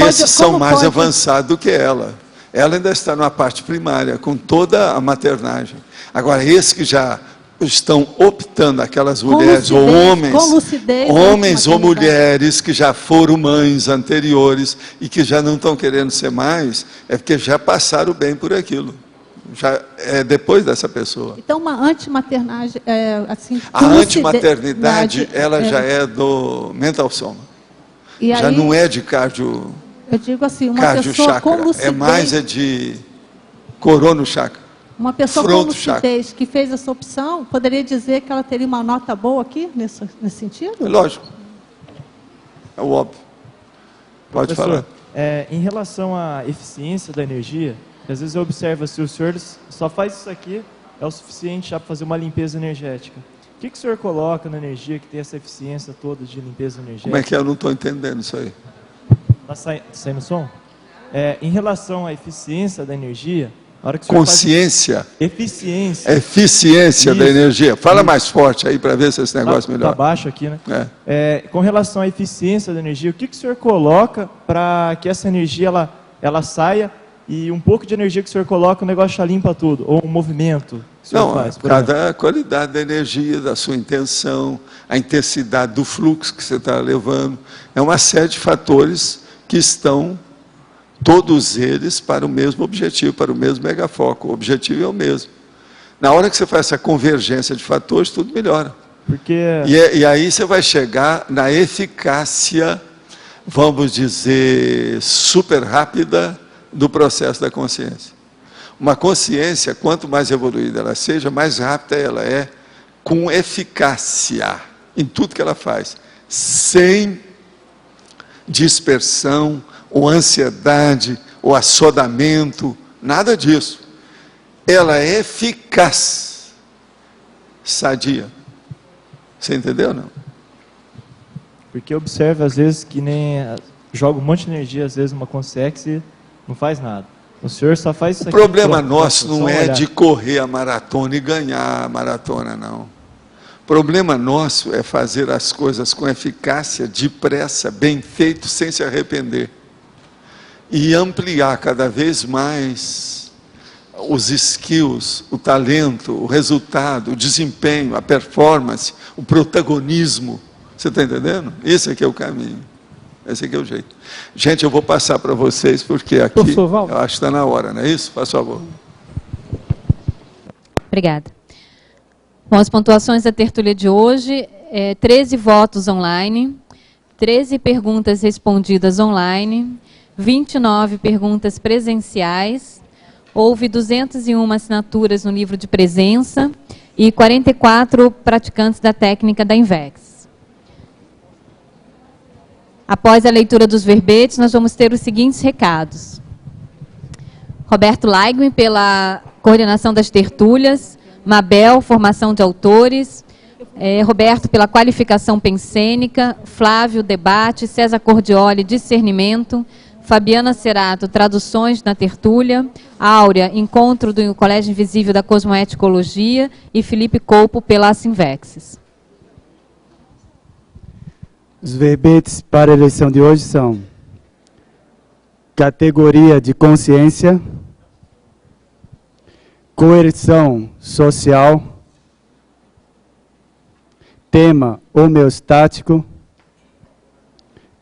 Speaker 1: Esses são mais avançados do que ela. Ela ainda está numa parte primária, com toda a maternagem. Agora, esses que já estão optando, aquelas mulheres ou homens ou mulheres que já foram mães anteriores e que já não estão querendo ser mais, é porque já passaram bem por aquilo. Já é depois dessa pessoa.
Speaker 19: Então, uma antimaternagem, assim...
Speaker 1: A antimaternidade, ela já é do mental soma.
Speaker 19: E
Speaker 1: já
Speaker 19: aí,
Speaker 1: não é de cardio...
Speaker 19: Eu digo assim, uma pessoa com lucidez...
Speaker 1: É mais de coronochakra.
Speaker 19: Uma pessoa com lucidez que fez essa opção, poderia dizer que ela teria uma nota boa aqui, nesse sentido?
Speaker 1: Lógico. É o óbvio. Pode falar.
Speaker 18: Em relação à eficiência da energia, às vezes eu observo, se o senhor só faz isso aqui, é o suficiente já para fazer uma limpeza energética. O que o senhor coloca na energia que tem essa eficiência toda de limpeza energética?
Speaker 1: Como é que é? Eu não estou entendendo isso aí.
Speaker 18: Está saindo som? Em relação à eficiência da energia... A hora que o
Speaker 1: consciência?
Speaker 18: Eficiência.
Speaker 1: Eficiência da energia. Fala mais forte aí para ver se esse negócio melhora.
Speaker 18: Está baixo aqui, né? Com relação à eficiência da energia, o que o senhor coloca para que essa energia ela saia e um pouco de energia que o senhor coloca, o negócio já limpa tudo? Ou um movimento que o senhor faz?
Speaker 1: Cada qualidade da energia, da sua intenção, a intensidade do fluxo que você está levando. É uma série de fatores que estão... todos eles para o mesmo objetivo, para o mesmo megafoco. O objetivo é o mesmo. Na hora que você faz essa convergência de fatores, tudo melhora. E aí você vai chegar na eficácia, vamos dizer, super rápida do processo da consciência. Uma consciência, quanto mais evoluída ela seja, mais rápida ela é, com eficácia em tudo que ela faz, sem dispersão, ou ansiedade, ou assodamento, nada disso. Ela é eficaz, sadia. Você entendeu, não?
Speaker 18: Porque eu observo, às vezes, que nem joga um monte de energia, às vezes, numa Consex e não faz nada. O senhor só faz isso aqui.
Speaker 1: O problema nosso não é de correr a maratona e ganhar a maratona, não. O problema nosso é fazer as coisas com eficácia, depressa, bem feito, sem se arrepender. E ampliar cada vez mais os skills, o talento, o resultado, o desempenho, a performance, o protagonismo. Você está entendendo? Esse aqui é o caminho. Esse aqui é o jeito. Gente, eu vou passar para vocês, porque aqui eu acho que está na hora, não é isso? Faz favor.
Speaker 20: Obrigada. Bom, as pontuações da tertúlia de hoje, 13 votos online, 13 perguntas respondidas online, 29 perguntas presenciais, houve 201 assinaturas no livro de presença e 44 praticantes da técnica da INVEX. Após a leitura dos verbetes, nós vamos ter os seguintes recados. Roberto Laigman, pela coordenação das tertúlias, Mabel, formação de autores, Roberto, pela qualificação pensênica. Flávio, debate. César Cordioli, discernimento. Fabiana Cerato, traduções na tertúlia. Áurea, encontro do Colégio Invisível da Cosmoeticologia. E Felipe Coupo, pela Assinvexis.
Speaker 21: Os verbetes para a eleição de hoje são: categoria de consciência, coerção social, tema homeostático,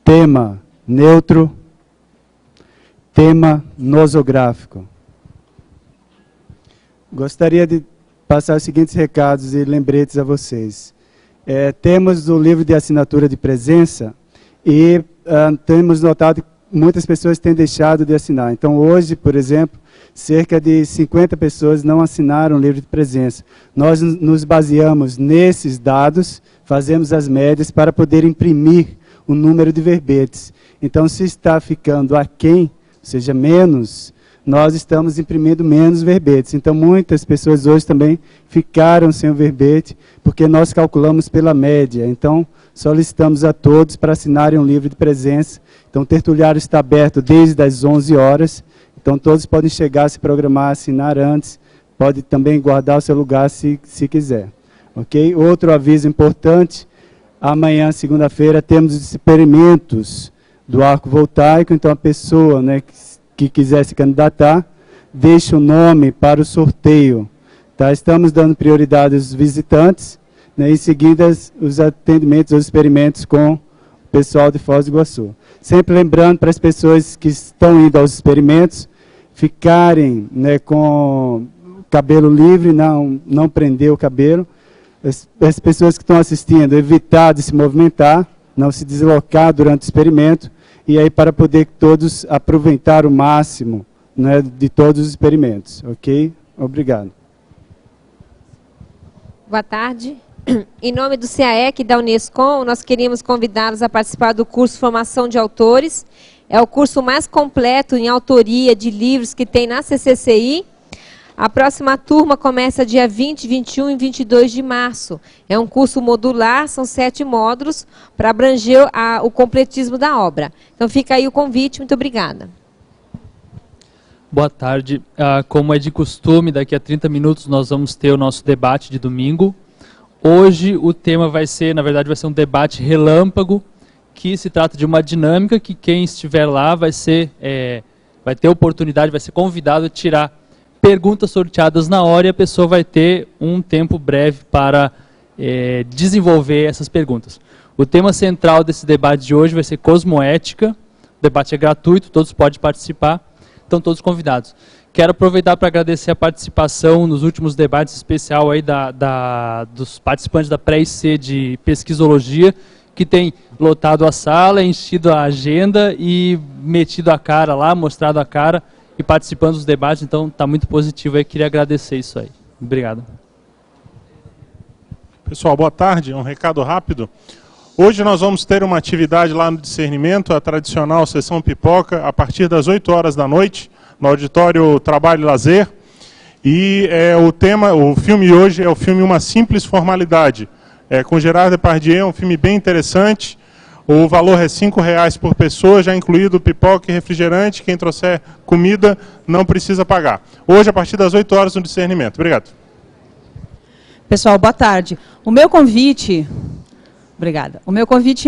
Speaker 21: tema neutro, tema nosográfico. Gostaria de passar os seguintes recados e lembretes a vocês. Temos o livro de assinatura de presença e temos notado que muitas pessoas têm deixado de assinar. Então, hoje, por exemplo, cerca de 50 pessoas não assinaram o livro de presença. Nós nos baseamos nesses dados, fazemos as médias para poder imprimir o número de verbetes. Então, se está ficando aquém, ou seja, menos, nós estamos imprimindo menos verbetes. Então, muitas pessoas hoje também ficaram sem o verbete, porque nós calculamos pela média. Então, solicitamos a todos para assinarem um livro de presença. Então, o tertuliário está aberto desde as 11 horas. Então, todos podem chegar, se programar, assinar antes. Pode também guardar o seu lugar se quiser. Ok? Outro aviso importante: amanhã, segunda-feira, temos os experimentos do arco voltaico. Então, a pessoa, né, que quiser se candidatar, deixe o nome para o sorteio. Tá? Estamos dando prioridade aos visitantes, né, em seguida os atendimentos, os experimentos com o pessoal de Foz do Iguaçu. Sempre lembrando para as pessoas que estão indo aos experimentos, ficarem, né, com o cabelo livre, não prender o cabelo. As pessoas que estão assistindo, evitar de se movimentar, não se deslocar durante o experimento, e aí para poder todos aproveitar o máximo, né, de todos os experimentos. Ok? Obrigado.
Speaker 22: Boa tarde. Em nome do CAEC e da Unescom, nós queríamos convidá-los a participar do curso Formação de Autores. É o curso mais completo em autoria de livros que tem na CCCI. A próxima turma começa dia 20, 21 e 22 de março. É um curso modular, são 7 módulos, para abranger o completismo da obra. Então fica aí o convite, muito obrigada.
Speaker 23: Boa tarde. Como é de costume, daqui a 30 minutos nós vamos ter o nosso debate de domingo. Hoje o tema vai ser, na verdade, vai ser um debate relâmpago, que se trata de uma dinâmica que quem estiver lá vai ter oportunidade, vai ser convidado a tirar perguntas sorteadas na hora, e a pessoa vai ter um tempo breve para desenvolver essas perguntas. O tema central desse debate de hoje vai ser cosmoética. O debate é gratuito, todos podem participar, estão todos convidados. Quero aproveitar para agradecer a participação nos últimos debates, especial aí dos participantes da pré-IC de pesquisologia, que tem lotado a sala, enchido a agenda e metido a cara lá, mostrado a cara e participando dos debates. Então está muito positivo aí, queria agradecer isso aí. Obrigado.
Speaker 24: Pessoal, boa tarde. Um recado rápido. Hoje nós vamos ter uma atividade lá no Discernimento, a tradicional sessão pipoca, a partir das 8 horas da noite, no auditório Trabalho e Lazer. E o filme hoje é o filme Uma Simples Formalidade, com Gerard Depardieu, um filme bem interessante. O valor é R$5 por pessoa, já incluído pipoca e refrigerante. Quem trouxer comida não precisa pagar. Hoje, a partir das 8 horas, no Discernimento. Obrigado.
Speaker 25: Pessoal, boa tarde. O meu convite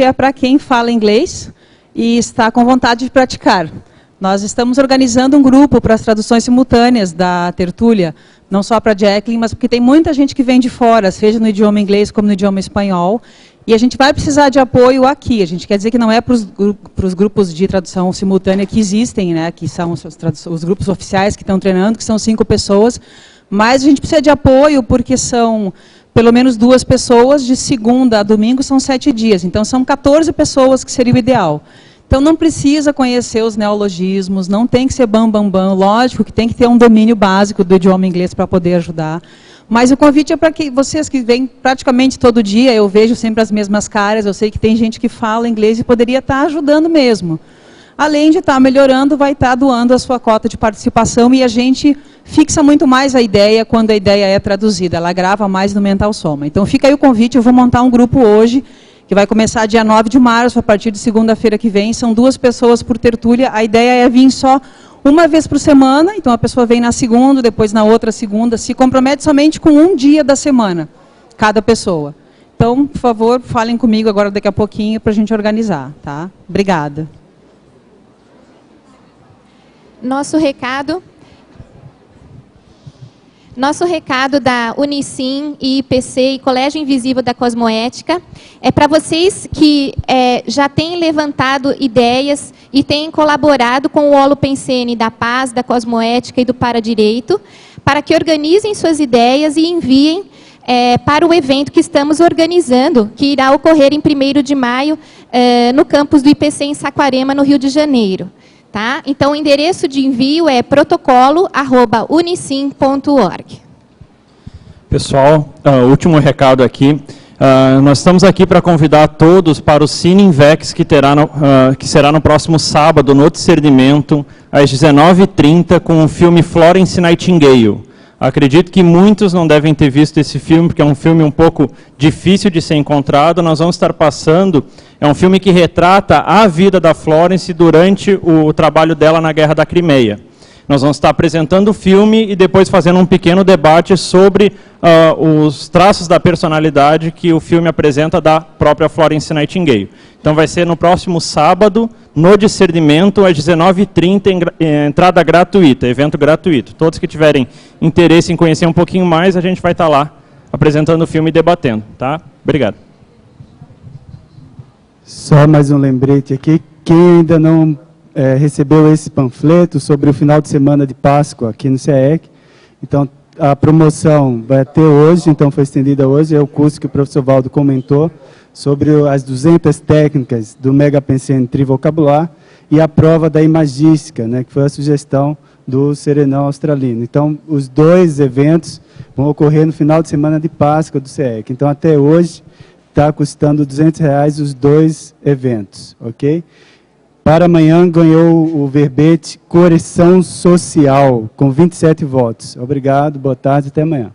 Speaker 25: é para quem fala inglês e está com vontade de praticar. Nós estamos organizando um grupo para as traduções simultâneas da tertúlia, não só para Jacqueline, mas porque tem muita gente que vem de fora, seja no idioma inglês como no idioma espanhol, e a gente vai precisar de apoio aqui. A gente quer dizer que não é para os grupos de tradução simultânea que existem, né, que são os grupos oficiais que estão treinando, que são 5 pessoas, mas a gente precisa de apoio porque são pelo menos 2 pessoas, de segunda a domingo são 7 dias, então são 14 pessoas que seria o ideal. Então não precisa conhecer os neologismos, não tem que ser bam, lógico que tem que ter um domínio básico do idioma inglês para poder ajudar. Mas o convite é para que vocês que vêm praticamente todo dia, eu vejo sempre as mesmas caras, eu sei que tem gente que fala inglês e poderia estar ajudando mesmo. além de estar melhorando, vai estar doando a sua cota de participação, e a gente fixa muito mais a ideia quando a ideia é traduzida, ela grava mais no Mental Soma. Então fica aí o convite, eu vou montar um grupo hoje, que vai começar dia 9 de março, a partir de segunda-feira que vem, são 2 pessoas por tertúlia, a ideia é vir só uma vez por semana, então a pessoa vem na segunda, depois na outra segunda, se compromete somente com um dia da semana, cada pessoa. Então, por favor, falem comigo agora daqui a pouquinho para a gente organizar, tá? Obrigada.
Speaker 2: Nosso recado da Unicim, IPC e Colégio Invisível da Cosmoética é para vocês que já têm levantado ideias e têm colaborado com o Holopensene da Paz, da Cosmoética e do Paradireito, para que organizem suas ideias e enviem para o evento que estamos organizando, que irá ocorrer em 1º de maio, no campus do IPC em Saquarema, no Rio de Janeiro. Tá? Então, o endereço de envio é protocolo@unicim.org.
Speaker 3: Pessoal, último recado aqui. Nós estamos aqui para convidar todos para o Cine Invex, que será no próximo sábado, no Discernimento, às 19h30, com o filme Florence Nightingale. Acredito que muitos não devem ter visto esse filme, porque é um filme um pouco difícil de ser encontrado. Nós vamos estar passando, é um filme que retrata a vida da Florence durante o trabalho dela na Guerra da Crimeia. Nós vamos estar apresentando o filme e depois fazendo um pequeno debate sobre os traços da personalidade que o filme apresenta da própria Florence Nightingale. Então vai ser no próximo sábado, no Discernimento, às 19h30, entrada gratuita, evento gratuito. Todos que tiverem interesse em conhecer um pouquinho mais, a gente vai estar lá apresentando o filme e debatendo. Tá? Obrigado.
Speaker 21: Só mais um lembrete aqui. Quem ainda não recebeu esse panfleto sobre o final de semana de Páscoa aqui no CEEC, então a promoção vai ter hoje, então foi estendida hoje, é o curso que o professor Valdo comentou, sobre as 200 técnicas do Mega Pensene Trivocabular e a prova da imagística, né, que foi a sugestão do Serenão Australino. Então, os 2 eventos vão ocorrer no final de semana de Páscoa do CEEC. Então, até hoje, está custando R$200 os 2 eventos, ok? Para amanhã, ganhou o verbete Correção Social, com 27 votos. Obrigado, boa tarde, até amanhã.